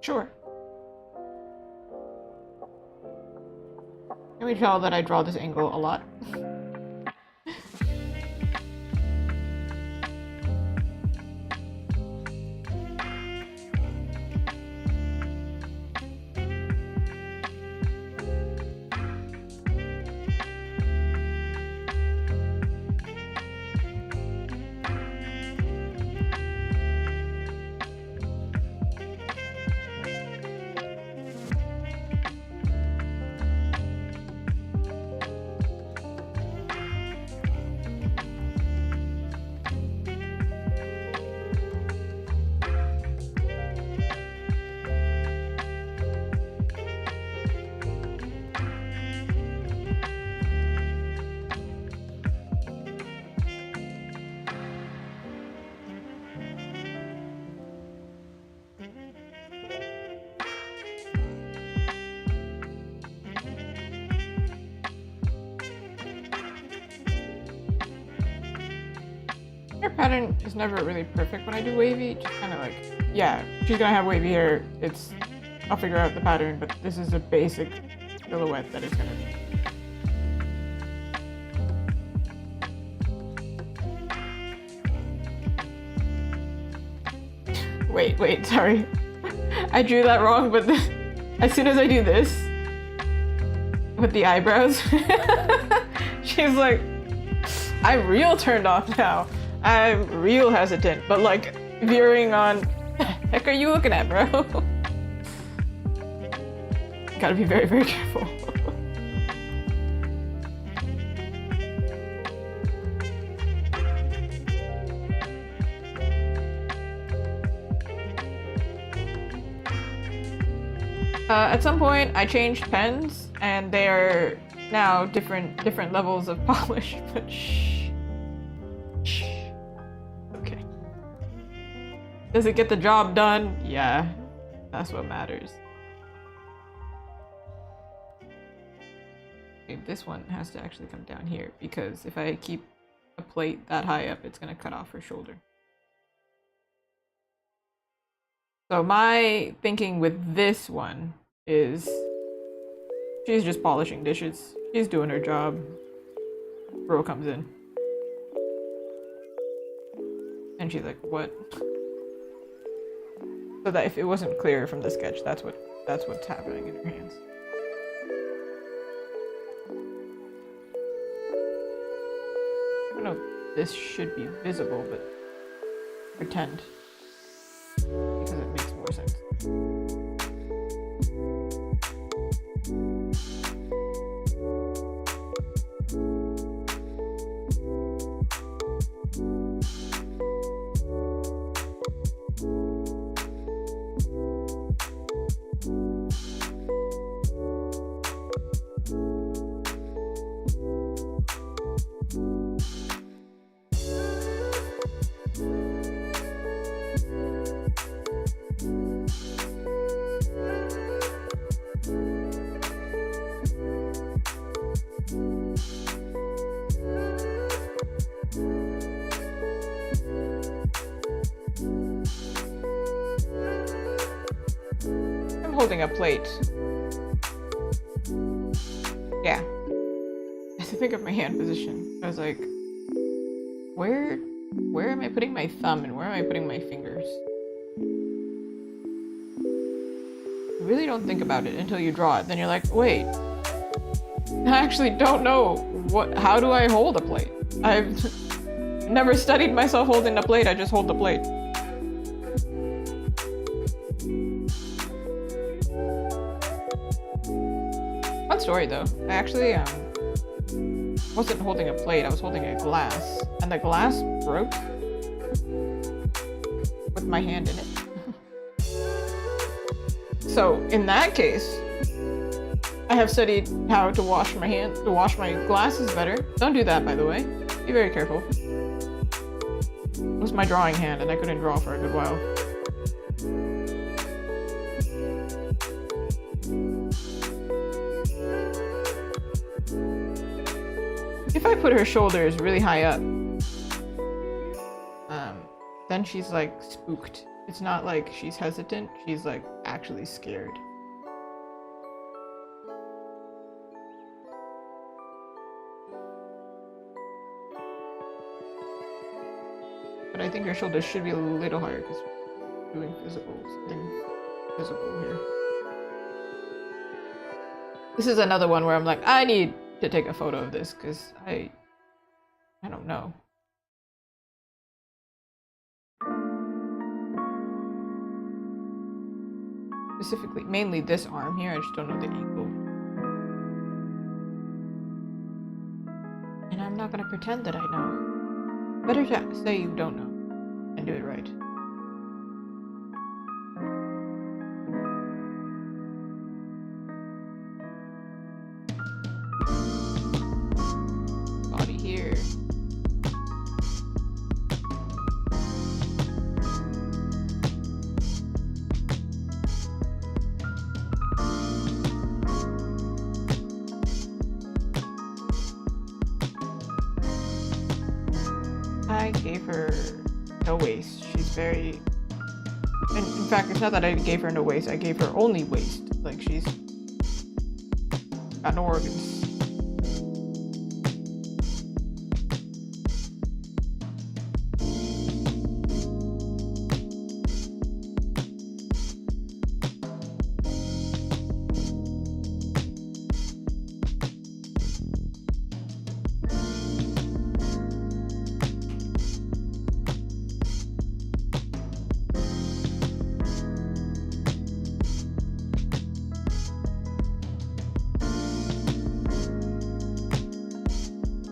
Sure. Can we tell that I draw this angle a lot? Her pattern is never really perfect when I do wavy, just kind of like, yeah, she's gonna have wavy hair, I'll figure out the pattern, but this is a basic silhouette that it's gonna be. Wait, sorry. I drew that wrong, but as soon as I do this, with the eyebrows, she's like, I'm real turned off now. I'm real hesitant, but like veering on, the heck are you looking at, bro? Gotta be very, very careful. At some point, I changed pens, and they are now different levels of polish. But shh. Okay. Does it get the job done? Yeah, that's what matters. Okay, this one has to actually come down here because if I keep a plate that high up, it's gonna cut off her shoulder. So my thinking with this one is she's just polishing dishes. She's doing her job. Bro comes in. And she's like, what? So that if it wasn't clear from the sketch, that's what's happening in her hands. I don't know if this should be visible, but pretend. Because it makes more sense. Holding a plate. Yeah. I have to think of my hand position. I was like, where am I putting my thumb and where am I putting my fingers? You really don't think about it until you draw it. Then you're like, wait, I actually don't know how do I hold a plate? I've never studied myself holding a plate, I just hold the plate. Fun story though. I actually wasn't holding a plate, I was holding a glass. And the glass broke with my hand in it. So in that case, I have studied how to wash my glasses better. Don't do that, by the way. Be very careful. It was my drawing hand and I couldn't draw for a good while. If I put her shoulders really high up, then she's like spooked. It's not like she's hesitant, she's like actually scared. But I think your shoulders should be a little higher because we're doing physical here. This is another one where I'm like, I need to take a photo of this because I don't know. Specifically, mainly this arm here, I just don't know the angle. And I'm not gonna pretend that I know. Better to say you don't know and do it right. Body here. I gave her no waist. She's very... And in fact, it's not that I gave her no waist. I gave her only waist. Like, she's got no organs.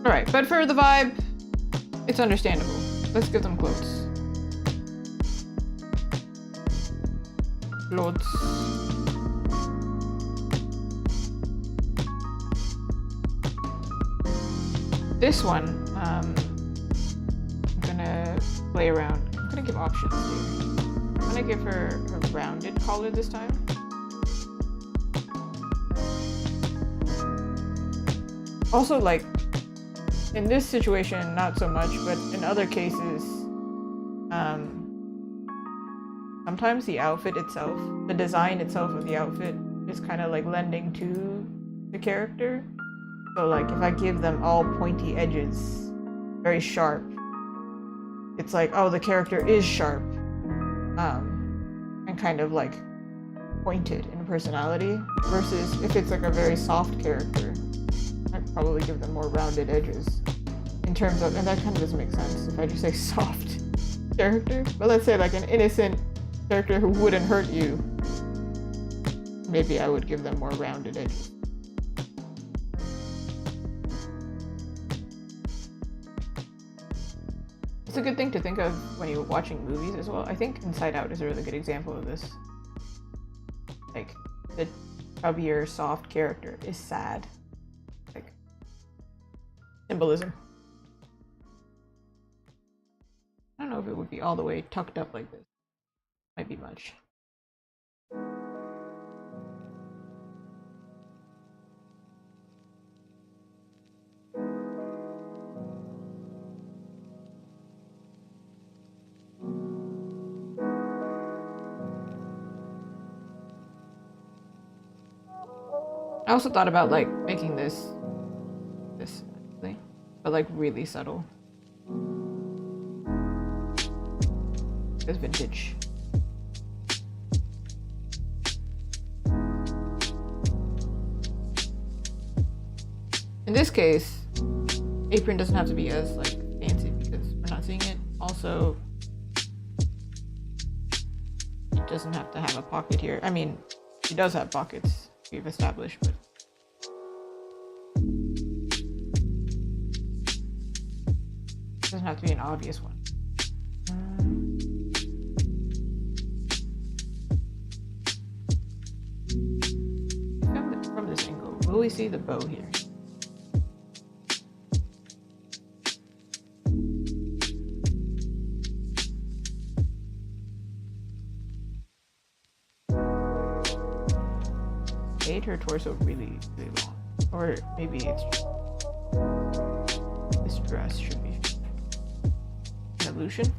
Alright, but for the vibe, it's understandable. Let's give them clothes. Clothes. This one, I'm gonna play around. I'm gonna give options here. I'm gonna give her a rounded collar this time. Also, like, in this situation, not so much, but in other cases, sometimes the outfit itself, the design itself of the outfit is kind of like lending to the character. So like if I give them all pointy edges, very sharp, it's like, oh, the character is sharp, and kind of like pointed in personality, versus if it's like a very soft character, I'd probably give them more rounded edges in terms of, and that kind of doesn't make sense if I just say soft character, but let's say like an innocent character who wouldn't hurt you, maybe I would give them more rounded edges. It's a good thing to think of when you're watching movies as well. I think Inside Out is a really good example of this. Like, the chubbier, soft character is sad. Like, symbolism. I don't know if it would be all the way tucked up like this. Might be much. I also thought about like making this actually, but like really subtle. It's vintage. In this case, apron doesn't have to be as like fancy because we're not seeing it. Also, it doesn't have to have a pocket here. I mean, she does have pockets, we've established, but it doesn't have to be an obvious one. From this angle, will we see the bow here? Made her torso really, really long. Or maybe it's just... this dress should be an illusion.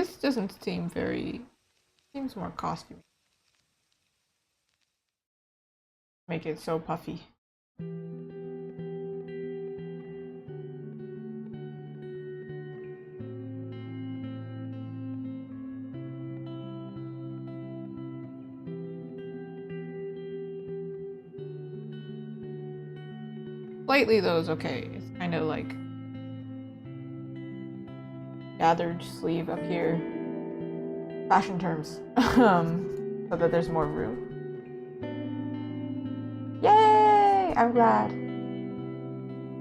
This doesn't seem very... Seems more costumey. Make it so puffy. Slightly though is okay. It's kind of like gathered sleeve up here. Fashion terms. So that there's more room. Yay! I'm glad.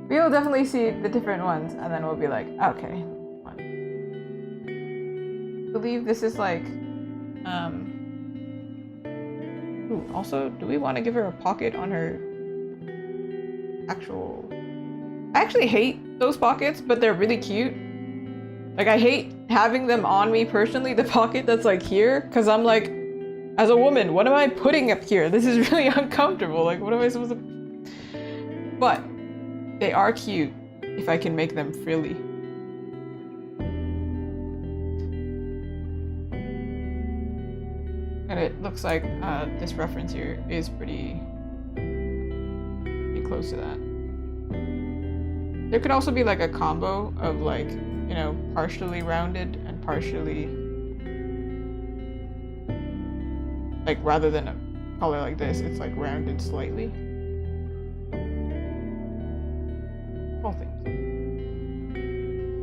We will definitely see the different ones and then we'll be like, okay. I believe this is like ooh, also, do we want to give her a pocket on her actual... I actually hate those pockets, but they're really cute. Like, I hate having them on me personally, the pocket that's like here, because I'm like, as a woman, what am I putting up here? This is really uncomfortable. Like, what am I supposed to... But they are cute if I can make them frilly. And it looks like this reference here is pretty close to that. There could also be like a combo of like, you know, partially rounded and partially, like rather than a color like this, it's like rounded slightly. All things.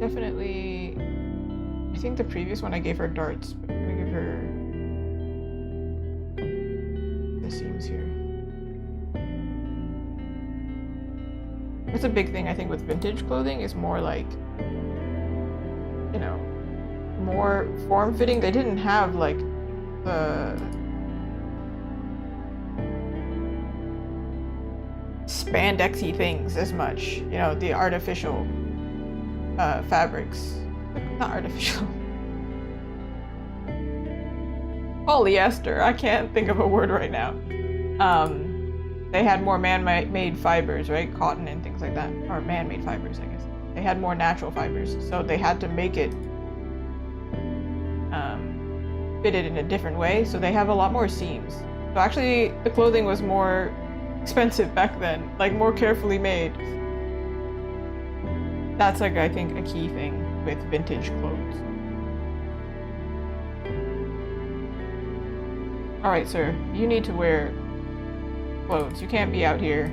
Definitely, I think the previous one I gave her darts, but I'm gonna give her the seams here. That's a big thing I think with vintage clothing is more like, you know, more form-fitting. They didn't have like the spandexy things as much, you know, the artificial fabrics. Not artificial. Polyester. I can't think of a word right now. They had more man-made fibers, right? Cotton and things like that. Or man-made fibers, I guess. They had more natural fibers, so they had to make it fitted in a different way, so they have a lot more seams. So actually, the clothing was more expensive back then, like more carefully made. That's like, I think, a key thing with vintage clothes. Alright, sir, you need to wear clothes. You can't be out here.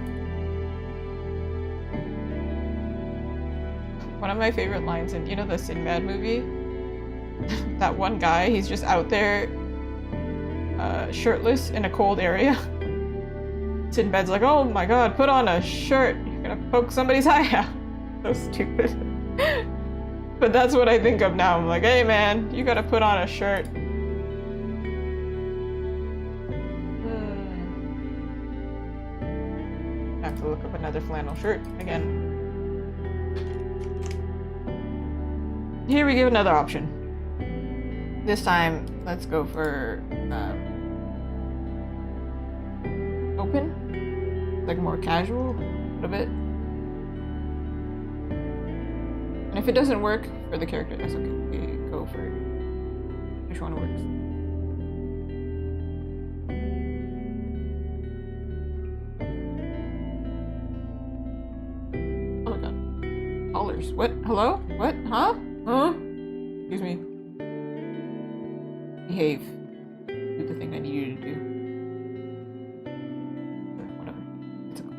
One of my favorite lines in, you know, the Sinbad movie? That one guy, he's just out there shirtless in a cold area. Sinbad's like, oh my god, put on a shirt. You're gonna poke somebody's eye out. So stupid. But that's what I think of now. I'm like, hey man, you gotta put on a shirt. I have to look up another flannel shirt again. Here we give another option. This time, let's go for open, like more casual, a little bit. And if it doesn't work for the character, that's okay. We go for which one works. Oh my god. Collars. What? Hello? What? Huh? Huh? Excuse me. Behave. Do the thing I need you to do. Whatever. It's okay.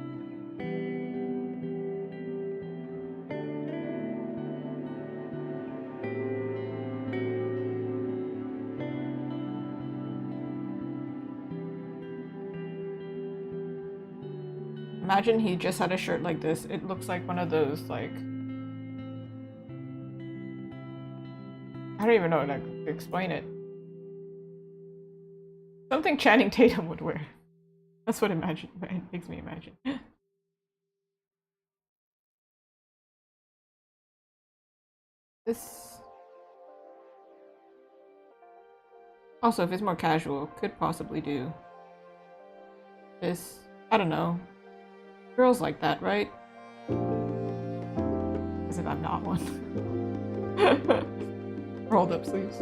Imagine he just had a shirt like this. It looks like one of those, like... I don't even know how to explain it. Something Channing Tatum would wear. That's what it makes me imagine. This... Also, if it's more casual, could possibly do this. I don't know. Girls like that, right? As if I'm not one. Rolled up sleeves.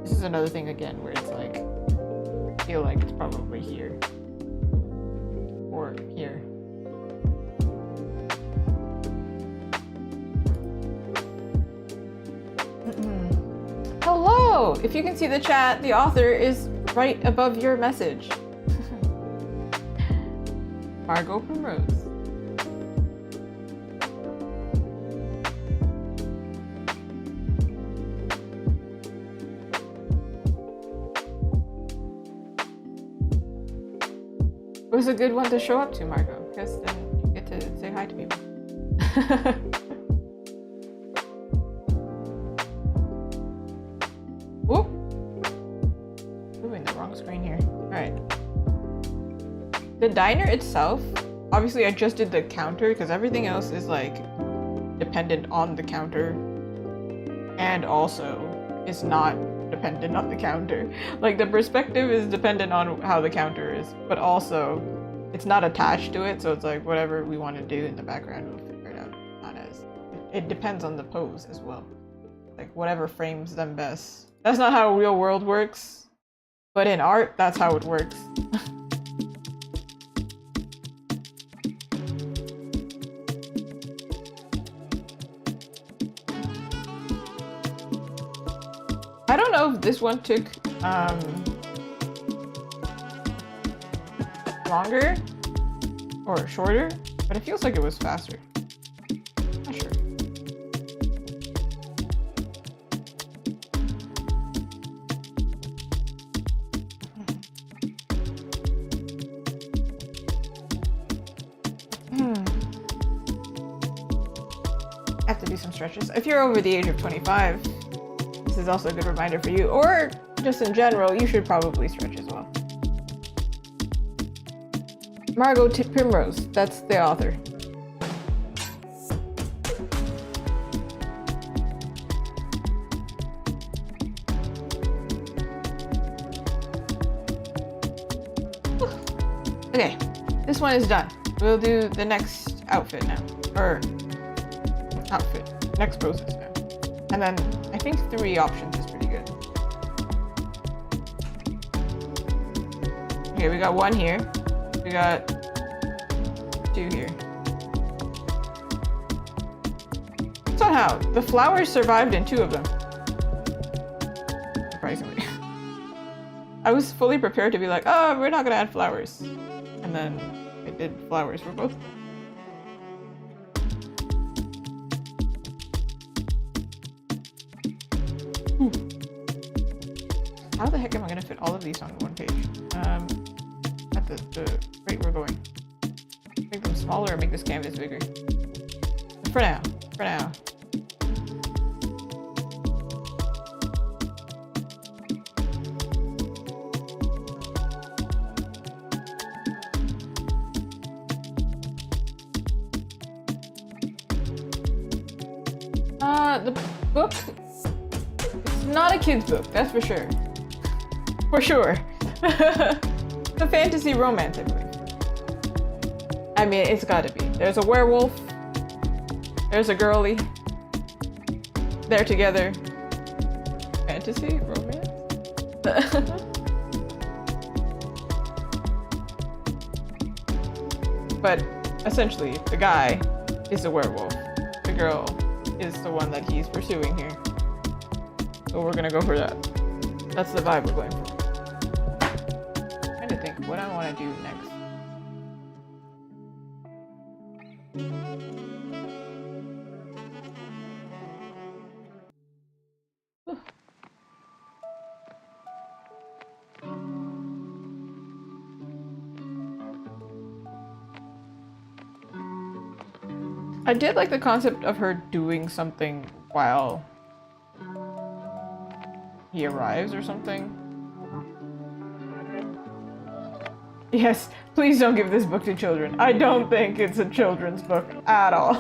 This is another thing again where it's like, I feel like it's probably here. Or here. Hello! If you can see the chat, the author is right above your message. Margot Primrose. It was a good one to show up to, Margot, because then you get to say hi to people. Whoop! Moving the wrong screen here. Alright. The diner itself, obviously I just did the counter because everything else is like dependent on the counter and also is not dependent on the counter. Like the perspective is dependent on how the counter is, but also it's not attached to it, so it's like whatever we want to do in the background we'll figure it out. Not as it depends on the pose as well. Like whatever frames them best. That's not how real world works, but in art that's how it works. I don't know if this one took longer or shorter, but it feels like it was faster. Not sure. I have to do some stretches. If you're over the age of 25, this is also a good reminder for you, or just in general, you should probably stretch as well. Margot Primrose, that's the author. Okay, this one is done. We'll do the next outfit now, or outfit, next poses now. And then I think 3 options is pretty good. Okay, we got 1 here. We got 2 here. Somehow, the flowers survived in 2 of them. Surprisingly. I was fully prepared to be like, oh, we're not gonna add flowers. And then I did flowers for both of them. How the heck am I gonna fit all of these on one page? At the rate we're going. Make them smaller or make this canvas bigger? For now. For now. The book, it's not a kid's book, that's for sure. For sure. It's a fantasy romance, I believe. I mean, it's gotta be. There's a werewolf. There's a girly. They're together. Fantasy? Romance? But essentially, the guy is a werewolf. The girl is the one that he's pursuing here. So we're gonna go for that. That's the vibe we're going for. I'm trying to think what I want to do next. I did like the concept of her doing something while he arrives or something. Yes, please don't give this book to children. I don't think it's a children's book at all.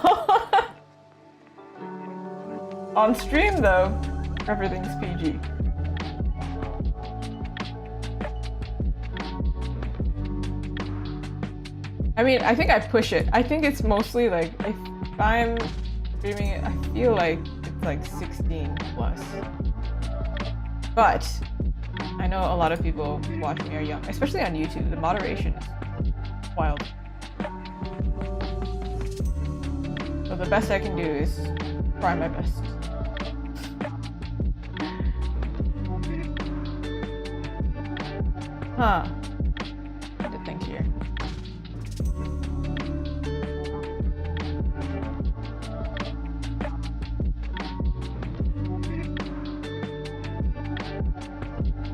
On stream, though, everything's PG. I mean, I think I push it. I think it's mostly like, if I'm streaming it, I feel like it's like 16 plus. But I know a lot of people watching me are young, especially on YouTube. The moderation is wild. So the best I can do is try my best. Huh. I have to think here.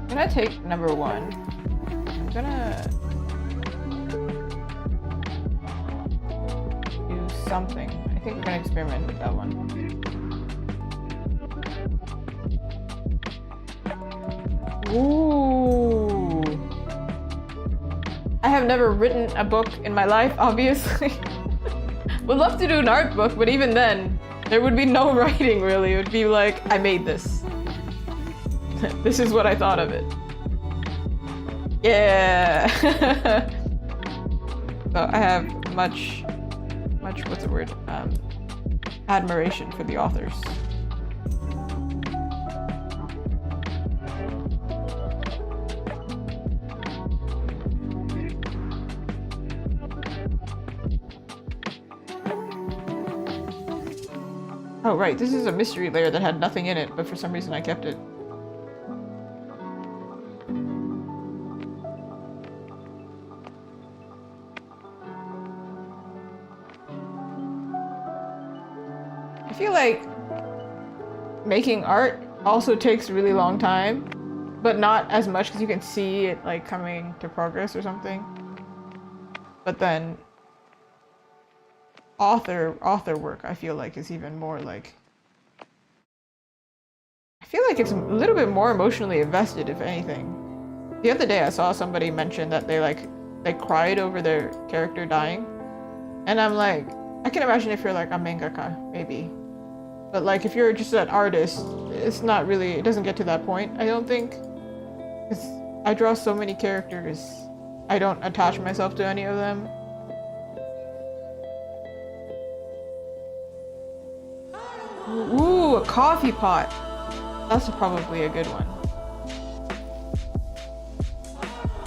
I'm gonna take number 1. I'm gonna do something. I think we're gonna experiment with that one. Ooh. I have never written a book in my life, obviously. Would love to do an art book, but even then, there would be no writing really. It would be like, I made this. This is what I thought of it. Yeah. So I have much, what's the word? Admiration for the authors. Oh right, this is a mystery layer that had nothing in it, but for some reason I kept it. I feel like making art also takes a really long time, but not as much because you can see it like coming to progress or something. But then author work I feel like is even more like, I feel like it's a little bit more emotionally invested, if anything. The other day I saw somebody mention that they cried over their character dying, and I'm like, I can imagine if you're like a mangaka, maybe. But like if you're just an artist, it's not really, it doesn't get to that point, I don't think. Because I draw so many characters, I don't attach myself to any of them. Ooh, a coffee pot. That's probably a good one.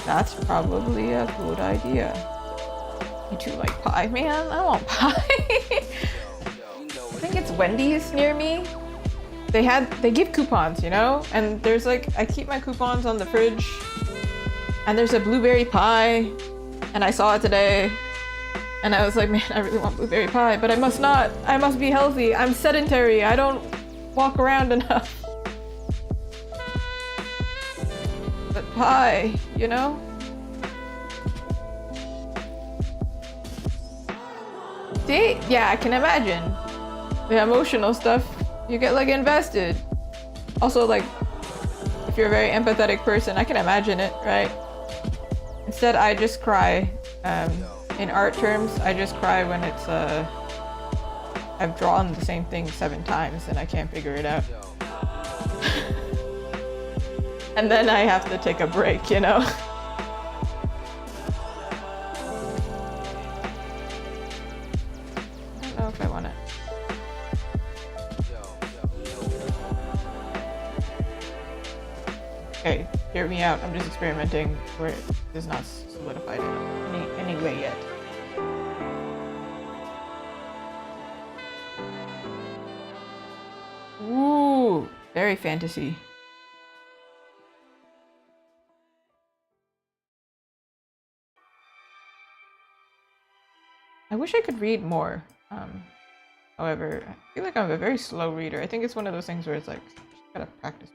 That's probably a good idea. You two like pie? Man, I want pie. I think it's Wendy's near me. They give coupons, you know? And there's like, I keep my coupons on the fridge. And there's a blueberry pie. And I saw it today. And I was like, man, I really want blueberry pie, but I must not. I must be healthy. I'm sedentary. I don't walk around enough. But pie, you know? See? Yeah, I can imagine. The emotional stuff, you get like invested. Also like, if you're a very empathetic person, I can imagine it, right? Instead, I just cry. In art terms, I just cry when it's I've drawn the same thing 7 times and I can't figure it out. And then I have to take a break, you know? I don't know if I want it. Okay, hear me out. I'm just experimenting where it is not solidified in any way yet. Ooh, very fantasy. I wish I could read more. However, I feel like I'm a very slow reader. I think it's one of those things where it's like, just gotta practice.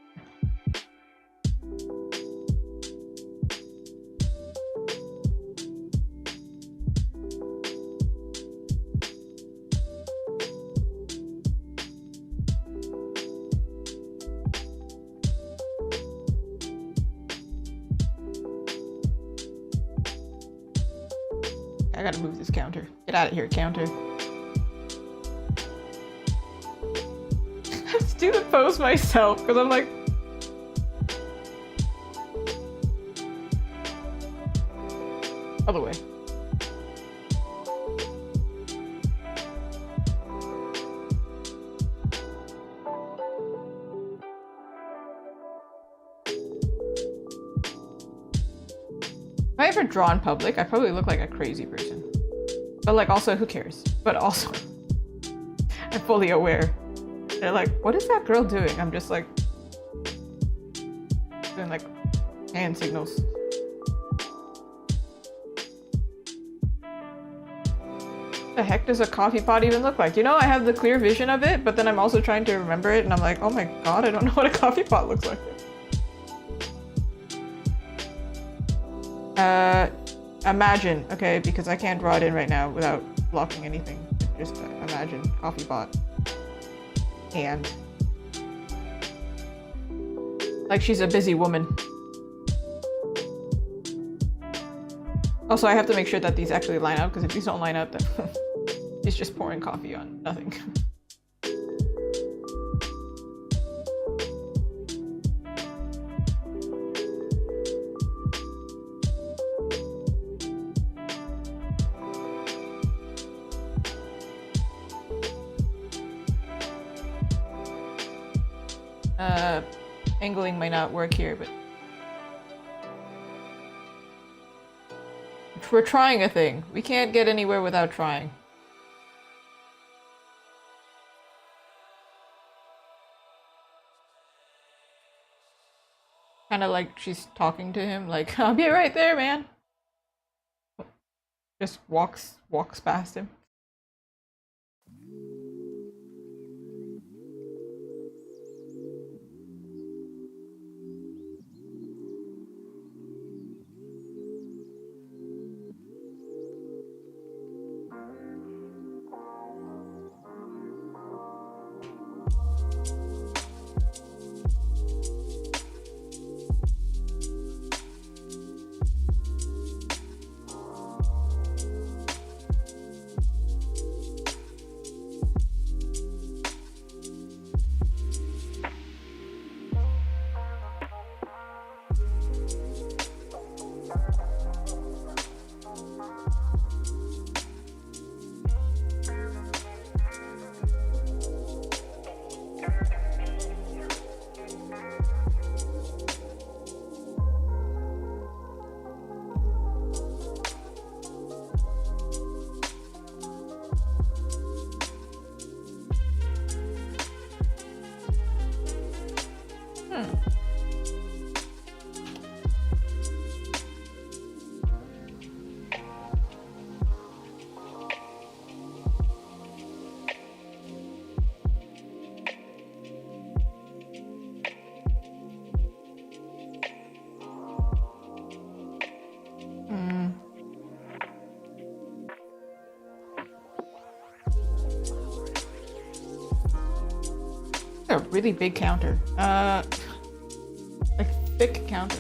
I gotta move this counter. Get out of here, counter. Let's do the pose myself, because I'm like... Other way. If I ever draw in public, I probably look like a crazy person. But like also, who cares? But also, I'm fully aware. They're like, what is that girl doing? I'm just like, doing like hand signals. The heck does a coffee pot even look like? You know, I have the clear vision of it, but then I'm also trying to remember it and I'm like, oh my god, I don't know what a coffee pot looks like. Imagine, okay, because I can't draw it in right now without blocking anything. Just imagine coffee pot. And like she's a busy woman. Also, I have to make sure that these actually line up, because if these don't line up, then she's just pouring coffee on nothing. Angling might not work here, but we're trying a thing. We can't get anywhere without trying. Kind of like she's talking to him, like, I'll be right there, man. Just walks past him. A really big counter. Like thick counter.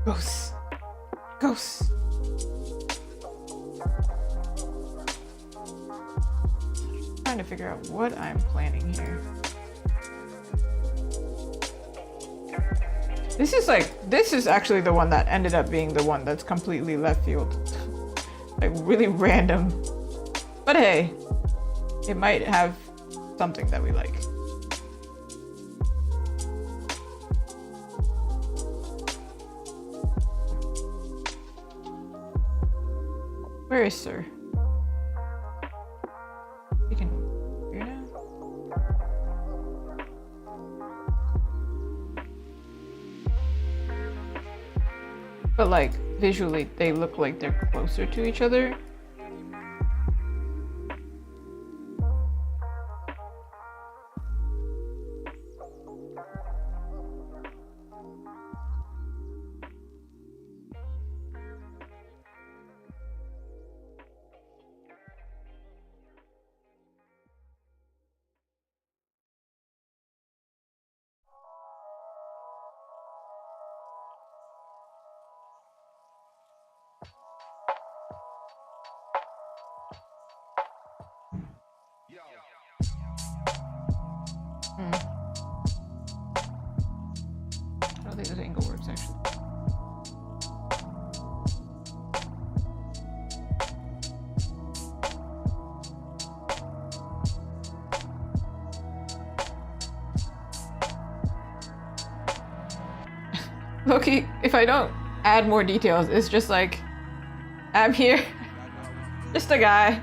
Ghosts. Ghosts. Trying to figure out what I'm planning here. This is actually the one that ended up being the one that's completely left field. Like really random. But hey, it might have something that we like. Where is Sir? You can hear now? But like visually they look like they're closer to each other. don't think this angle works actually. Loki, if I don't add more details, it's just like, I'm here. Just a guy.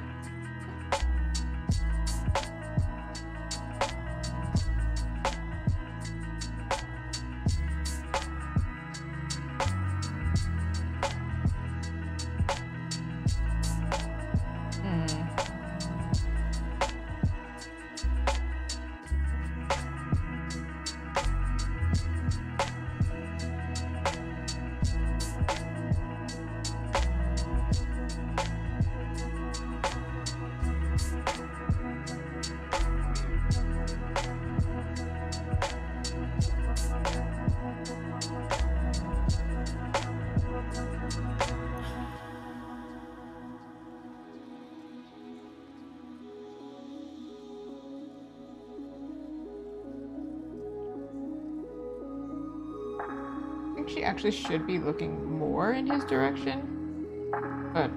She actually should be looking more in his direction, but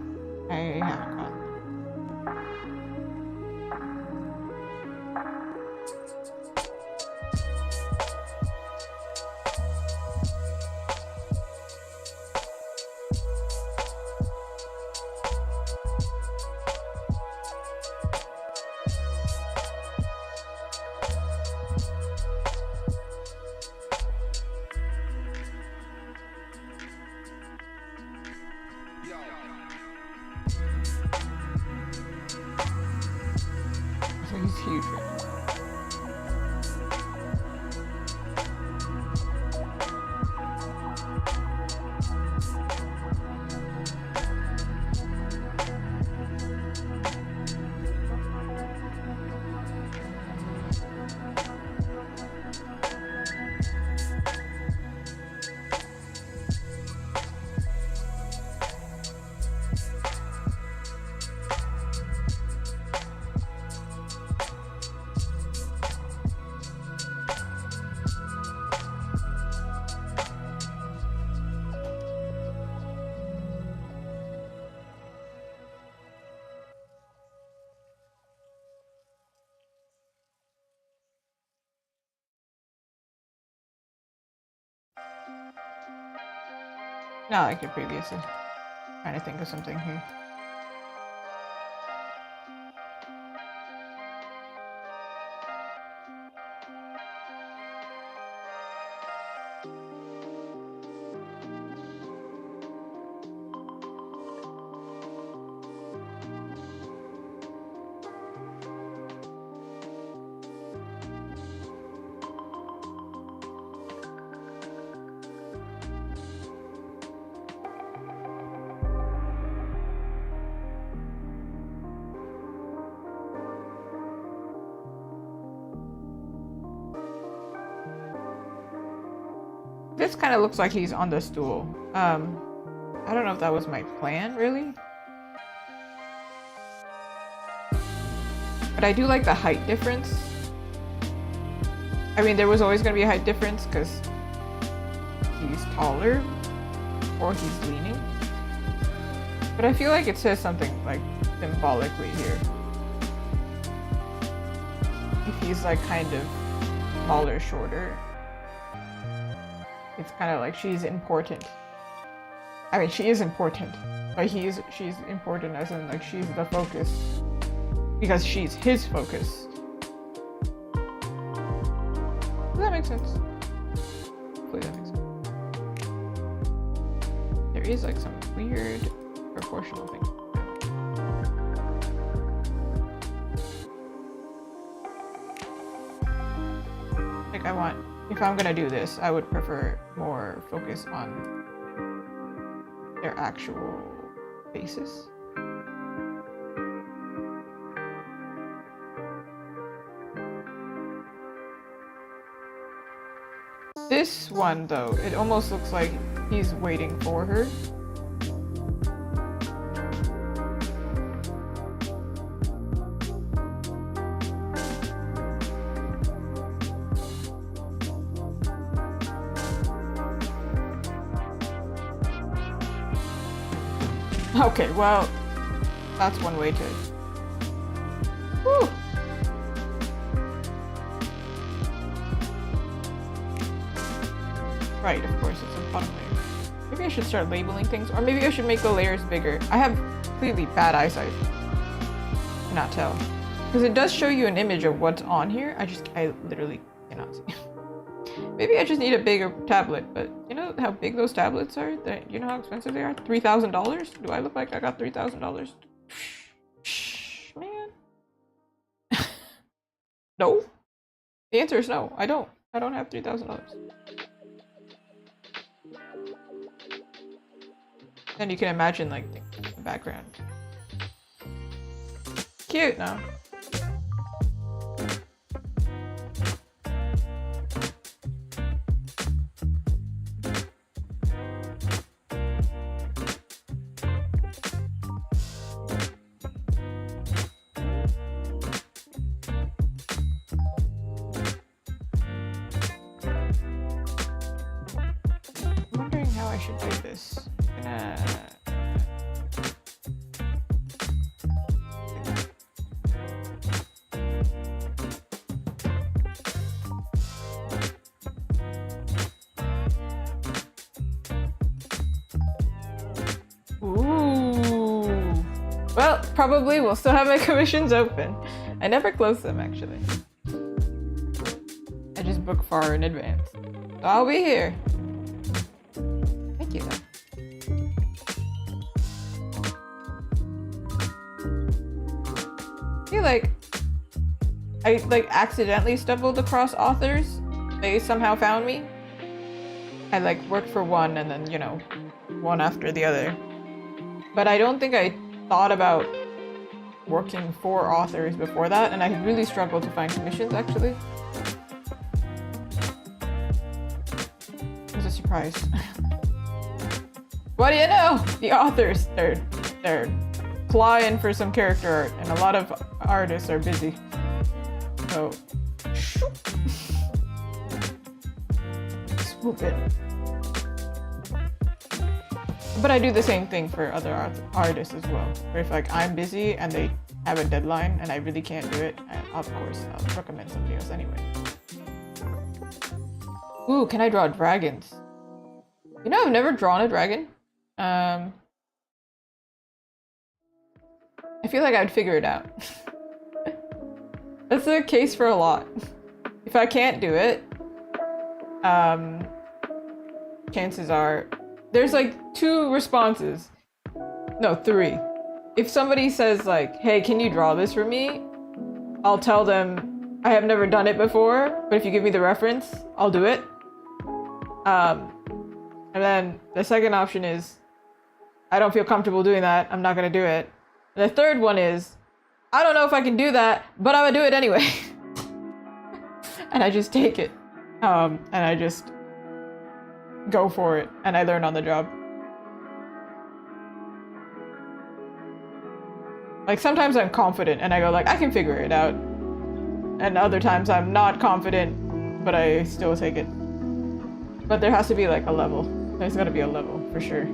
I haven't gotten there. So he's huge right now. Not like it previously. Trying to think of something here. This kind of looks like he's on the stool. I don't know if that was my plan, really. But I do like the height difference. I mean, there was always going to be a height difference because he's taller or he's leaning. But I feel like it says something like symbolically here. If he's like kind of taller, shorter. It's kind of like she's important. I mean, she is important, but she's important as in like she's the focus because she's his focus. Does that make sense? Hopefully that makes sense. There is like some weird proportional thing. Like if I'm gonna do this, I would prefer more focus on their actual faces. This one though, it almost looks like he's waiting for her. Okay, well, that's one way to... Woo! Right, of course, it's a bottom layer. Maybe I should start labeling things, or maybe I should make the layers bigger. I have completely bad eyesight. Cannot tell. Because it does show you an image of what's on here. I literally cannot see. Maybe I just need a bigger tablet, but you know how big those tablets are? You know how expensive they are? $3,000? Do I look like I got $3,000? Shh, man. No? The answer is no. I don't have $3,000. And you can imagine like the background. Cute, no? I'm wondering how I should do this. Ooh. Well, probably we'll still have my commissions open. I never close them, actually. I just book far in advance. So I'll be here. Thank you, though. I feel like I accidentally stumbled across authors. They somehow found me. I worked for one and then, you know, one after the other. But I don't think I thought about working for authors before that, and I really struggled to find commissions, actually. It was a surprise. What do you know? The authors, they're flying for some character art, and a lot of artists are busy. So, swoop it. But I do the same thing for other artists as well. Where if I'm busy and they have a deadline and I really can't do it, of course I'll recommend somebody else anyway. Ooh, can I draw dragons? You know, I've never drawn a dragon. I feel like I'd figure it out. That's the case for a lot. If I can't do it, chances are there's 2 responses. No, 3. If somebody says hey, can you draw this for me? I'll tell them I have never done it before, but if you give me the reference, I'll do it. And then the second option is I don't feel comfortable doing that. I'm not gonna do it. And the third one is I don't know if I can do that, but I'm gonna do it anyway. And I just take it. And I just go for it, and I learn on the job. Sometimes I'm confident and I go I can figure it out. And other times I'm not confident, but I still take it. But there has to be a level. There's gotta be a level for sure.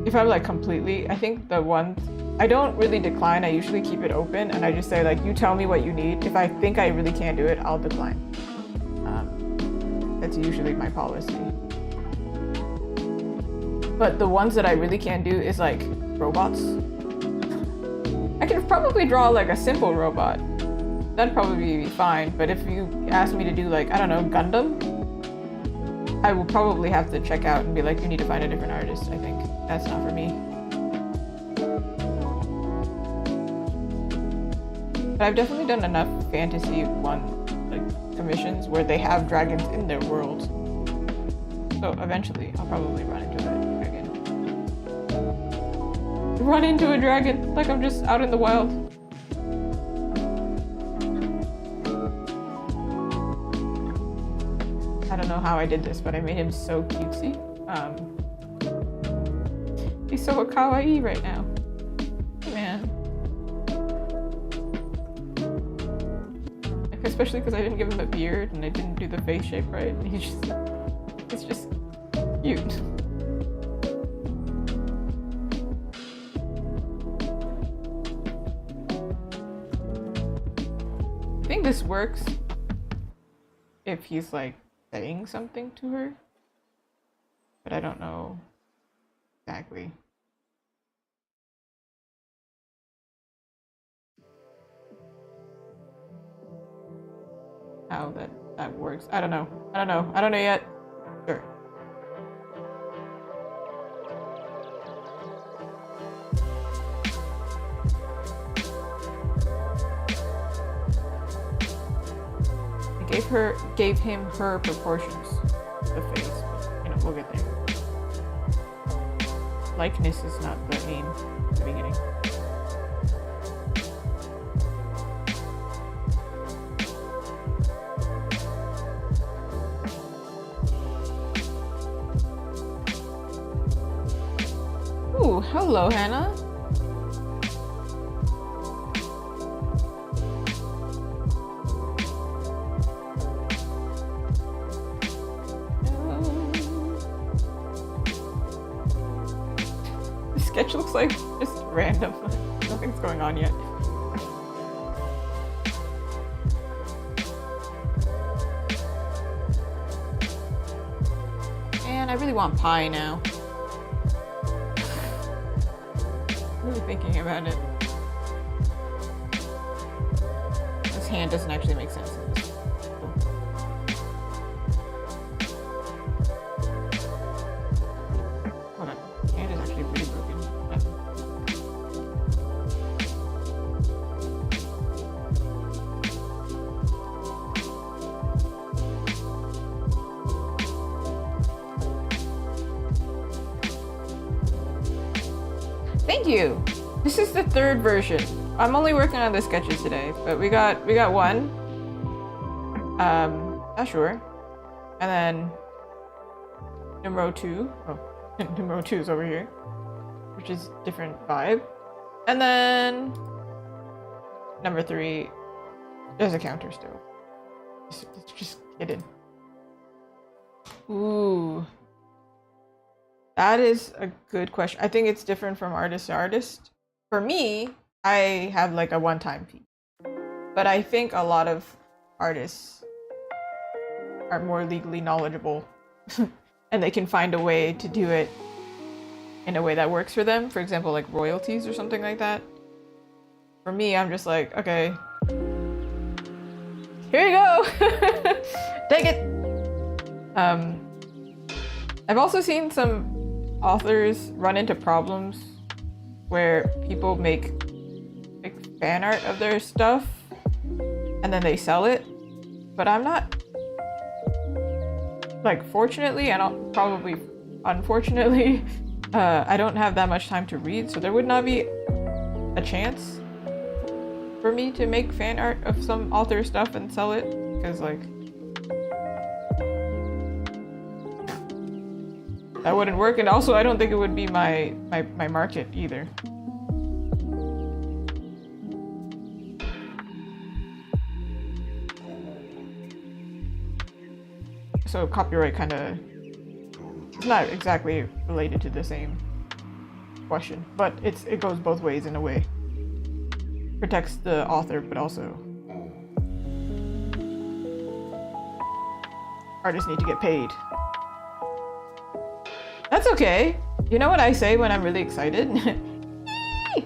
If I'm completely, I think the one, I don't really decline, I usually keep it open and I just say you tell me what you need. If I think I really can't do it, I'll decline. That's usually my policy. But the ones that I really can't do is robots. I could probably draw a simple robot. That'd probably be fine. But if you ask me to do I don't know, Gundam, I will probably have to check out and be you need to find a different artist, I think. That's not for me. But I've definitely done enough fantasy commissions where they have dragons in their world. So eventually I'll probably run into a dragon. Run into a dragon I'm just out in the wild. I don't know how I did this, but I made him so cutesy. He's so kawaii right now. Man. Especially because I didn't give him a beard and I didn't do the face shape right. It's just cute. think this works if he's like saying something to her, but I don't know exactly. How that works. I don't know. I don't know. I don't know yet. Sure. Gave him her proportions, the face. But, you know, we'll get there. Likeness is not the aim at the beginning. Ooh, hello, Hannah. Sketch looks like just random. Nothing's going on yet. And I really want pie now. Really thinking about it. This hand doesn't actually make sense in this. Hold on. Hand is actually really broken. Thank you. This is the third version. I'm only working on the sketches today, but we got one. Not sure. And then numero 2. Oh, numero 2 is over here, which is different vibe. And then number 3. There's a counter still. Just get in. Ooh. That is a good question. I think it's different from artist to artist. For me, I have like a one-time fee. But I think a lot of artists are more legally knowledgeable and they can find a way to do it in a way that works for them. For example, like royalties or something like that. For me, I'm just like, okay, here you go. Take it. I've also seen some authors run into problems where people make fan art of their stuff and then they sell it, but I'm not, like, fortunately, and probably unfortunately, I don't have that much time to read, so there would not be a chance for me to make fan art of some author stuff and sell it, because like that wouldn't work, and also I don't think it would be my market either. So copyright kind of, it's not exactly related to the same question, but it goes both ways in a way. Protects the author, but also artists need to get paid. That's okay. You know what I say when I'm really excited? E!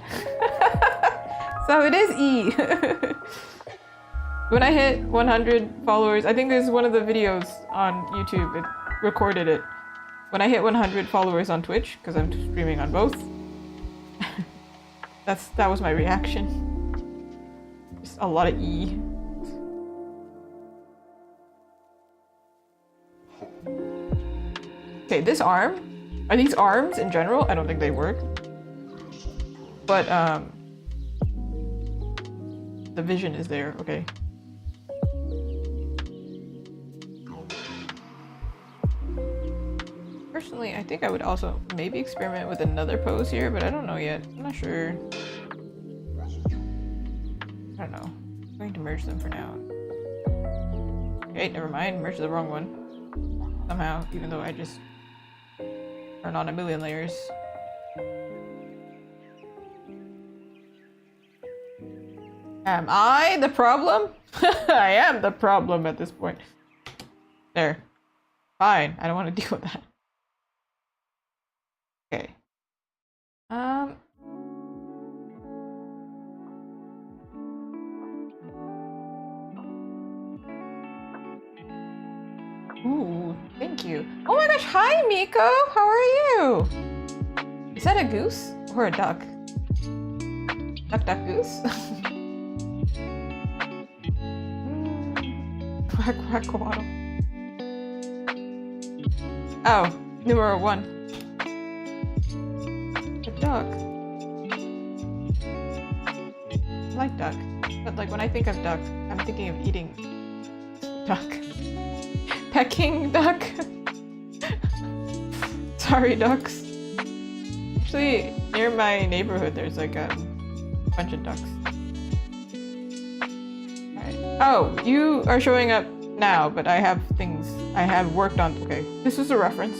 So it is E. When I hit 100 followers, I think there's one of the videos on YouTube, it recorded it. When I hit 100 followers on Twitch, because I'm streaming on both, that was my reaction. Just a lot of E. Okay, this arm. Are these arms in general? I don't think they work. But the vision is there, okay. Personally, I think I would also maybe experiment with another pose here, but I don't know yet. I'm not sure. I don't know. I'm going to merge them for now. Okay, never mind. Merge the wrong one. Somehow, even though I just turn on a million layers. Am I the problem? I am the problem at this point. There. Fine. I don't want to deal with that. Okay. Ooh, thank you. Oh my gosh, hi Miko! How are you? Is that a goose or a duck? Duck, duck, goose? Quack, quack, waddle. Oh, numero 1. A duck. I like duck, but like when I think of duck, I'm thinking of eating duck. Pecking duck. Sorry, ducks. Actually, near my neighborhood, there's like a bunch of ducks. Alright. Oh, you are showing up now, but I have things I have worked on. Okay, this is a reference.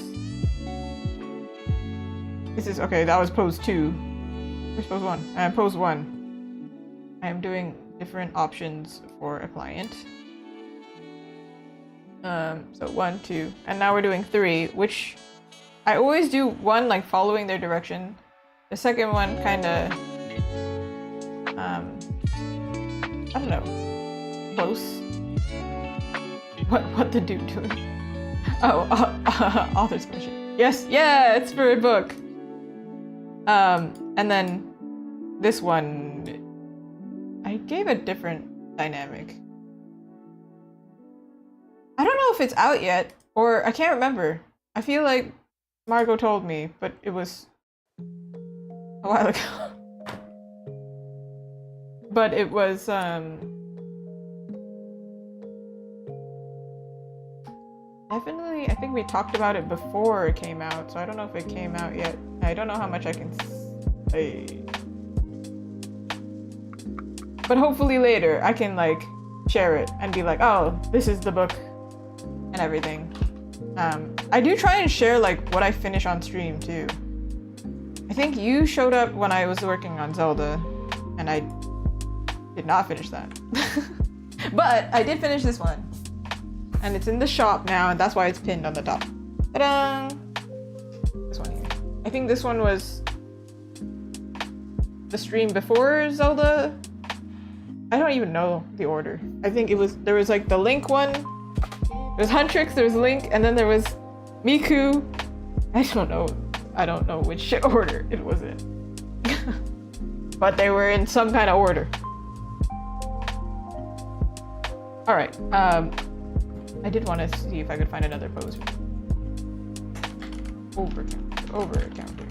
This is okay. That was pose 2. Where's pose 1? Pose 1. I am doing different options for a client. So 1, 2, and now we're doing 3, which I always do 1 like following their direction. The second one kind of, I don't know, close. What the dude doing? Oh, author's question. Yes, yeah, it's for a book. And then this one, I gave a different dynamic. I don't know if it's out yet, or I can't remember. I feel like Margot told me, but it was a while ago. But it was, definitely, I think we talked about it before it came out, so I don't know if it came out yet. I don't know how much I can say. But hopefully later, I can, like, share it and be like, oh, this is the book. And everything. I do try and share like what I finish on stream too. I think you showed up when I was working on Zelda, and I did not finish that. But I did finish this one, and it's in the shop now, and that's why it's pinned on the top. Ta-da! This one here. I think this one was the stream before Zelda. I don't even know the order. I think there was like the Link one. There's Huntrix, there was Link, and then there was Miku. I don't know which order it was in. But they were in some kind of order. Alright, I did want to see if I could find another pose. Over counter.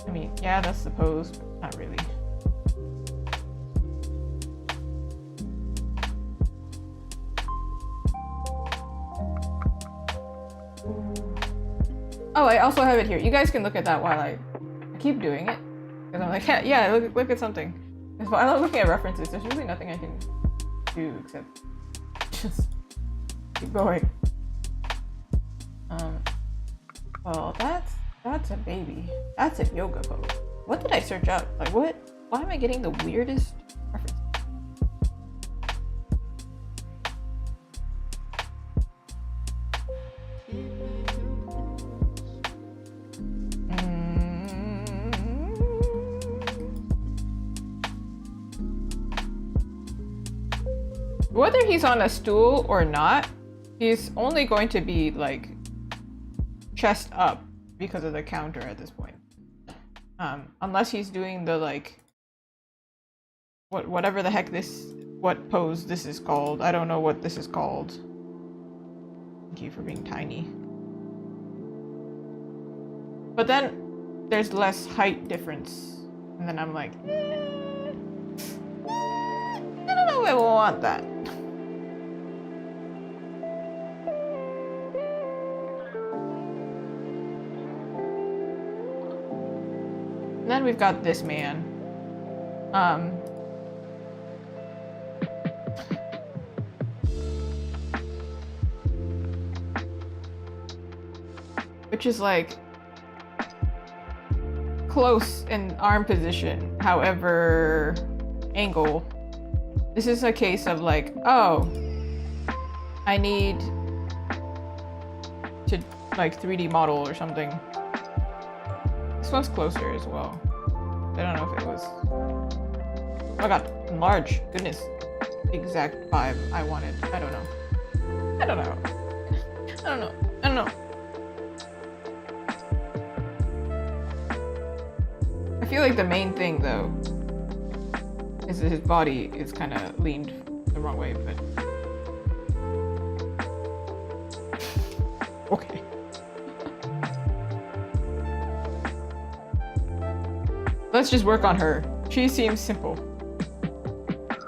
I mean, yeah, that's the pose, but not really. Oh, I also have it here. You guys can look at that while I keep doing it. Because I'm like, yeah, look at something. While I'm looking at references, there's really nothing I can do except just keep going. Well, that's a baby. That's a yoga pose. What did I search up? Like, what? Why am I getting the weirdest references? Whether he's on a stool or not, he's only going to be like chest up because of the counter at this point. Unless he's doing the like whatever the heck what pose this is called. I don't know what this is called. Thank you for being tiny. But then there's less height difference. And then I'm like, I don't know if I want that. And then we've got this man. Which is like close in arm position, however, angle. This is a case of like, oh, I need to like 3D model or something. This one's closer as well. I don't know if it was. Oh my god, enlarge. Goodness. Exact vibe I wanted. I don't know. I don't know. I don't know. I don't know. I feel like the main thing though is that his body is kind of leaned the wrong way, but okay. Let's just work on her. She seems simple.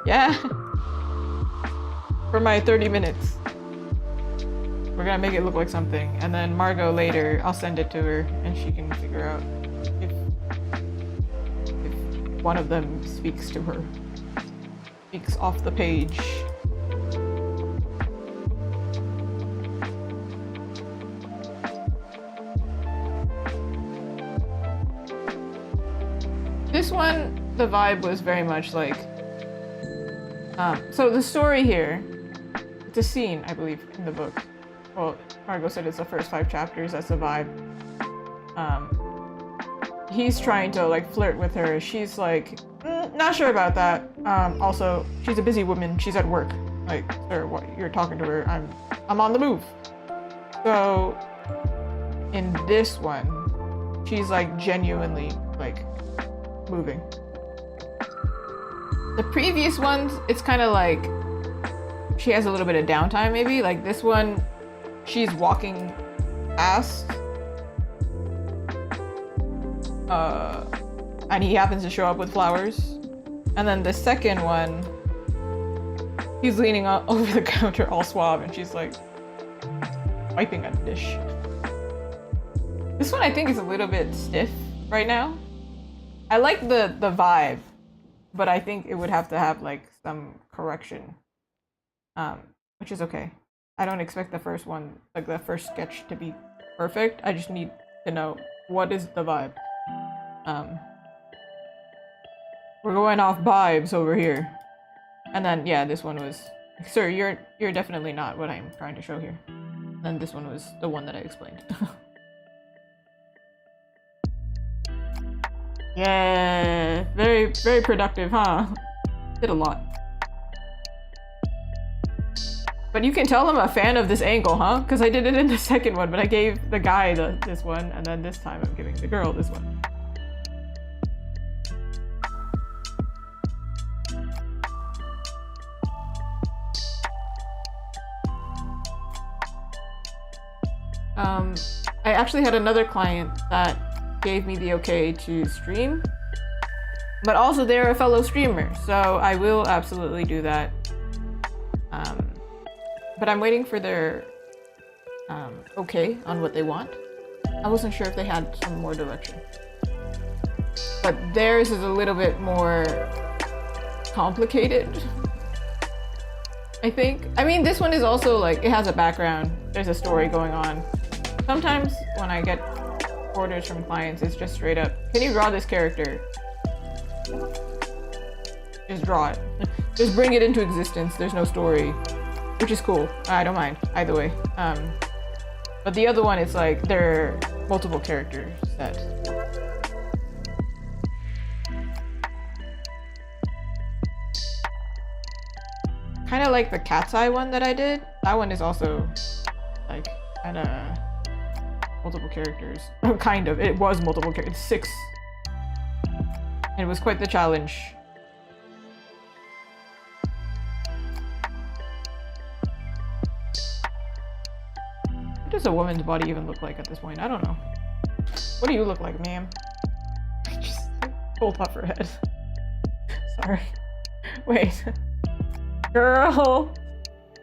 Yeah. For my 30 minutes. We're gonna make it look like something. And then Margot later, I'll send it to her and she can figure out if one of them speaks to her. Speaks off the page. This one, the vibe was very much like, so the story here, it's a scene, I believe, in the book. Well, Margot said it's the first 5 chapters, that's the vibe. He's trying to like flirt with her. She's like, not sure about that. Also, she's a busy woman, she's at work. Like, sir, what, you're talking to her, I'm on the move. So, in this one, she's like genuinely like moving. The previous ones, it's kind of like she has a little bit of downtime maybe. Like this one, she's walking past and he happens to show up with flowers. And then the second one, he's leaning over the counter all suave and she's like wiping a dish. This one I think is a little bit stiff right now. I like the vibe, but I think it would have to have like some correction, which is okay. I don't expect the first one, like the first sketch, to be perfect. I just need to know what is the vibe. We're going off vibes over here. And then yeah, this one was, sir, you're definitely not what I'm trying to show here. And then this one was the one that I explained. Yeah, very, very productive, huh? Did a lot. But you can tell I'm a fan of this angle, huh? Because I did it in the second one, but I gave the guy this one, and then this time I'm giving the girl this one. I actually had another client that gave me the okay to stream, but also they're a fellow streamer, so I will absolutely do that. But I'm waiting for their okay on what they want. I wasn't sure if they had some more direction, but theirs is a little bit more complicated, I think. I mean, this one is also like, it has a background, there's a story going on. Sometimes when I get orders from clients, it's just straight up, can you draw this character? Just draw it. Just bring it into existence. There's no story, which is cool. I don't mind either way. But the other one, it's like there are multiple characters that kind of like the cat's eye one that I did. That one is also like kind of multiple characters. Kind of. It was multiple characters. 6. And it was quite the challenge. What does a woman's body even look like at this point? I don't know. What do you look like, ma'am? Just hold up her head. Sorry. Wait. Girl!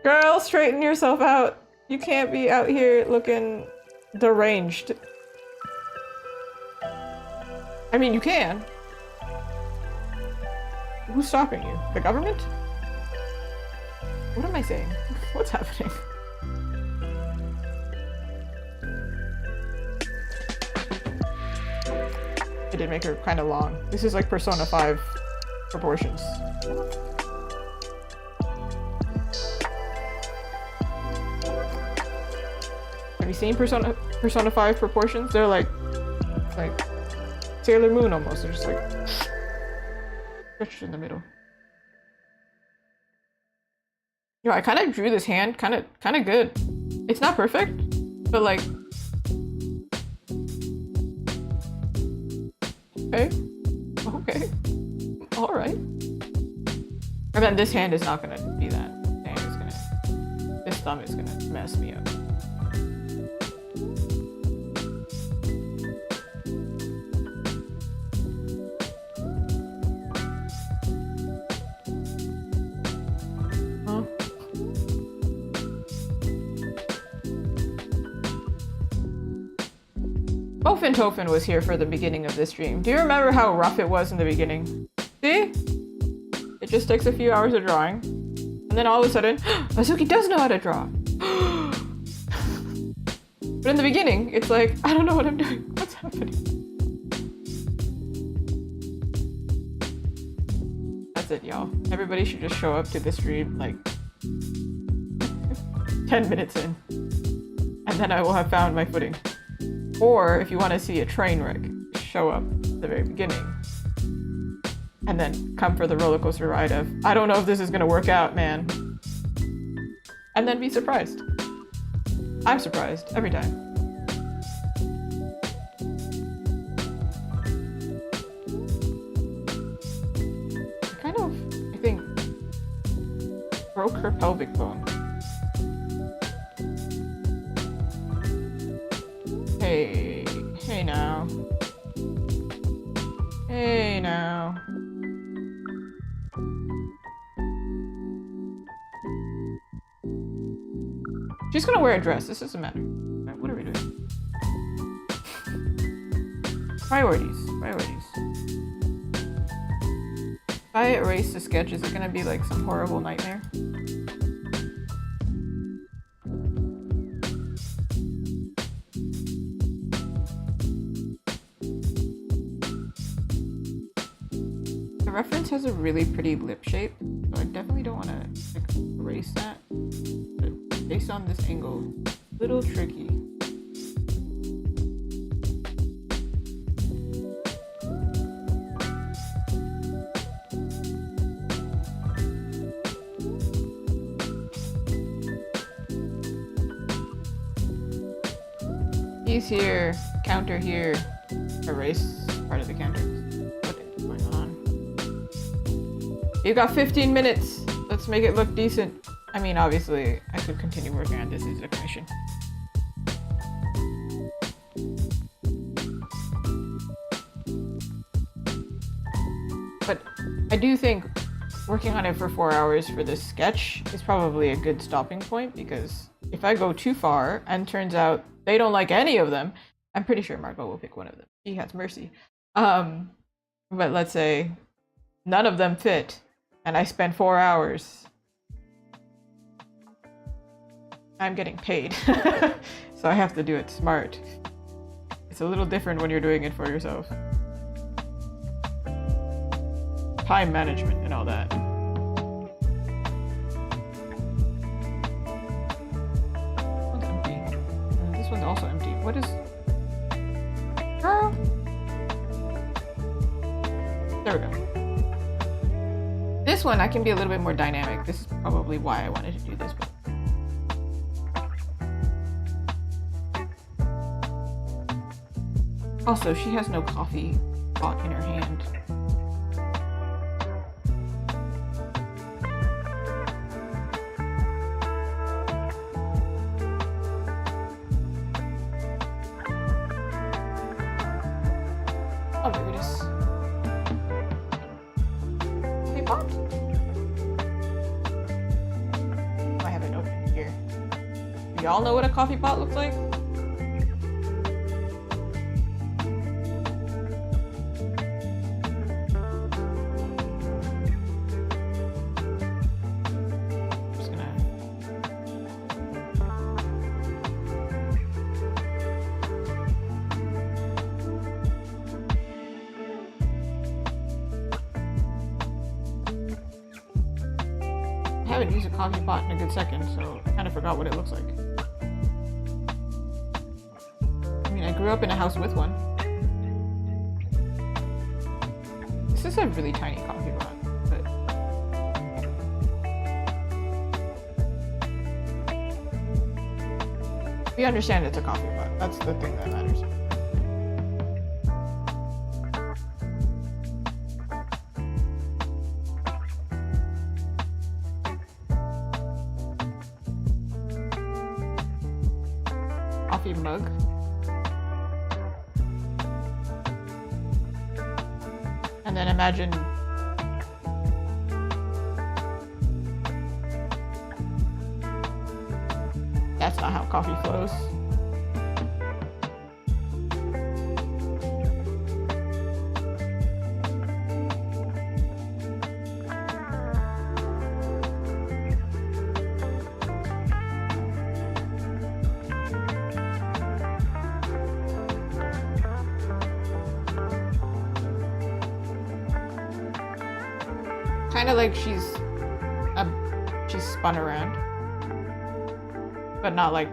Girl, straighten yourself out. You can't be out here looking deranged. I mean, you can. Who's stopping you? The government? What am I saying? What's happening? did make her kind of long. This is like Persona 5 proportions. Have you seen Persona 5 proportions? They're like Sailor Moon almost. They're just like stretched in the middle. You know, I kind of drew this hand kind of good. It's not perfect, but like, okay, all right. And then this hand is not gonna be that. This thumb is gonna mess me up. Tofin was here for the beginning of this stream. Do you remember how rough it was in the beginning? See? It just takes a few hours of drawing. And then all of a sudden, Azuki does know how to draw! But in the beginning, it's like, I don't know what I'm doing. What's happening? That's it, y'all. Everybody should just show up to the stream like 10 minutes in. And then I will have found my footing. Or if you want to see a train wreck, show up at the very beginning. And then come for the roller coaster ride of, I don't know if this is gonna work out, man. And then be surprised. I'm surprised every time. I think, broke her pelvic bone. Hey now. Hey now. She's gonna wear a dress. This doesn't matter. Right, what are we doing? Priorities. If I erase the sketch, is it gonna be like some horrible nightmare? The reference has a really pretty lip shape, so I definitely don't want to like, erase that. But based on this angle, a little tricky. He's here, counter here, erase part of the counter. What is going on? You got 15 minutes. Let's make it look decent. I mean, obviously, I could continue working on this as a commission. But I do think working on it for 4 hours for this sketch is probably a good stopping point, because if I go too far and turns out they don't like any of them, I'm pretty sure Margot will pick one of them. She has mercy. But let's say none of them fit, and I spend 4 hours. I'm getting paid, so I have to do it smart. It's a little different when you're doing it for yourself. Time management and all that. One's empty. This one's also empty. What is... Girl? There we go. This one, I can be a little bit more dynamic. This is probably why I wanted to do this. But... also, she has no coffee pot in her hand. Oh my goodness. Coffee pot? I have it open here. Do y'all know what a coffee pot looks like? haven't used a coffee pot in a good second, so I kind of forgot what it looks like. I mean, I grew up in a house with one. This is a really tiny coffee pot, but... we understand it's a coffee pot. That's the thing that matters. Coffee mug. And then imagine that's not how coffee flows. Kind of like she's spun around, but not like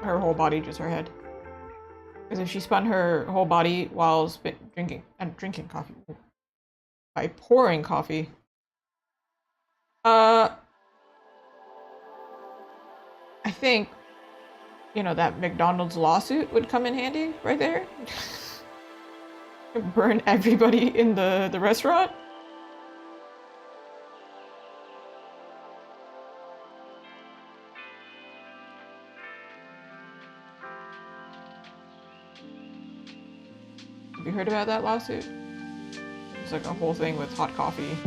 her whole body, just her head. Because if she spun her whole body while drinking coffee, by pouring coffee, I think, you know, that McDonald's lawsuit would come in handy right there. Burn everybody in the restaurant. Have you heard about that lawsuit? It's like a whole thing with hot coffee.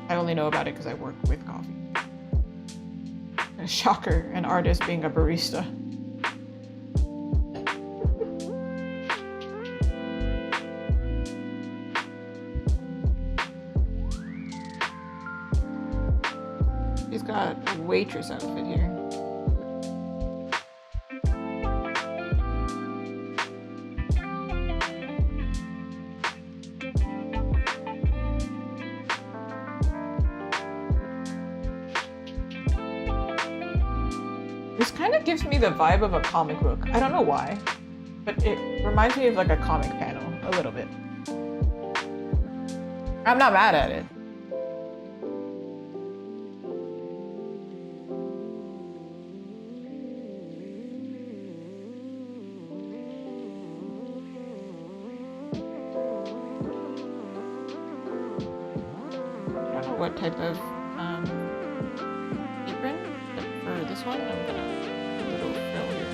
I only know about it because I work with coffee. A shocker, an artist being a barista. She's got a waitress outfit here. This kind of gives me the vibe of a comic book. I don't know why, but it reminds me of like a comic panel a little bit. I'm not mad at it. I don't know what type of apron, but for this one, I'm gonna do a little frill here.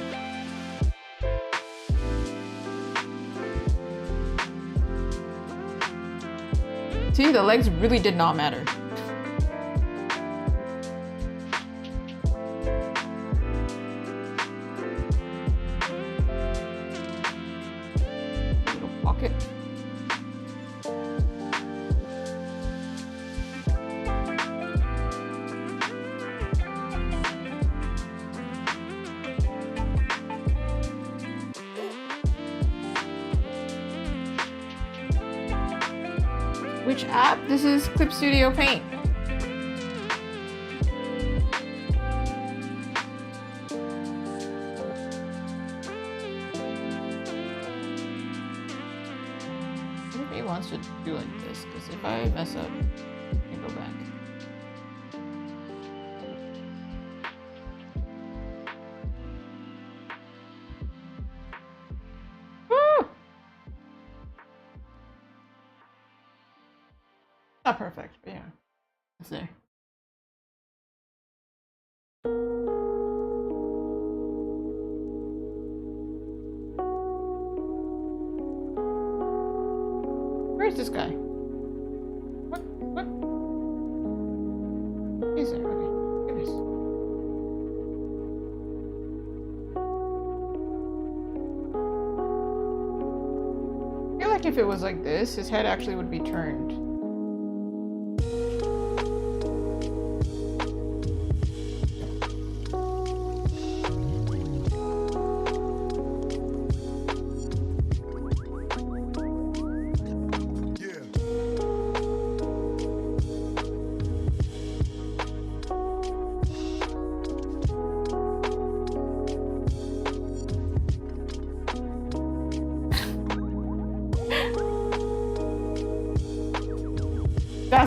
See, the legs really did not matter. Little pocket. Which app? This is Clip Studio Paint. Maybe it wants to do like this, because if I mess up, I can go back. Not perfect, but yeah, it's there. Where's this guy? What? He's there, okay. Goodness. I feel like if it was like this, his head actually would be turned.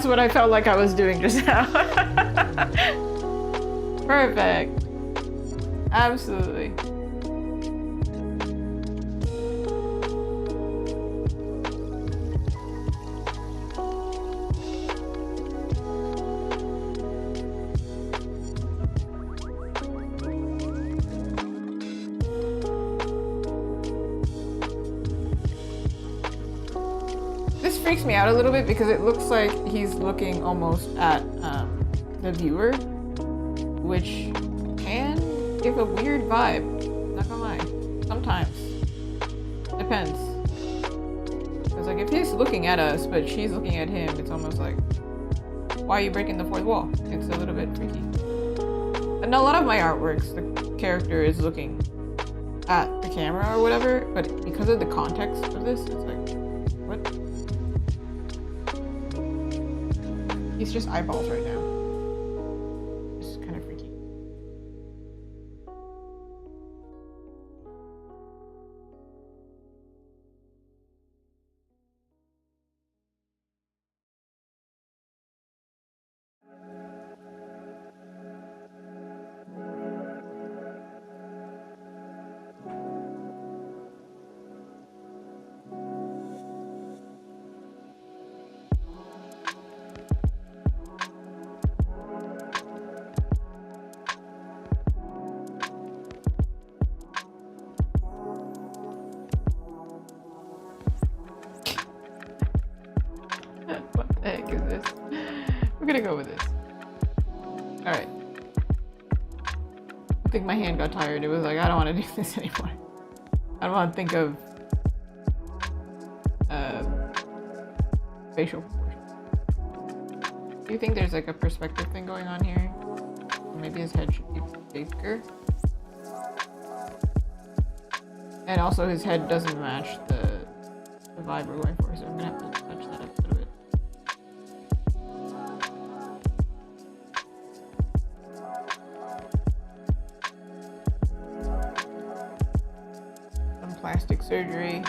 That's what I felt like I was doing just now. Perfect. Absolutely. This freaks me out a little bit because it looks like he's looking almost at the viewer, which can give a weird vibe. Not gonna lie. Sometimes. Depends. Because like if he's looking at us but she's looking at him, it's almost like, why are you breaking the fourth wall? It's a little bit freaky. And a lot of my artworks, the character is looking at the camera or whatever, but because of the context of this, it's like, what? He's just eyeballs right now. It's kind of freaky. What the heck is this? We're gonna go with this. Alright. I think my hand got tired. It was like, I don't want to do this anymore. I don't want to think of facial proportions. Do you think there's like a perspective thing going on here? Or maybe his head should be bigger? And also his head doesn't match the vibe we're going for, so I'm gonna have to touch that up a little bit. Some plastic surgery.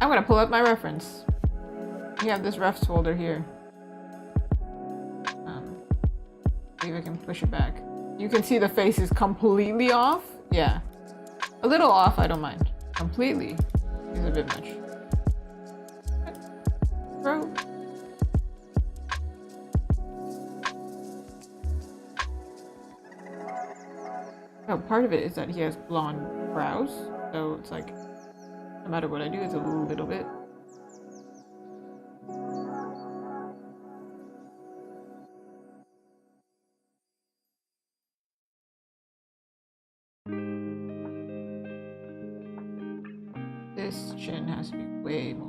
I'm gonna pull up my reference. We have this refs folder here. See if I can push it back. You can see the face is completely off. Yeah. A little off, I don't mind. Completely is a bit much. Bro. Oh, part of it is that he has blonde brows, so it's like, no matter what I do, it's a little bit. This chin has to be way more.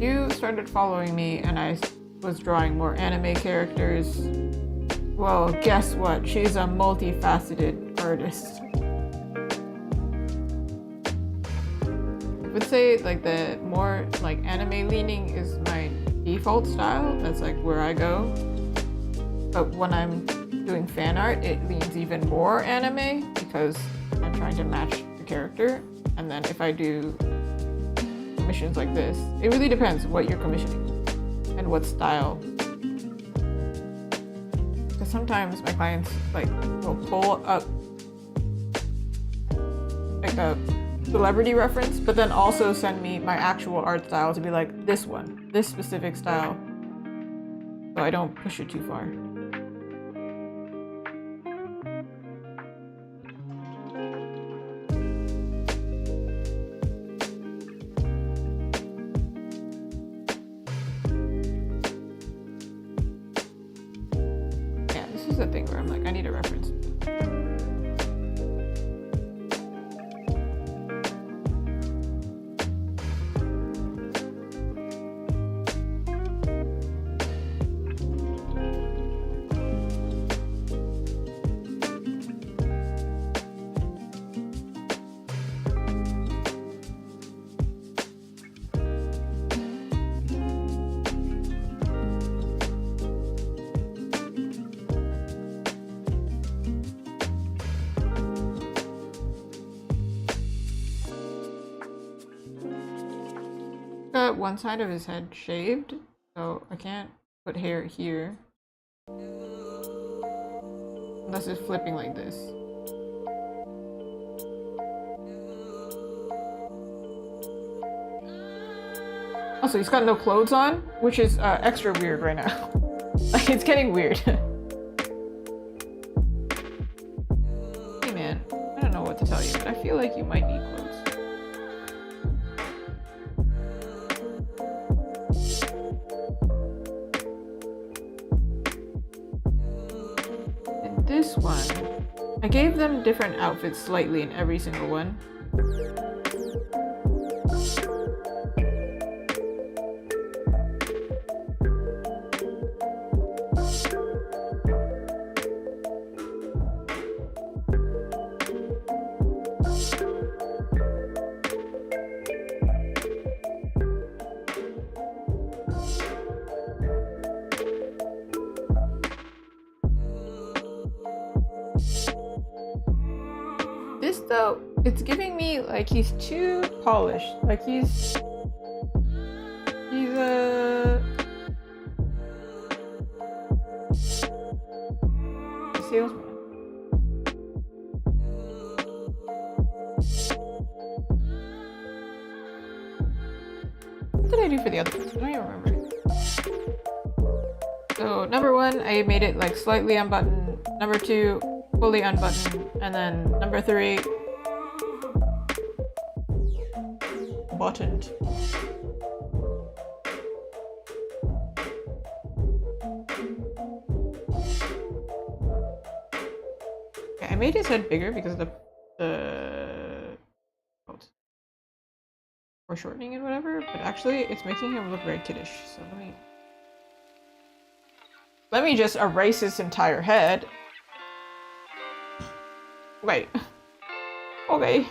You started following me and I was drawing more anime characters. Well, guess what? She's a multifaceted artist. I would say like the more like anime leaning is my default style. That's like where I go. But when I'm doing fan art, it leans even more anime because I'm trying to match the character. And then if I do commissions like this, it really depends what you're commissioning and what style. Because sometimes my clients like will pull up like a celebrity reference, but then also send me my actual art style to be like this one, this specific style, so I don't push it too far. I'm like, I need a reference. Got one side of his head shaved, so I can't put hair here unless it's flipping like this. Also, he's got no clothes on, which is extra weird right now. Like, it's getting weird. Hey man, I don't know what to tell you, but I feel like you might need clothes. This one, I gave them different outfits slightly in every single one. This though, it's giving me like he's too polished. Like he's a salesman. What did I do for the other one? I don't even remember. So number one, I made it like slightly unbuttoned. Number two, fully unbuttoned, and then number three, buttoned. Okay, I made his head bigger because of the foreshortening and whatever, but actually it's making him look very kiddish. So let me just erase his entire head. Wait. Okay.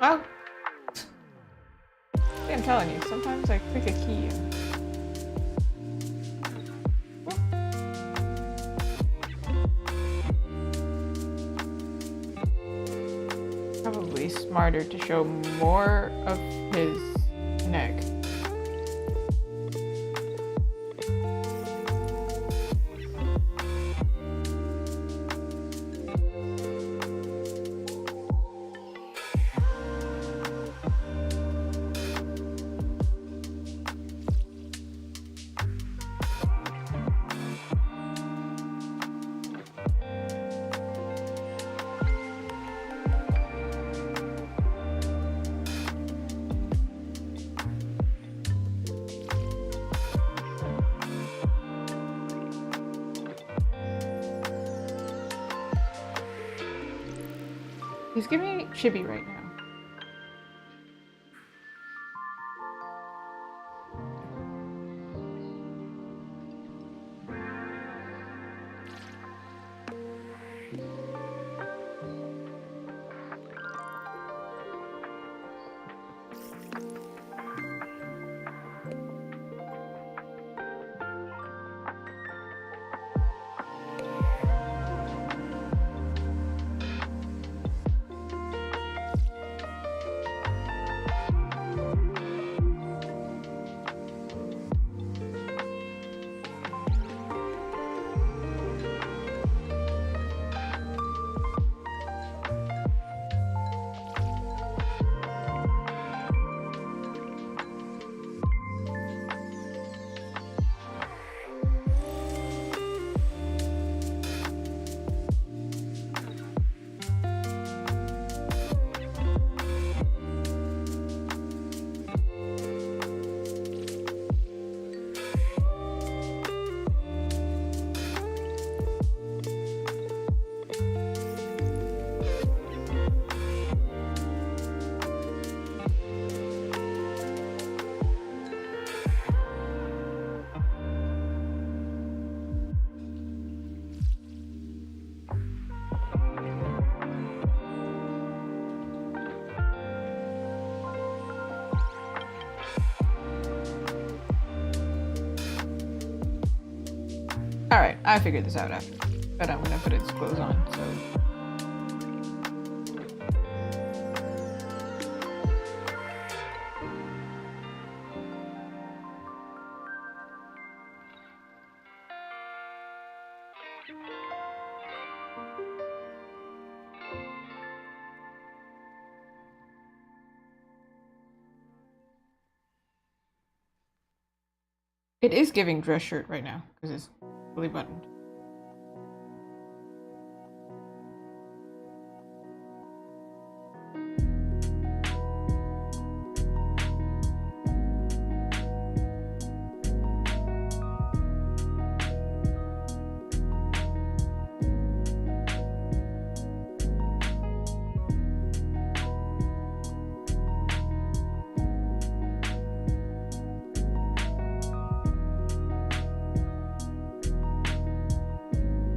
Well, see, I'm telling you, sometimes I click a key and... Probably smarter to show more of his neck. He's giving me chibi right now. Alright, I figured this out after. But I'm gonna put its clothes on, so. It is giving dress shirt right now, because it's fully buttoned.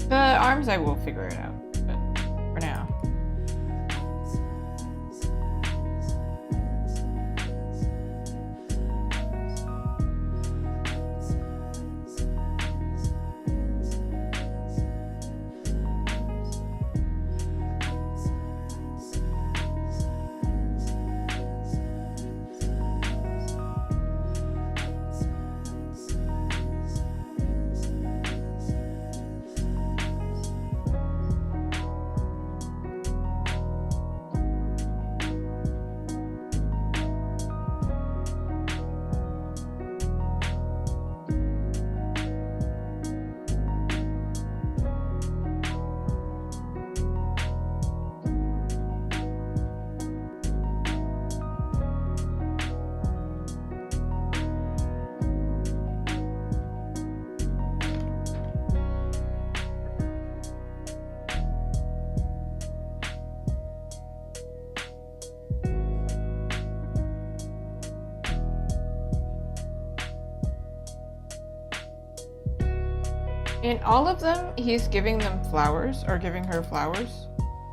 The arms I will figure it out, but for now. In all of them, he's giving them flowers, or giving her flowers.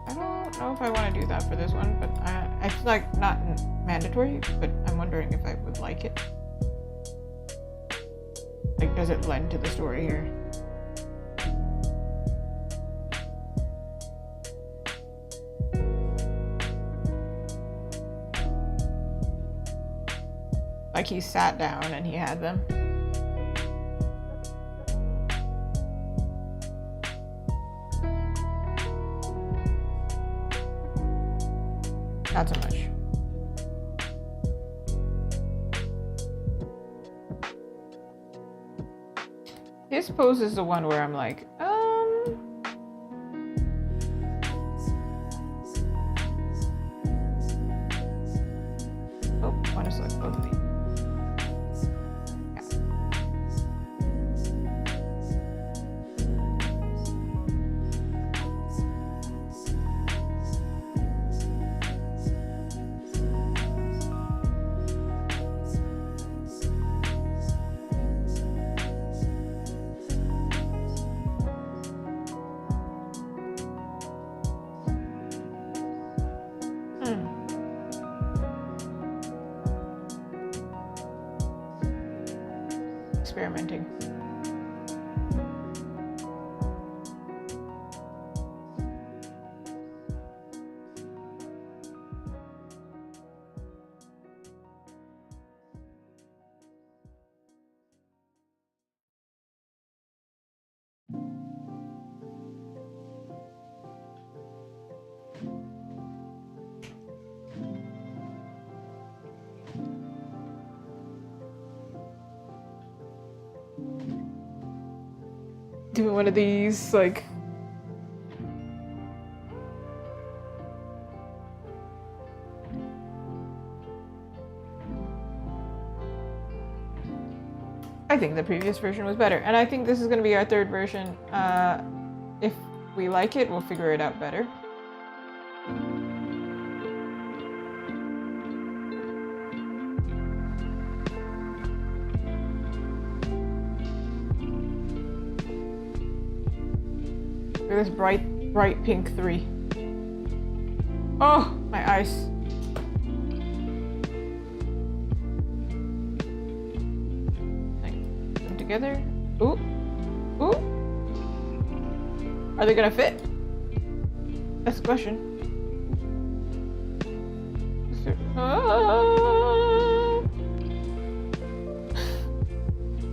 I don't know if I want to do that for this one, but I feel like not mandatory, but I'm wondering if I would like it. Like, does it lend to the story here? Like he sat down and he had them. Not so much. His pose is the one where I'm like, oh, I want to select both of these. Experimenting. Doing one of these, like, I think the previous version was better, and I think this is going to be our third version. If we like it, we'll figure it out better. Look at this bright pink 3. Oh, my eyes. Put them together. Ooh, ooh. Are they gonna fit? That's the question.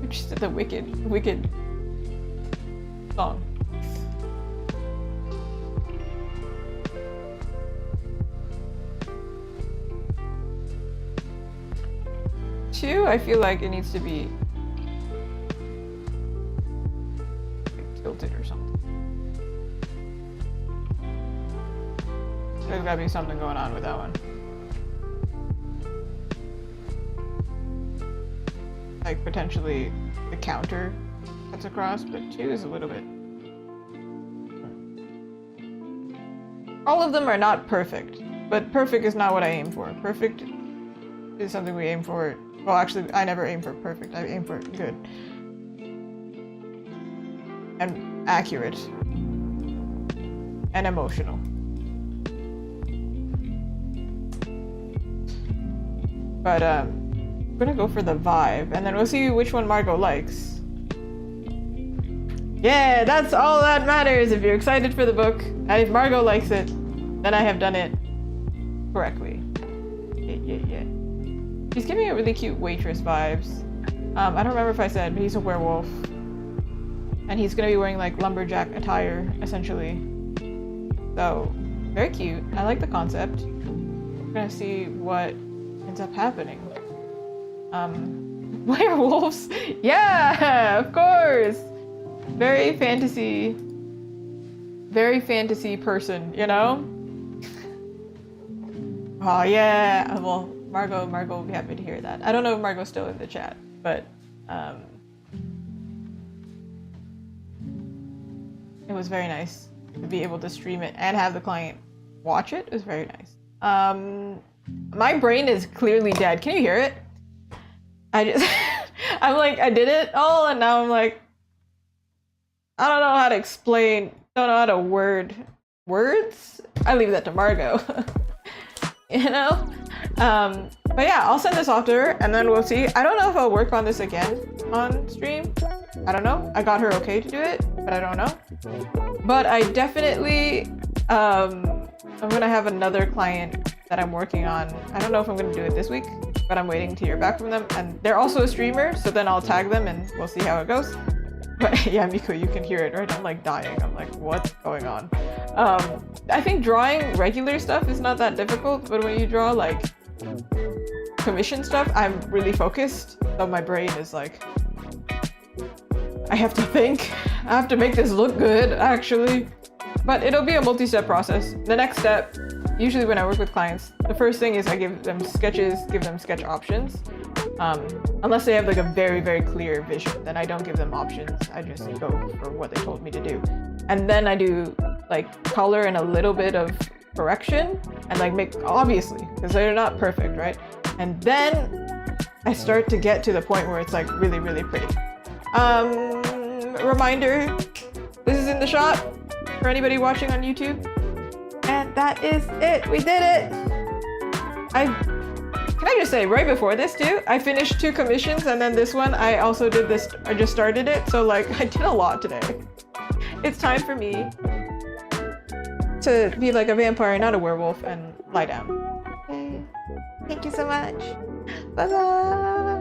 Just the wicked song. Two, I feel like it needs to be like tilted or something. There's gotta be something going on with that one. Like potentially the counter cuts across, but two is a little bit. All of them are not perfect, but perfect is not what I aim for. Perfect is something we aim for. Well, actually, I never aim for perfect. I aim for good and accurate and emotional. But I'm gonna go for the vibe, and then we'll see which one Margot likes. Yeah, that's all that matters. If you're excited for the book, and if Margot likes it, then I have done it correctly. Yeah. He's giving me really cute waitress vibes. I don't remember if I said, but he's a werewolf. And he's gonna be wearing like lumberjack attire, essentially. So, very cute. I like the concept. We're gonna see what ends up happening. Werewolves? Yeah, of course! Very fantasy person, you know? Oh yeah, well, Margot will be happy to hear that. I don't know if Margot's still in the chat, but it was very nice to be able to stream it and have the client watch it. It was very nice. My brain is clearly dead. Can you hear it? I'm like, I did it all, and now I'm like, I don't know how to explain, don't know how to words? I leave that to Margot. You know? But yeah, I'll send this off to her, and then we'll see. I don't know if I'll work on this again on stream. I don't know. I got her okay to do it, but I don't know. But I definitely, I'm gonna have another client that I'm working on. I don't know if I'm gonna do it this week, but I'm waiting to hear back from them. And they're also a streamer, so then I'll tag them and we'll see how it goes. But yeah, Miko, you can hear it, right? I'm like dying. I'm like, what's going on? I think drawing regular stuff is not that difficult, but when you draw like commission stuff, I'm really focused. So my brain is like, I have to think. I have to make this look good, actually. But it'll be a multi-step process. The next step, usually when I work with clients, the first thing is I give them sketches, give them sketch options. Unless they have like a very, very clear vision, then I don't give them options. I just go for what they told me to do. And then I do like color and a little bit of correction and like make, obviously, because they're not perfect, right? And then I start to get to the point where it's like really, really pretty. Reminder, this is in the shop for anybody watching on YouTube. And that is it. We did it. Can I just say, right before this too, I finished 2 commissions, and then this one, I also did this, I just started it. So like, I did a lot today. It's time for me to be like a vampire, not a werewolf, and lie down. Okay. Thank you so much. Bye-bye.